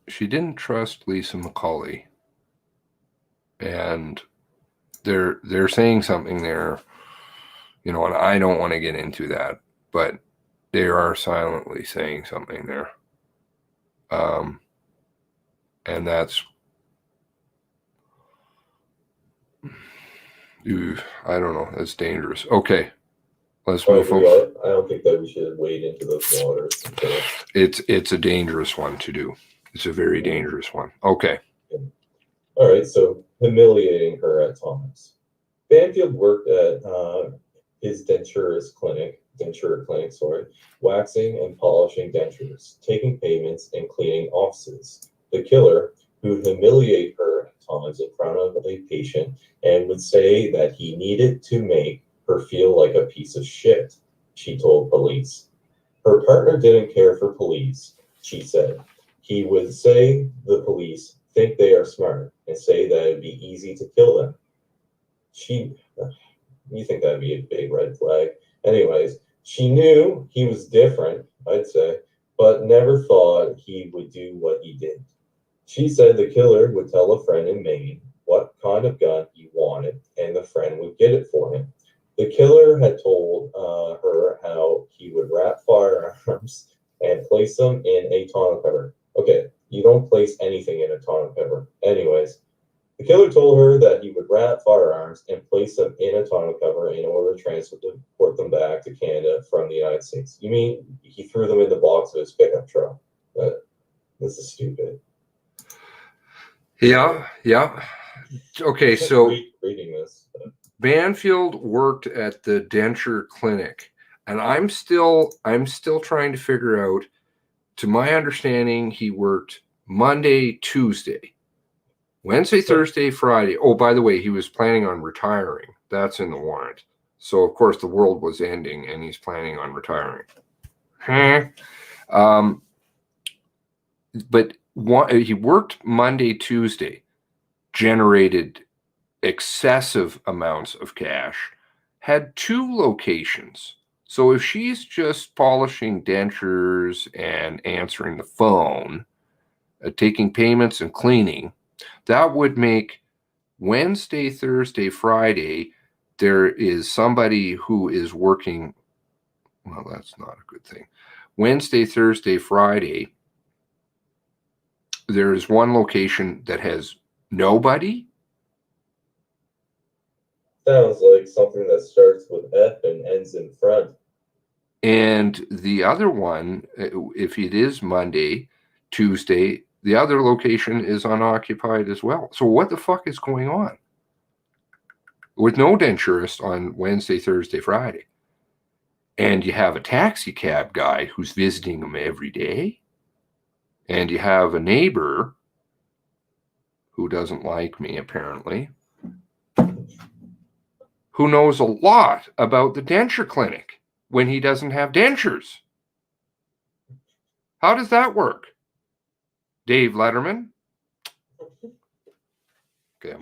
She didn't trust Lisa McCauley, and they're saying something there, and I don't want to get into that, but they are silently saying something there. And that's, I don't know, that's dangerous. Okay, let's move forward. I don't think that we should wade into those waters. It's a dangerous one to do. It's a very dangerous one. Okay. All right, so humiliating her at times. Banfield worked at his denture clinic, waxing and polishing dentures, taking payments and cleaning offices. The killer, who would humiliate her at times in front of a patient and would say that he needed to make her feel like a piece of shit, she told police. Her partner didn't care for police, she said. He would say the police think they are smart and say that it'd be easy to kill them. You think that'd be a big red flag. Anyways, she knew he was different, I'd say, but never thought he would do what he did. She said the killer would tell a friend in Maine what kind of gun he wanted, and the friend would get it for him. The killer had told her how he would wrap firearms and place them in a tonneau cover. Okay, you don't place anything in a tonneau cover. Anyways, the killer told her that he would wrap firearms and place them in a tonneau cover in order to transport them back to Canada from the United States. You mean he threw them in the box of his pickup truck? This is stupid. Yeah. Okay, so reading this. Banfield worked at the denture clinic, and I'm still trying to figure out. To my understanding, he worked Monday, Tuesday, Wednesday, Thursday, Friday. Oh, by the way, he was planning on retiring. That's in the warrant. So, of course, the world was ending, and he's planning on retiring. But he worked Monday, Tuesday, generated excessive amounts of cash, had 2 locations. So if she's just polishing dentures and answering the phone, taking payments and cleaning, that would make Wednesday, Thursday, Friday, there is somebody who is working Well, that's not a good thing. Wednesday, Thursday, Friday, there's one location that has nobody. Sounds like something that starts with F and ends in front. And the other one, if it is Monday, Tuesday, the other location is unoccupied as well. So what the fuck is going on? With no denturists on Wednesday, Thursday, Friday. And you have a taxi cab guy who's visiting them every day. And you have a neighbor who doesn't like me, apparently, who knows a lot about the denture clinic when he doesn't have dentures. How does that work? Dave Letterman? Okay,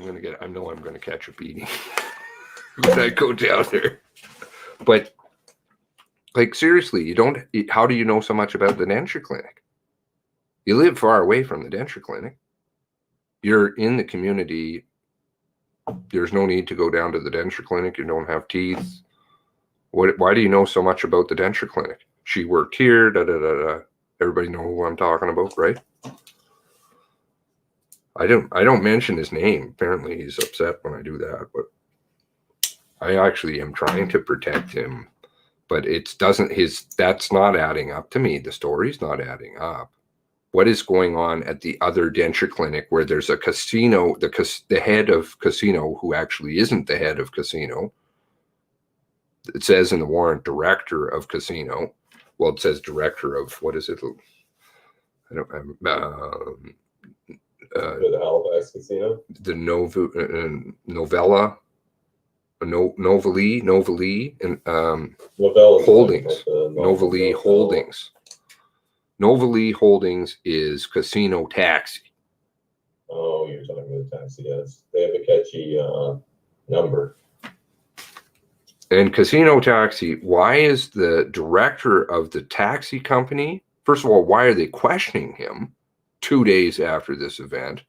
I know I'm going to catch a beating when I go down there. But, like, seriously, how do you know so much about the denture clinic? You live far away from the denture clinic. You're in the community. There's no need to go down to the denture clinic. You don't have teeth. Why do you know so much about the denture clinic? She worked here, Everybody know who I'm talking about, right? I don't mention his name. Apparently he's upset when I do that, but I actually am trying to protect him. But that's not adding up to me. The story's not adding up. What is going on at the other denture clinic where there's a casino, the head of casino, who actually isn't the head of casino? It says in the warrant, director of casino. Well, it says director of, what is it? I don't The Halifax Casino? The Novelli, and Holdings. Novelli Holdings. Novelli Holdings is Casino Taxi. Oh, you're talking about taxi, yes. They have a catchy number. And Casino Taxi, why is the director of the taxi company, first of all, why are they questioning him 2 days after this event?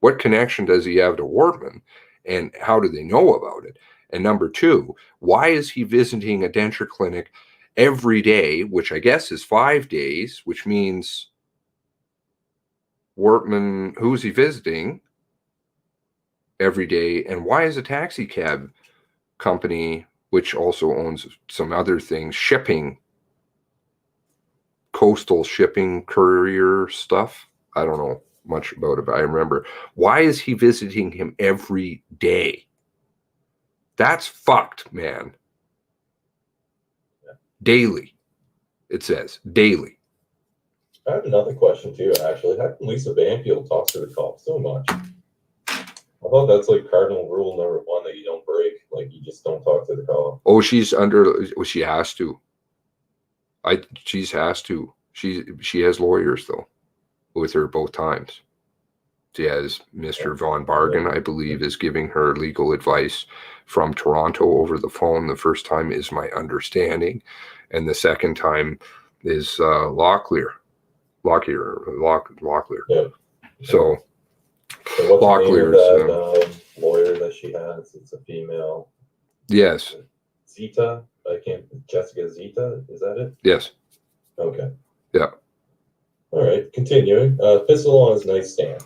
What connection does he have to Wortman? And how do they know about it? And number two, why is he visiting a denture clinic every day, which I guess is 5 days, which means Wortman, who's he visiting every day? And why is a taxi cab company, which also owns some other things, shipping, coastal shipping, courier stuff? I don't know much about it, but I remember. Why is he visiting him every day? That's fucked, man. Daily. It says daily. I have another question too, actually. How come Lisa Banfield talks to the cops so much? I thought that's like cardinal rule number one that you don't break. Like, you just don't talk to the cop. Oh, she has to. She has to. She has lawyers though, with her both times. She has Mr. Von Bargen, I believe, is giving her legal advice from Toronto over the phone. The first time is my understanding, and the second time is Locklear. Yeah. So what's Locklear's the name of that lawyer that she has? It's a female. Yes. Zita? Jessica Zita? Is that it? Yes. Okay. Yeah. All right. Continuing. Pistol on his nightstand.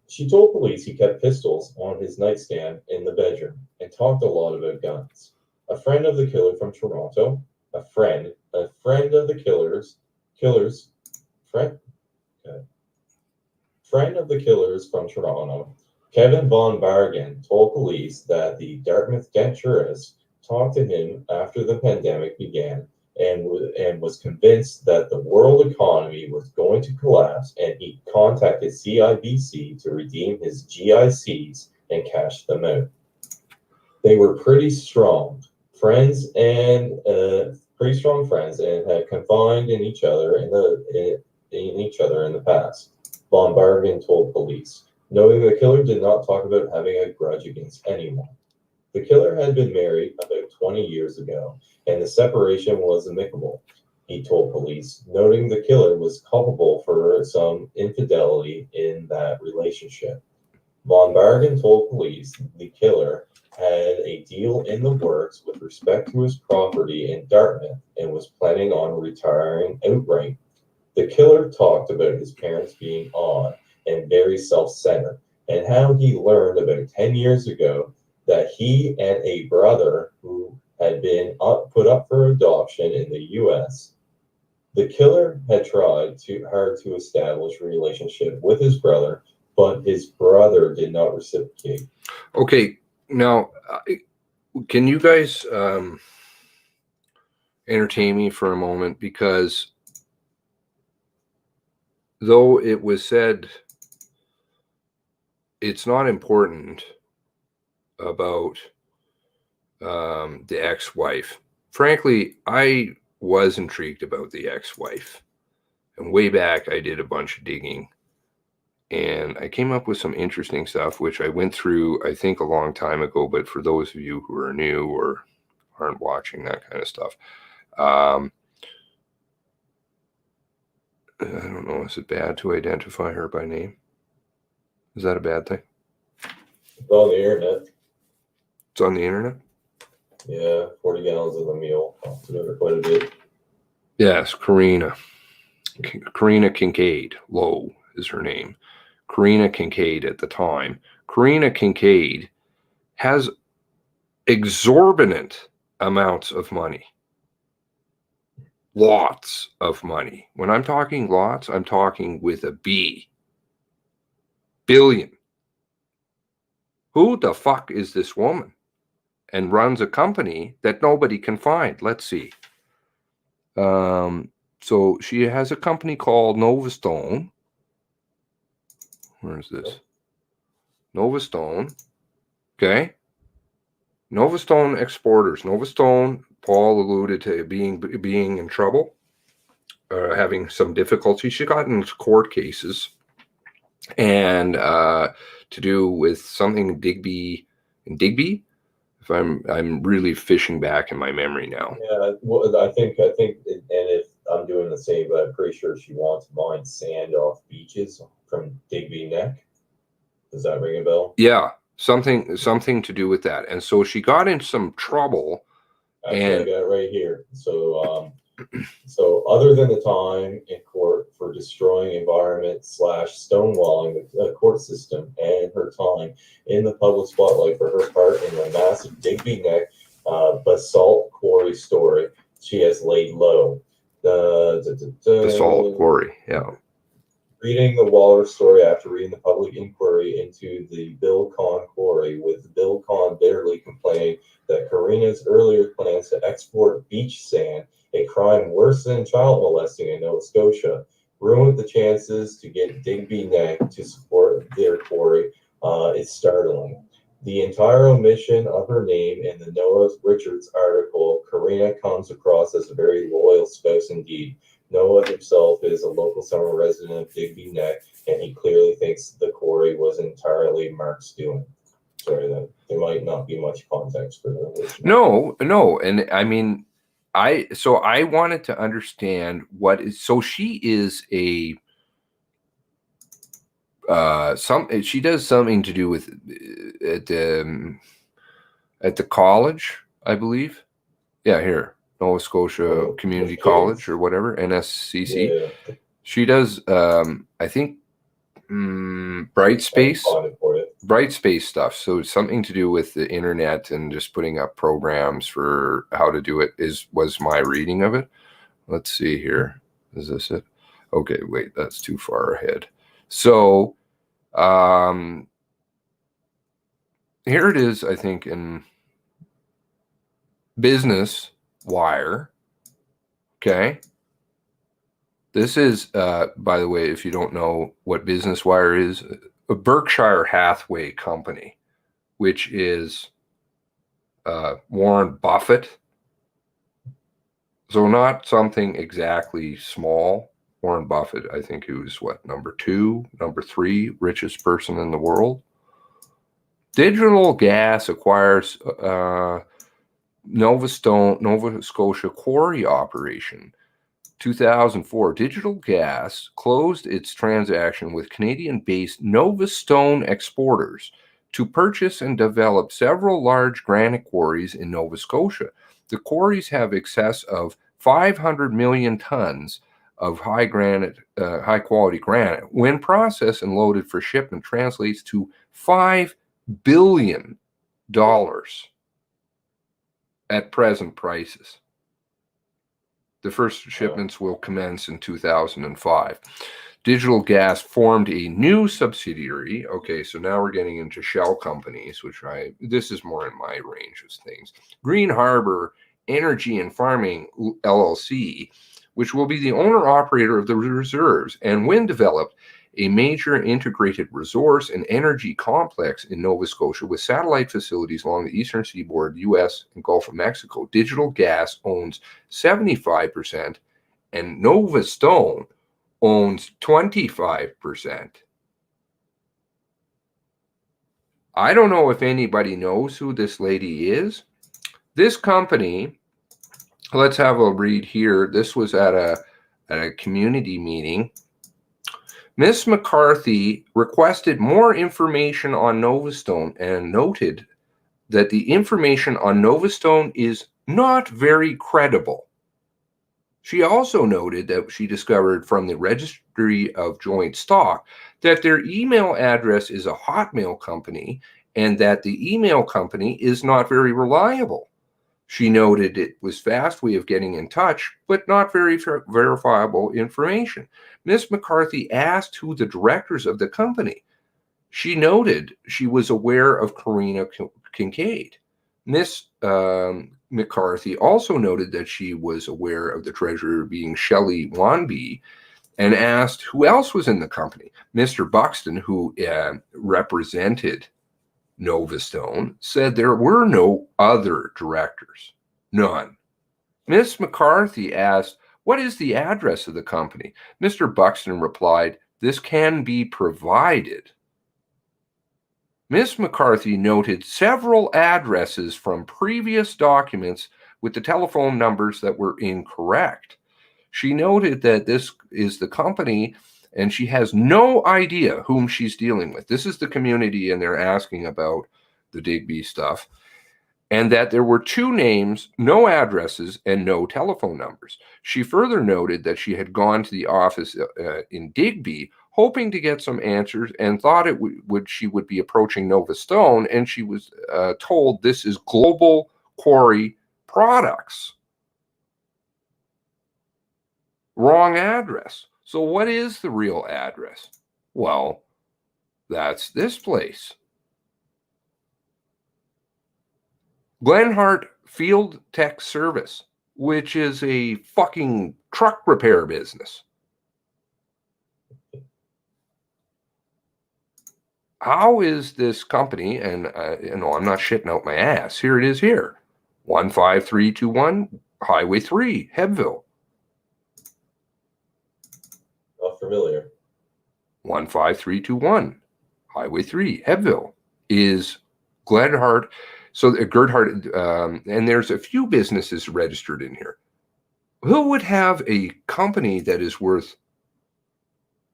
She told police he kept pistols on his nightstand in the bedroom and talked a lot about guns. A friend of the killer from Toronto, a friend of the friend of the killers from Toronto, Kevin Von Bargen, told police that the Dartmouth denturist talked to him after the pandemic began and was convinced that the world economy was going to collapse, and he contacted CIBC to redeem his GICs and cash them out. They were pretty strong friends and had confided in each other in the past. Von Bargen told police, noting the killer did not talk about having a grudge against anyone. The killer had been married about 20 years ago, and the separation was amicable, he told police, noting the killer was culpable for some infidelity in that relationship. Von Bargen told police the killer had a deal in the works with respect to his property in Dartmouth and was planning on retiring outright. The killer talked about his parents being odd and very self-centered, and how he learned about 10 years ago that he and a brother who had been put up for adoption in the U.S. The killer had tried too hard to establish a relationship with his brother, but his brother did not reciprocate. Okay, now, can you guys entertain me for a moment? Because though it was said it's not important about the ex-wife, frankly, I was intrigued about the ex-wife. And way back, I did a bunch of digging. And I came up with some interesting stuff, which I went through, I think, a long time ago. But for those of you who are new or aren't watching that kind of stuff, I don't know. Is it bad to identify her by name? Is that a bad thing? It's on the internet. It's on the internet? Yeah, 40 gallons of the meal. Cost it quite a bit. Yes, Karina Kincaid. Lowe is her name. Karina Kincaid at the time. Karina Kincaid has exorbitant amounts of money. Lots of money. When I'm talking lots, I'm talking with a B. Billion. Who the fuck is this woman? And runs a company that nobody can find. Let's see. So she has a company called Novastone. Where is this? Novastone. Okay. Novastone exporters. Novastone, Paul alluded to being in trouble, having some difficulty. She got in court cases and to do with something Digby. If I'm really fishing back in my memory now. Yeah, well, I think, and if I'm doing the same, but I'm pretty sure she wants to mine sand off beaches from Digby Neck. Does that ring a bell? Yeah, something to do with that. And so she got in some trouble. Actually, I got it right here. So other than the time in court for destroying environment / stonewalling the court system, and her time in the public spotlight for her part in the massive Digby Neck basalt quarry story, she has laid low. Basalt quarry, yeah. Reading the Waller story after reading the public inquiry into the Bill Kahn quarry, with Bill Kahn bitterly complaining that Karina's earlier plans to export beach sand, a crime worse than child molesting in Nova Scotia, ruined the chances to get Digby Neck to support their quarry. It's startling. The entire omission of her name in the Noah Richards article, Karina comes across as a very loyal spouse indeed. Noah himself is a local summer resident of Digby Neck, and he clearly thinks the quarry was entirely Mark's doing. Sorry, that there might not be much context for that. No, and I mean, I wanted to understand what is. So she is a she does something to do with at the college, I believe. Yeah, here. Nova Scotia Community College or whatever, NSCC. Yeah. She does, I think, bright space stuff. So it's something to do with the internet and just putting up programs for how to do it was my reading of it. Let's see here. Is this it? Okay, wait, that's too far ahead. So here it is, I think, in Business Wire. Okay. This is, by the way, if you don't know what Business Wire is, a Berkshire Hathaway company, which is Warren Buffett. So not something exactly small. Warren Buffett, I think, who's number 3 richest person in the world. Digital Gas acquires Nova Scotia quarry operation. 2004, Digital Gas closed its transaction with Canadian-based Novastone exporters to purchase and develop several large granite quarries in Nova Scotia. The quarries have excess of 500 million tons of high quality granite. When processed and loaded for shipment, translates to $5 billion at present prices. The first shipments will commence in 2005. Digital Gas formed a new subsidiary. Okay, so now we're getting into shell companies, this is more in my range of things. Green Harbor Energy and Farming LLC, which will be the owner-operator of the reserves, and when developed, a major integrated resource and energy complex in Nova Scotia with satellite facilities along the eastern seaboard, U.S. and Gulf of Mexico. Digital Gas owns 75%, and Nova Stone owns 25%. I don't know if anybody knows who this lady is. This company, let's have a read here. This was at a community meeting. Miss McCarthy requested more information on Nova Stone and noted that the information on Nova Stone is not very credible. She also noted that she discovered from the Registry of Joint Stock that their email address is a Hotmail company and that the email company is not very reliable. She noted it was a fast way of getting in touch, but not very verifiable information. Ms. McCarthy asked who the directors of the company. She noted she was aware of Karina Kincaid. Ms. McCarthy also noted that she was aware of the treasurer being Shelley Wanby and asked who else was in the company. Mr. Buxton, who represented Nova Stone, said there were no other directors. None. Ms. McCarthy asked, "What is the address of the company?" Mr. Buxton replied, "This can be provided." Ms. McCarthy noted several addresses from previous documents with the telephone numbers that were incorrect. She noted that this is the company and she has no idea whom she's dealing with. This is the community and they're asking about the Digby stuff. And that there were two names, no addresses, and no telephone numbers. She further noted that she had gone to the office in Digby hoping to get some answers and thought she would be approaching Nova Stone, and she was told this is Global Quarry Products. Wrong address. So what is the real address? Well, that's this place. Glenhart Field Tech Service, which is a fucking truck repair business. How is this company, and I'm not shitting out my ass, here it is here, 15321 Highway 3, Hebville. Not familiar. 15321 Highway 3, Hebville is Glenhart. So Gerhard, and there's a few businesses registered in here. Who would have a company that is worth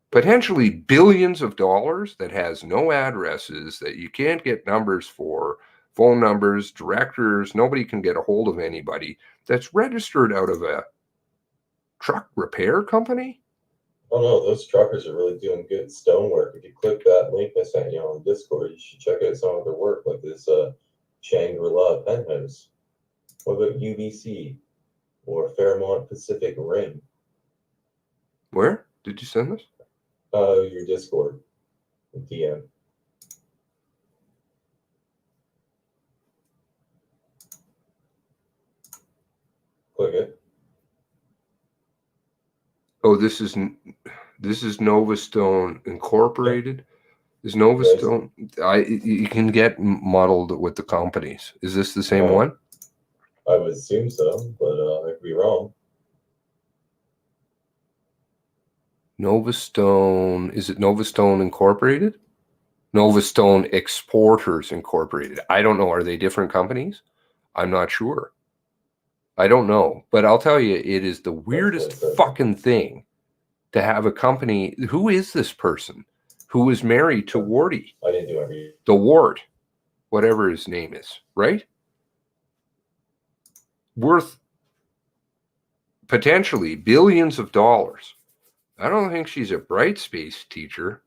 potentially billions of dollars that has no addresses, that you can't get numbers for, phone numbers, directors, nobody can get a hold of anybody, that's registered out of a truck repair company? Oh no, those truckers are really doing good stonework. If you click that link I sent you on Discord, you should check out some of their work, like this Shangri-La Penthouse. What about UBC or Fairmont Pacific Rim? Where did you send this? Your Discord, DM. Click it. Oh, this is Nova Stone Incorporated. Is Nova Stone? You can get muddled with the companies. Is this the same one? I would assume so, but I could be wrong. Nova Stone. Is it Nova Stone Incorporated? Nova Stone Exporters Incorporated. I don't know. Are they different companies? I'm not sure. I don't know. But I'll tell you, it is the weirdest fucking thing to have a company. Who is this person? who was married to Wardy, I didn't do every. the Ward, whatever his name is, right? Worth potentially billions of dollars. I don't think she's a bright space teacher.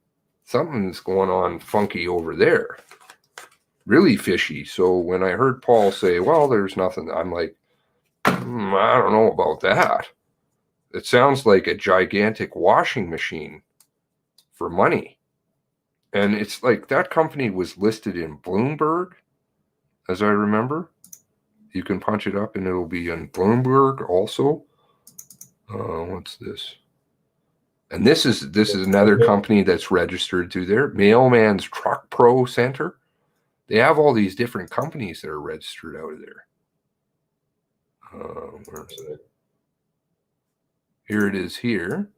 Something's going on funky over there. Really fishy. So when I heard Paul say, well, there's nothing, I'm like, I don't know about that. It sounds like a gigantic washing machine for money. And it's like that company was listed in Bloomberg, as I remember. You can punch it up and it'll be in Bloomberg also. What's this? And this is another company that's registered through there. Mailman's Truck Pro Center. They have all these different companies that are registered out of there. Where is it? Here it is here.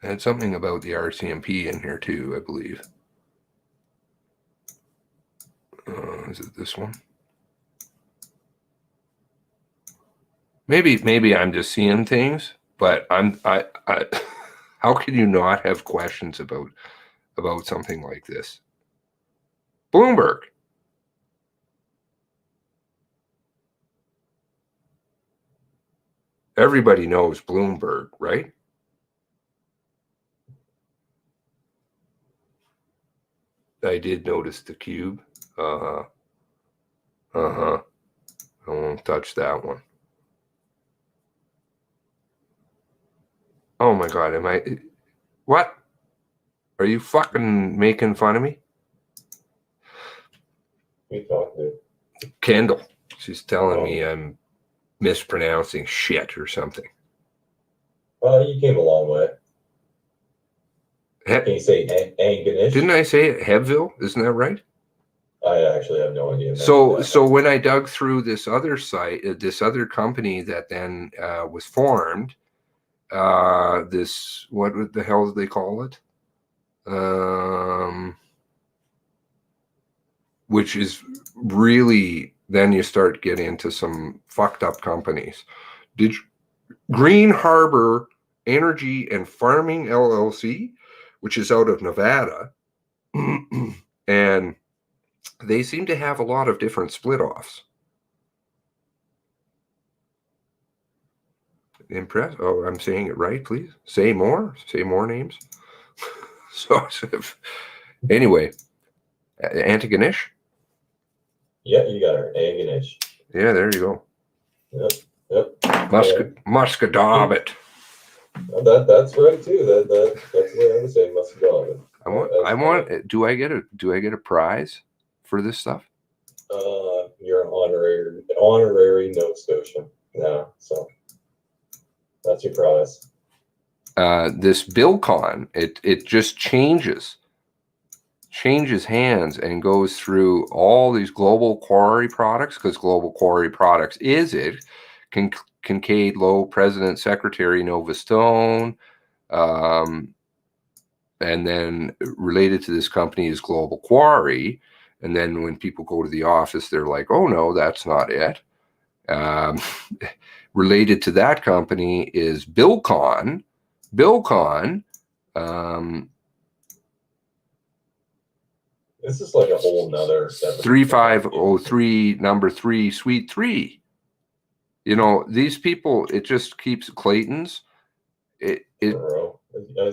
I had something about the RCMP in here too, I believe. Is it this one? Maybe I'm just seeing things, but I how can you not have questions about something like this? Bloomberg. Everybody knows Bloomberg, right? I did notice the cube. I won't touch that one. Oh my God, what? Are you fucking making fun of me? We talked to Kendall. She's telling me I'm mispronouncing shit or something. You came a long way. Can you say Anganish? Didn't I say it? Hebville? Isn't that right? I actually have no idea. So when I dug through this other site, this other company that then was formed, this, what the hell do they call it? Which is really, then you start getting into some fucked up companies. Green Harbor Energy and Farming LLC, which is out of Nevada, and they seem to have a lot of different split-offs. Impressed? Oh, I'm saying it right, please. Say more names. So anyway, Antigonish? Yeah, you got her. Anganish. Yeah, there you go. Yep. Muscadabit. That's right too. That's the way I would say Muscadabit. I want. Do I get a prize for this stuff? You're an honorary Nova Scotian now, so that's your prize. This Billcon, it just changes hands and goes through all these Global Quarry products, because Global Quarry products is it. Kincaid Lowe, President, Secretary, Nova Stone. And then related to this company is Global Quarry. And then when people go to the office, they're like, oh, no, that's not it. Related to that company is Billcon. This is like a whole nother 3503, number 3, suite 3. You know, these people, it just keeps Clayton's. I've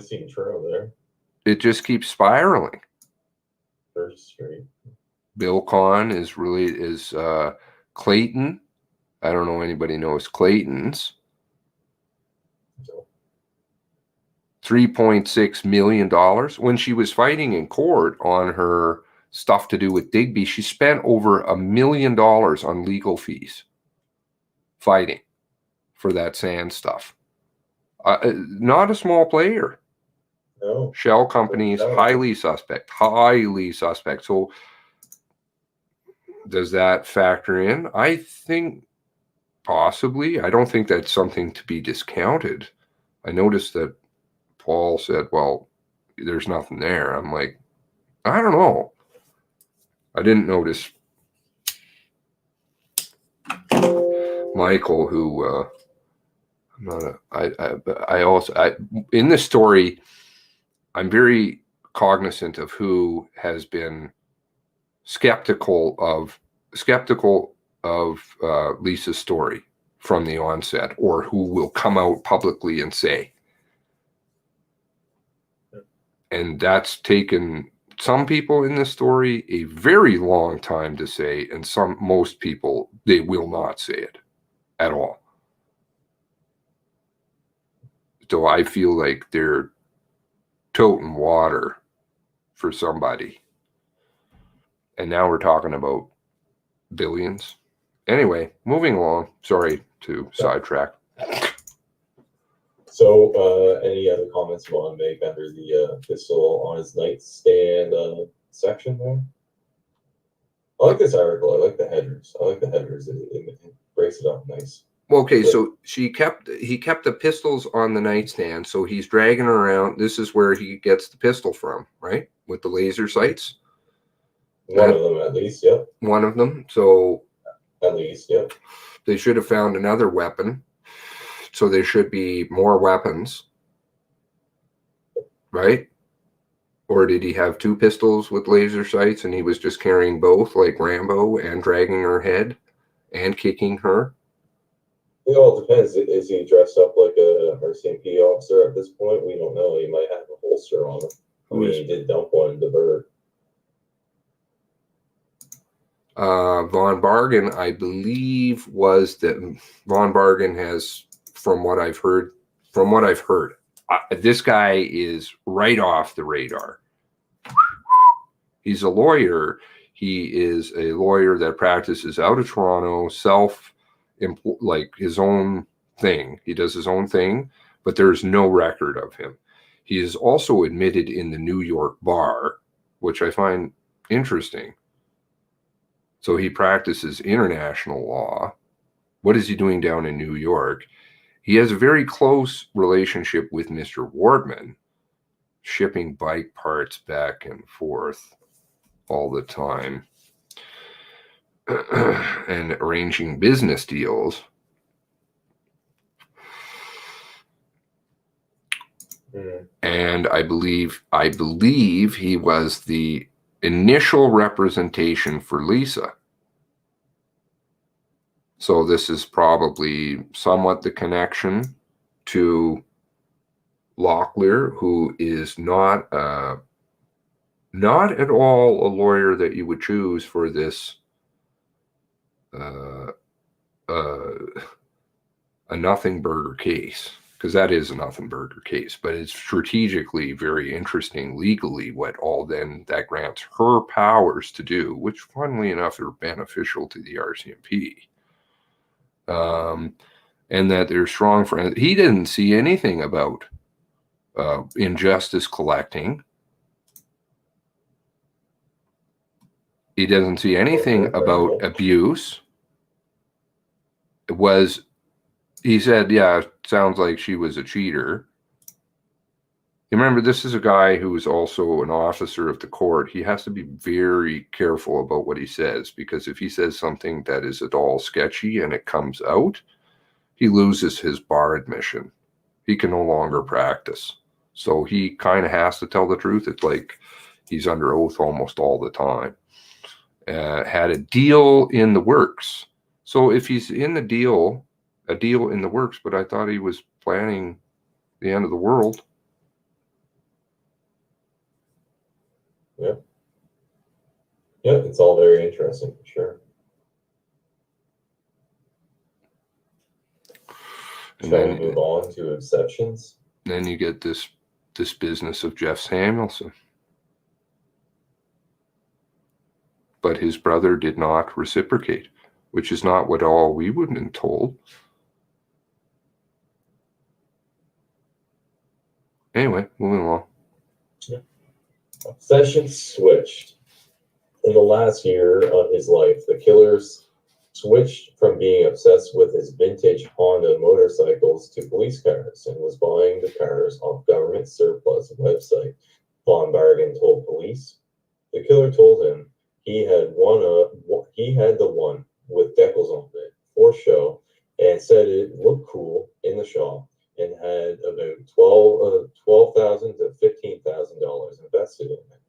seen Truro there. It just keeps spiraling. First Street. Billcon is Clayton. I don't know anybody knows Clayton's. $3.6 million. When she was fighting in court on her stuff to do with Digby, she spent over $1 million on legal fees fighting for that sand stuff. Not a small player. No. Shell companies, highly suspect. So does that factor in? I think possibly. I don't think that's something to be discounted. I noticed that Paul said, well, there's nothing there. I'm like, I don't know. I didn't notice Michael, who I'm not I also in this story, I'm very cognizant of who has been skeptical of Lisa's story from the onset, or who will come out publicly and say. And that's taken some people in this story a very long time to say, and most people, they will not say it at all. So I feel like they're toting water for somebody. And now we're talking about billions. Anyway, moving along. Sorry to sidetrack. So, any other comments you want to make under the pistol on his nightstand section there? I like this article. I like the headers. It breaks it up nice. Okay, so he kept the pistols on the nightstand, so he's dragging around. This is where he gets the pistol from, right? With the laser sights. One of them, at least, yep. One of them. So at least, yep. They should have found another weapon. So there should be more weapons, right? Or did he have two pistols with laser sights and he was just carrying both, like Rambo, and dragging her head and kicking her? It all depends. Is he dressed up like a RCMP officer at this point? We don't know. He might have a holster on him. I mean, he did dump one in the bird. Von Bargen, I believe, was that Von Bargen has, from what I've heard, this guy is right off the radar. He's a lawyer. He is a lawyer that practices out of Toronto, like his own thing. He does his own thing, but there's no record of him. He is also admitted in the New York bar, which I find interesting. So he practices international law. What is he doing down in New York? He has a very close relationship with Mr. Wardman, shipping bike parts back and forth all the time and arranging business deals. And I believe he was the initial representation for Lisa. So this is probably somewhat the connection to Locklear, who is not at all a lawyer that you would choose for this a nothing burger case, because that is a nothing burger case, but it's strategically very interesting legally what all then that grants her powers to do, which funnily enough are beneficial to the RCMP. And that they're strong friends. He didn't see anything about injustice collecting. He doesn't see anything about abuse. He said, yeah, it sounds like she was a cheater. You remember, this is a guy who is also an officer of the court. He has to be very careful about what he says, because if he says something that is at all sketchy and it comes out, he loses his bar admission. He can no longer practice. So he kind of has to tell the truth. It's like he's under oath almost all the time. Had a deal in the works. So if he's in a deal in the works, but I thought he was planning the end of the world. Yeah. Yeah, it's all very interesting, for sure. Shall we move on to exceptions? Then you get this business of Jeff Samuelson. But his brother did not reciprocate, which is not what all we would have been told. Anyway, moving along. Yeah. Obsessions switched. In the last year of his life, the killer's switched from being obsessed with his vintage Honda motorcycles to police cars and was buying the cars off government surplus website. Von Bargen told police. The killer told him he had the one with decals on it for show and said it looked cool in the shop and had about $12,000 to $15,000 invested in it.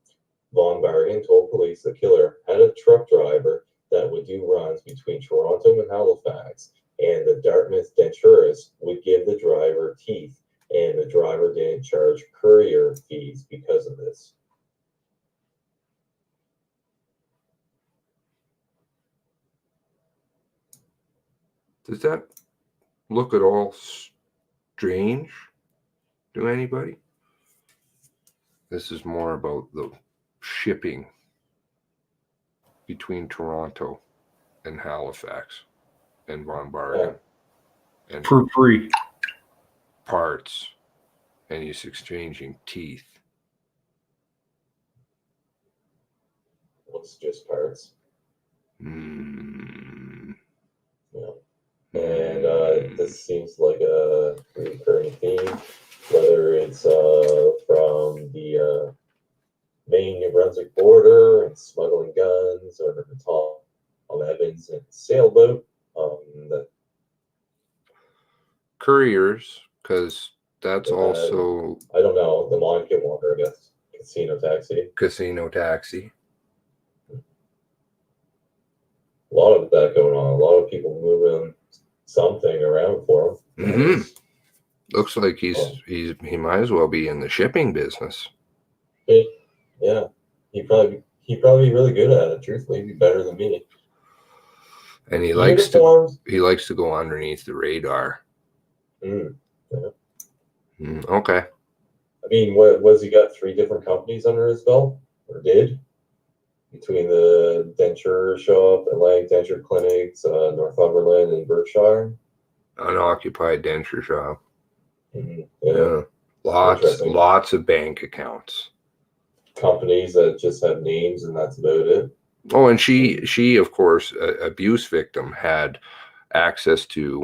Von Bargen told police the killer had a truck driver that would do runs between Toronto and Halifax, and the Dartmouth denturist would give the driver teeth, and the driver didn't charge courier fees because of this. Does that look at all strange to anybody? This is more about the shipping between Toronto and Halifax and Von Bargen and For free. parts, and he's exchanging teeth. What's just parts? Mm. Yeah. And this seems like a recurring theme, whether it's from the Maine New Brunswick border and smuggling guns, or Tom Evans and sailboat. That Couriers, because that's also I don't know, the Monica Walker, I guess. Casino taxi. casino taxi. A lot of that going on. A lot of people moving something around for him. Mm-hmm. Looks like he might as well be in the shipping business. Yeah, he'd probably be really good at it. Truthfully, he'd be better than me. And he likes to go underneath the radar. Yeah. Okay. I mean, what was he got 3 different companies under his belt, or did? Between the denture shop, Atlantic Denture Clinics, Northumberland and Berkshire. Unoccupied denture shop. Mm-hmm. Yeah. Lots of bank accounts. Companies that just have names and that's about it. Oh, and she of course, abuse victim, had access to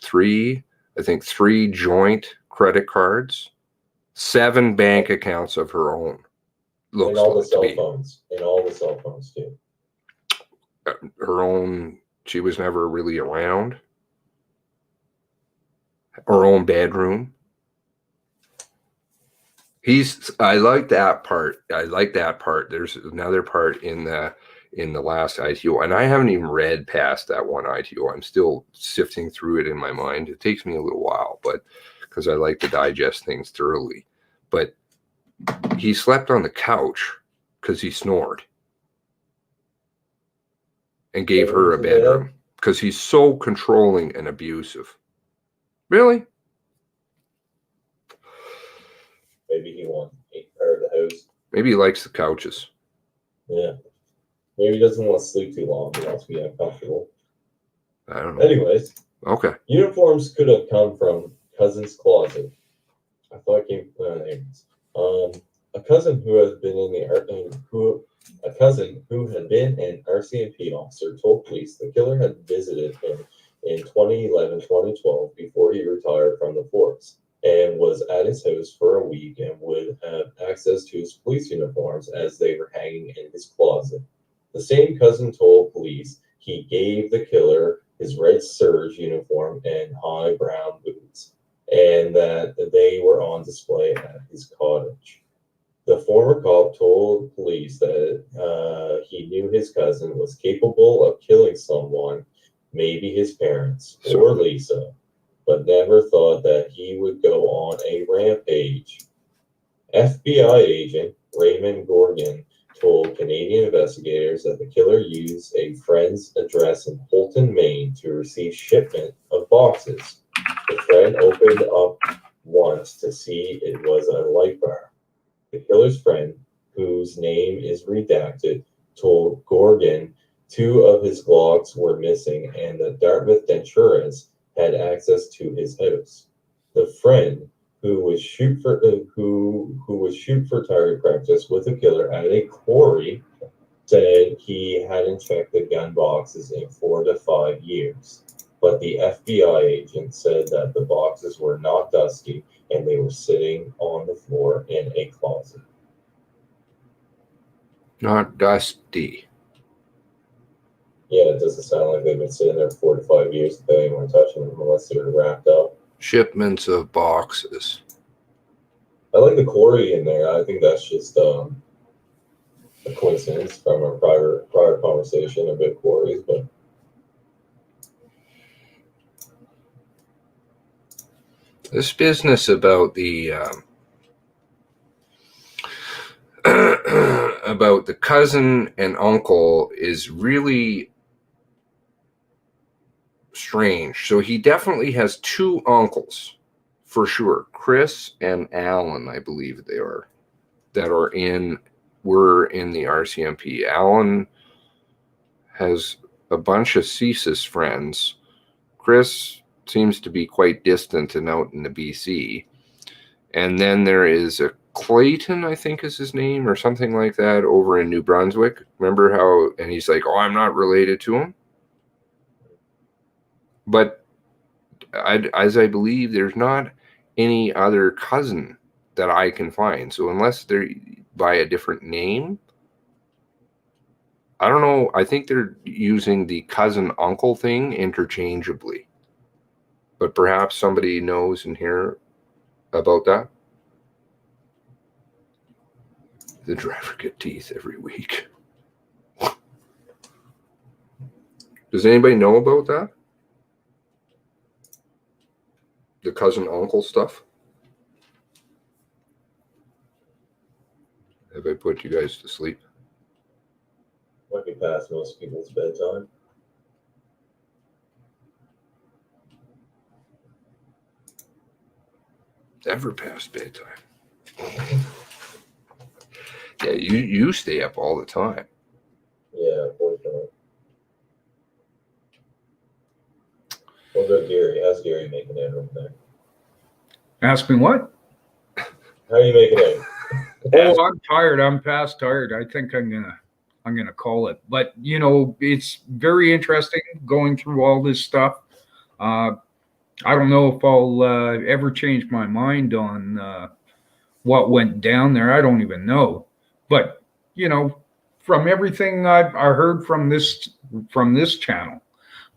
3? I think 3 joint credit cards, 7 bank accounts of her own. And all the cell phones. And all the cell phones too. Her own, she was never really around. Her own bedroom. I like that part. There's another part in the last ITO, and I haven't even read past that one ITO. I'm still sifting through it in my mind. It takes me a little while, but because I like to digest things thoroughly. But he slept on the couch because he snored and gave her a bedroom because he's so controlling and abusive. Really? Maybe he wants part of the house. Maybe he likes the couches. Yeah. Maybe he doesn't want to sleep too long. He wants to be uncomfortable. I don't know. Anyways. Okay. Uniforms could have come from cousin's closet. I thought it came from a cousin who had been an RCMP officer told police the killer had visited him in 2011-2012 before he retired from the force, and was at his house for a week and would have access to his police uniforms as they were hanging in his closet. The same cousin told police he gave the killer his red serge uniform and high brown boots, and that they were on display at his cottage. The former cop told police that he knew his cousin was capable of killing someone, maybe his parents or Lisa, but never thought that he would go on a rampage. FBI agent Raymond Gorgon told Canadian investigators that the killer used a friend's address in Holton, Maine to receive shipment of boxes. The friend opened up once to see it was a light bar. The killer's friend, whose name is redacted, told Gorgon 2 of his Glocks were missing and the Dartmouth denturist had access to his house. The friend, who was shoot for target practice with the killer at a quarry, said he hadn't checked the gun boxes in 4 to 5 years. But the FBI agent said that the boxes were not dusty and they were sitting on the floor in a closet. Not dusty. Yeah, it doesn't sound like they've been sitting there 4 to 5 years if they weren't touching them unless they were wrapped up. Shipments of boxes. I like the quarry in there. I think that's just a coincidence from our prior conversation about quarries, but This business about the about the cousin and uncle is really strange. So he definitely has two uncles for sure, Chris and Alan, I believe they are, that were in the RCMP. Alan has a bunch of CSIS friends. Chris seems to be quite distant and out in the BC. And then there is a Clayton, I think is his name, or something like that, over in New Brunswick. Remember how, and he's like, oh, I'm not related to him. But as I believe, there's not any other cousin that I can find. So unless they're by a different name, I don't know. I think they're using the cousin uncle thing interchangeably. But perhaps somebody knows in here about that. The driver get teeth every week. Does anybody know about that? The cousin uncle stuff? Have I put you guys to sleep? might be past most people's bedtime. Ever past bedtime. Yeah, you stay up all the time. Yeah, unfortunately. What about Gary? How's Gary making it over there? Ask me what? How are you making it? Oh, I'm tired. I'm past tired. I think I'm gonna call it. But it's very interesting going through all this stuff. I don't know if I'll ever change my mind on what went down there. I don't even know. But from everything I heard from this channel,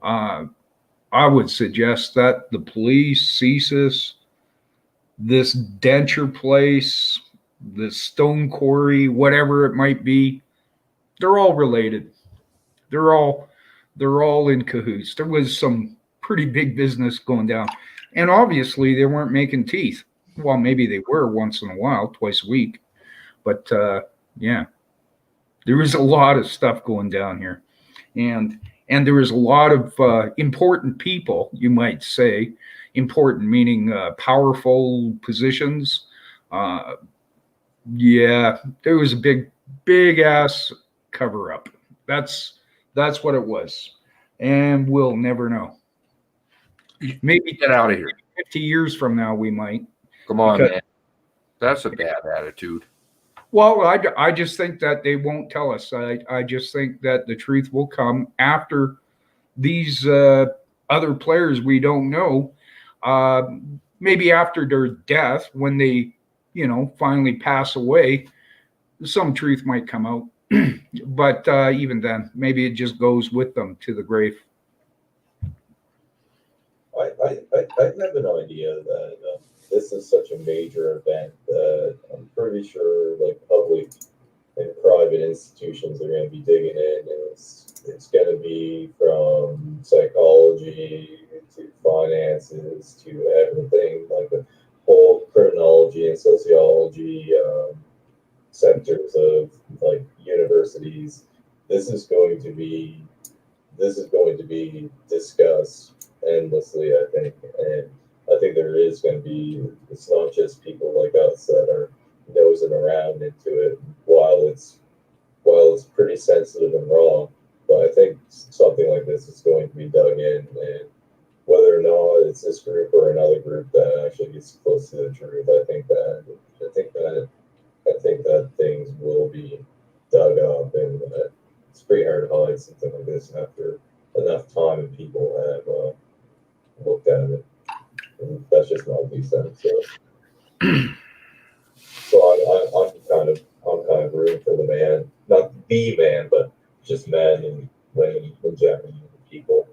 I would suggest that the police, CSIS, this denture place, the stone quarry, whatever it might be, they're all related. They're all in cahoots. There was some pretty big business going down, and obviously they weren't making teeth. Well, maybe they were once in a while, twice a week, but yeah, there was a lot of stuff going down here, and there was a lot of important people, you might say, important meaning powerful positions. Yeah, there was a big ass cover up. That's what it was, and we'll never know. Maybe Get out of here. 50 years from now, we might. Come on, man. That's a bad attitude. Well, I just think that they won't tell us. I just think that the truth will come after these other players we don't know, maybe after their death, when they, finally pass away, some truth might come out. But even then, maybe it just goes with them to the grave. I have an idea that this is such a major event that I'm pretty sure public and private institutions are going to be digging in, and it's going to be from psychology to finances to everything, like the whole criminology and sociology sectors of universities. This is going to be discussed endlessly, I think, and I think there is going to be. It's not just people like us that are nosing around into it while it's pretty sensitive and wrong. But I think something like this is going to be dug in, and whether or not it's this group or another group that actually gets close to the truth, I think that things will be dug up, and it's pretty hard to hide something like this after enough time and people have looked at it. And that's just my 2 cents. So I'm kind of rooting for the man, not the man, but just men when Japanese people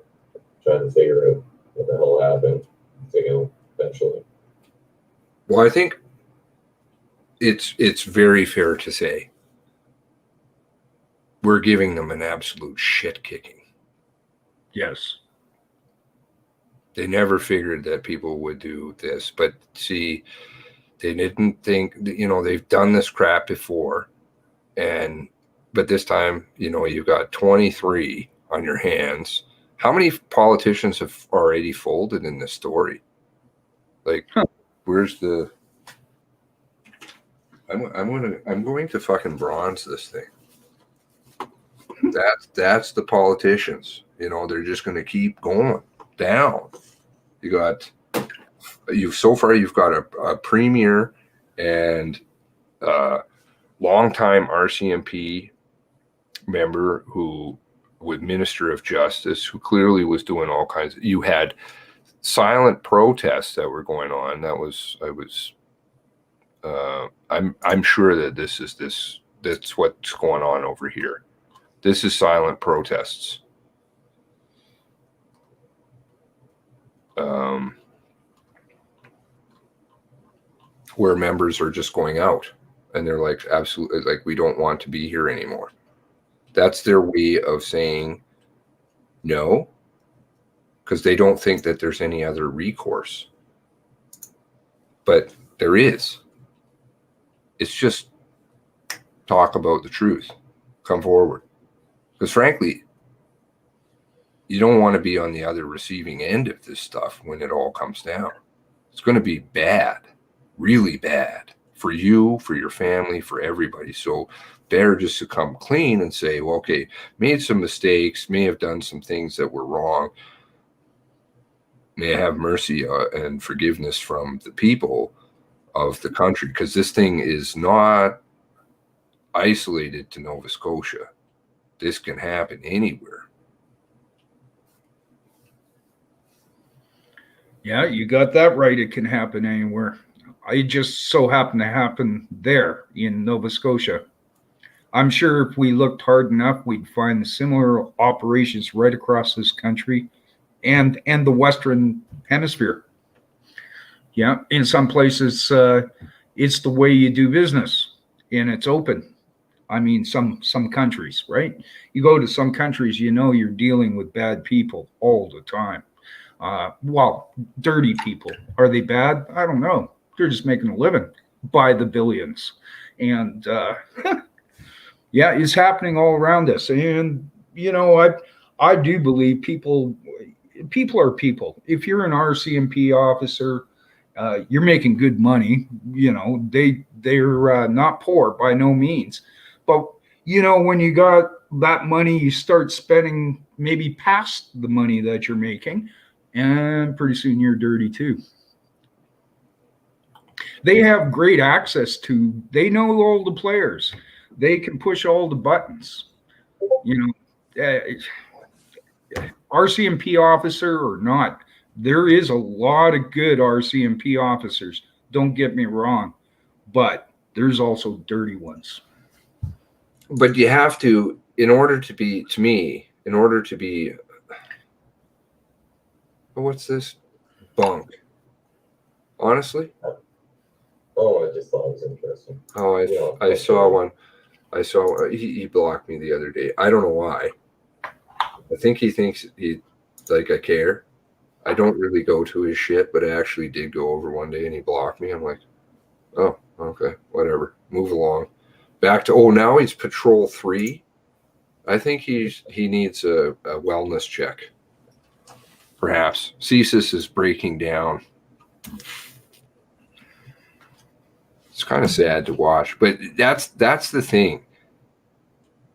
trying to figure out what the hell happened. Eventually. Well, I think it's very fair to say we're giving them an absolute shit kicking. Yes. They never figured that people would do this, but see, they didn't think, they've done this crap before, but this time, you've got 23 on your hands. How many politicians have already folded in this story? Like, where's the? I'm going to fucking bronze this thing. That's the politicians. They're just going to keep going down. You've got a premier and longtime RCMP member who was Minister of Justice, who clearly was doing all kinds of. You had silent protests that were going on. I'm sure that that's what's going on over here. This is silent protests. Where members are just going out and they're like, absolutely, like, we don't want to be here anymore. That's their way of saying no, because they don't think that there's any other recourse. But there is. It's just talk about the truth. Come forward. Because frankly, you don't want to be on the other receiving end of this stuff when it all comes down. It's going to be bad, really bad for you, for your family, for everybody. So better just to come clean and say, well, okay, made some mistakes, may have done some things that were wrong. May I have mercy and forgiveness from the people of the country, because this thing is not isolated to Nova Scotia. This can happen anywhere. Yeah, you got that right. It can happen anywhere. I just so happen to happen there in Nova Scotia. I'm sure if we looked hard enough, we'd find similar operations right across this country and the Western Hemisphere. Yeah, in some places, it's the way you do business, and it's open. I mean, some countries, right? You go to some countries, you're dealing with bad people all the time. Dirty people. Are they bad? I don't know. They're just making a living by the billions. And yeah, it's happening all around us. And, I do believe people are people. If you're an RCMP officer, you're making good money. They're not poor by no means. But, when you got that money, you start spending maybe past the money that you're making, and pretty soon you're dirty too. They have great access they know all the players. They can push all the buttons. RCMP officer or not, there is a lot of good RCMP officers. Don't get me wrong, but there's also dirty ones. But you have to, in order to be, what's this? Bunk. Honestly? Oh, I just thought it was interesting. Oh, I saw one. He blocked me the other day. I don't know why. I think he thinks I care. I don't really go to his shit, but I actually did go over one day and he blocked me. I'm like, oh, okay, whatever. Move along. Back to, now he's Patrol 3. I think he needs a wellness check. Perhaps. Seamus is breaking down. It's kind of sad to watch, but that's the thing.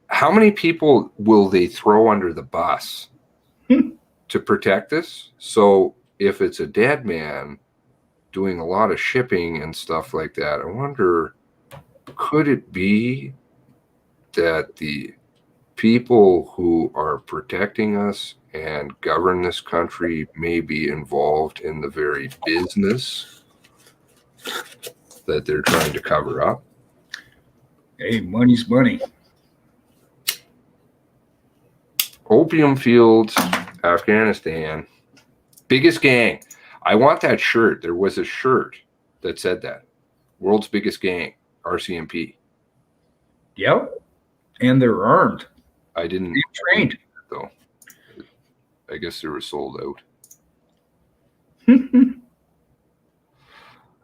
How many people will they throw under the bus to protect this? So if it's a dead man doing a lot of shipping and stuff like that, I wonder, could it be that the people who are protecting us and govern this country may be involved in the very business that they're trying to cover up? Hey, money's money. Opium fields, Afghanistan. Biggest gang. I want that shirt. There was a shirt that said that. World's biggest gang, RCMP. Yep. And they're armed. I didn't. They're trained. Though. I guess they were sold out.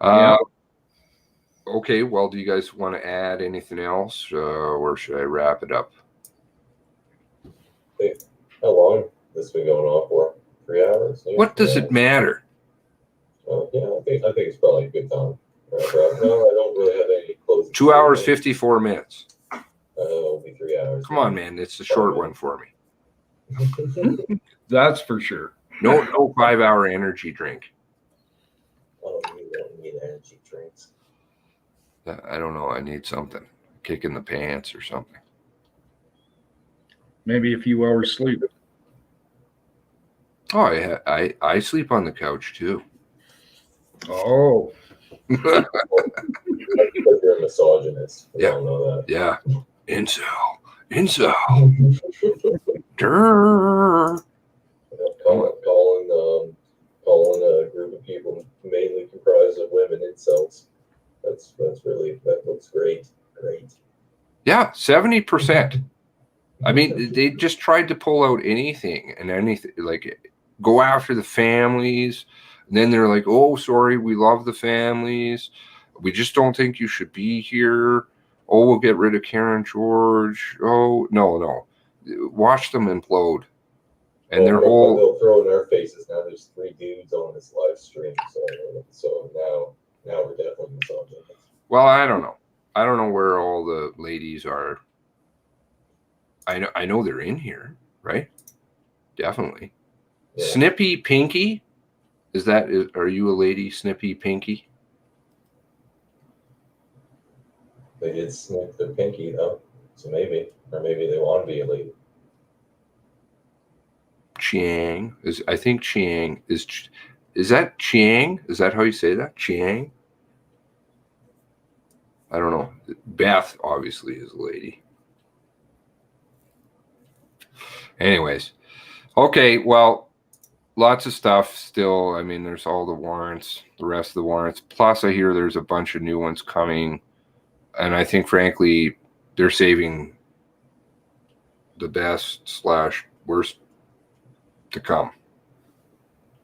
Yeah. Okay, well, do you guys want to add anything else, or should I wrap it up? Hey, how long has this been going on for? 3 hours? Maybe? What does it matter? Yeah, I think it's probably a good time. No, I don't really have any closing. 2 hours, 54 minutes. It'll be 3 hours. Come on, man. It's a short one for me. That's for sure. No 5-hour energy drink. Oh, you don't need energy drinks. I don't know. I need something. Kick in the pants or something. Maybe a few hours sleep. Oh, I sleep on the couch too. Oh. Because you're a misogynist. We Yeah. all know that. Yeah. Incel. Durr. Calling a group of people mainly comprised of women incels. That looks great. Yeah, 70%. I mean, they just tried to pull out anything, like go after the families. And then they're like, oh, sorry, we love the families. We just don't think you should be here. Oh, we'll get rid of Karen George. Oh, no. Watch them implode. And their whole... They'll throw in our faces. Now there's 3 dudes on this live stream. So now we're definitely misogynist. Well, I don't know. I don't know where all the ladies are. I know they're in here, right? Definitely. Yeah. Snippy Pinky? Are you a lady, Snippy Pinky? They did snip their pinky though, so maybe they want to be a lady. Chiang I think Chiang is that Chiang? Is that how you say that? Chiang? I don't know. Beth obviously is a lady. Anyways, okay, well, lots of stuff still. I mean, there's all the warrants, the rest of the warrants. Plus, I hear there's a bunch of new ones coming. And I think, frankly, they're saving the best/worst to come.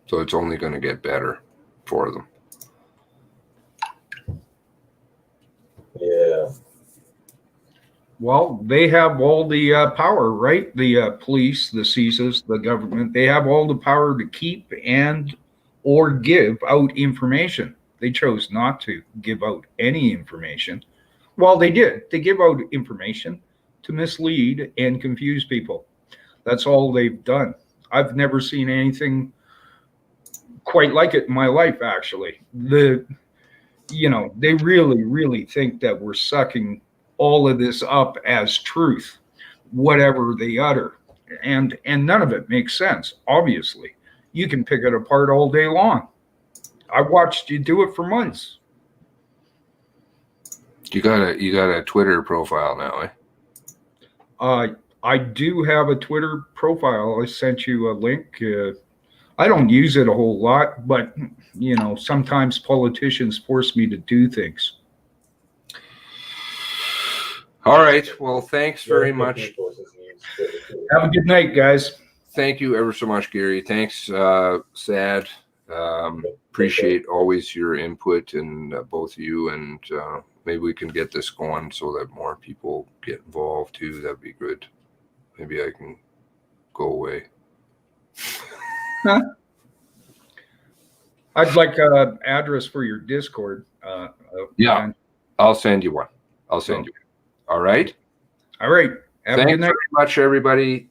So it's only going to get better for them. Yeah. Well, they have all the power, right? The police, the CISAs, the government, they have all the power to keep and or give out information. They chose not to give out any information. Well, they did. They give out information to mislead and confuse people. That's all they've done. I've never seen anything quite like it in my life, actually. They really, really think that we're sucking all of this up as truth, whatever they utter. And none of it makes sense, obviously. You can pick it apart all day long. I watched you do it for months. You got a Twitter profile now, eh? I do have a Twitter profile. I sent you a link. I don't use it a whole lot, but sometimes politicians force me to do things. All right. Well, thanks very much. Have a good night, guys. Thank you ever so much, Gary. Thanks, Sad. Appreciate always your input and both of you, and maybe we can get this going so that more people get involved too. That'd be good. Maybe I can go away. Huh? I'd like an address for your Discord. Yeah, I'll send you one. All right. All right. Have a good night. Thanks very much, everybody.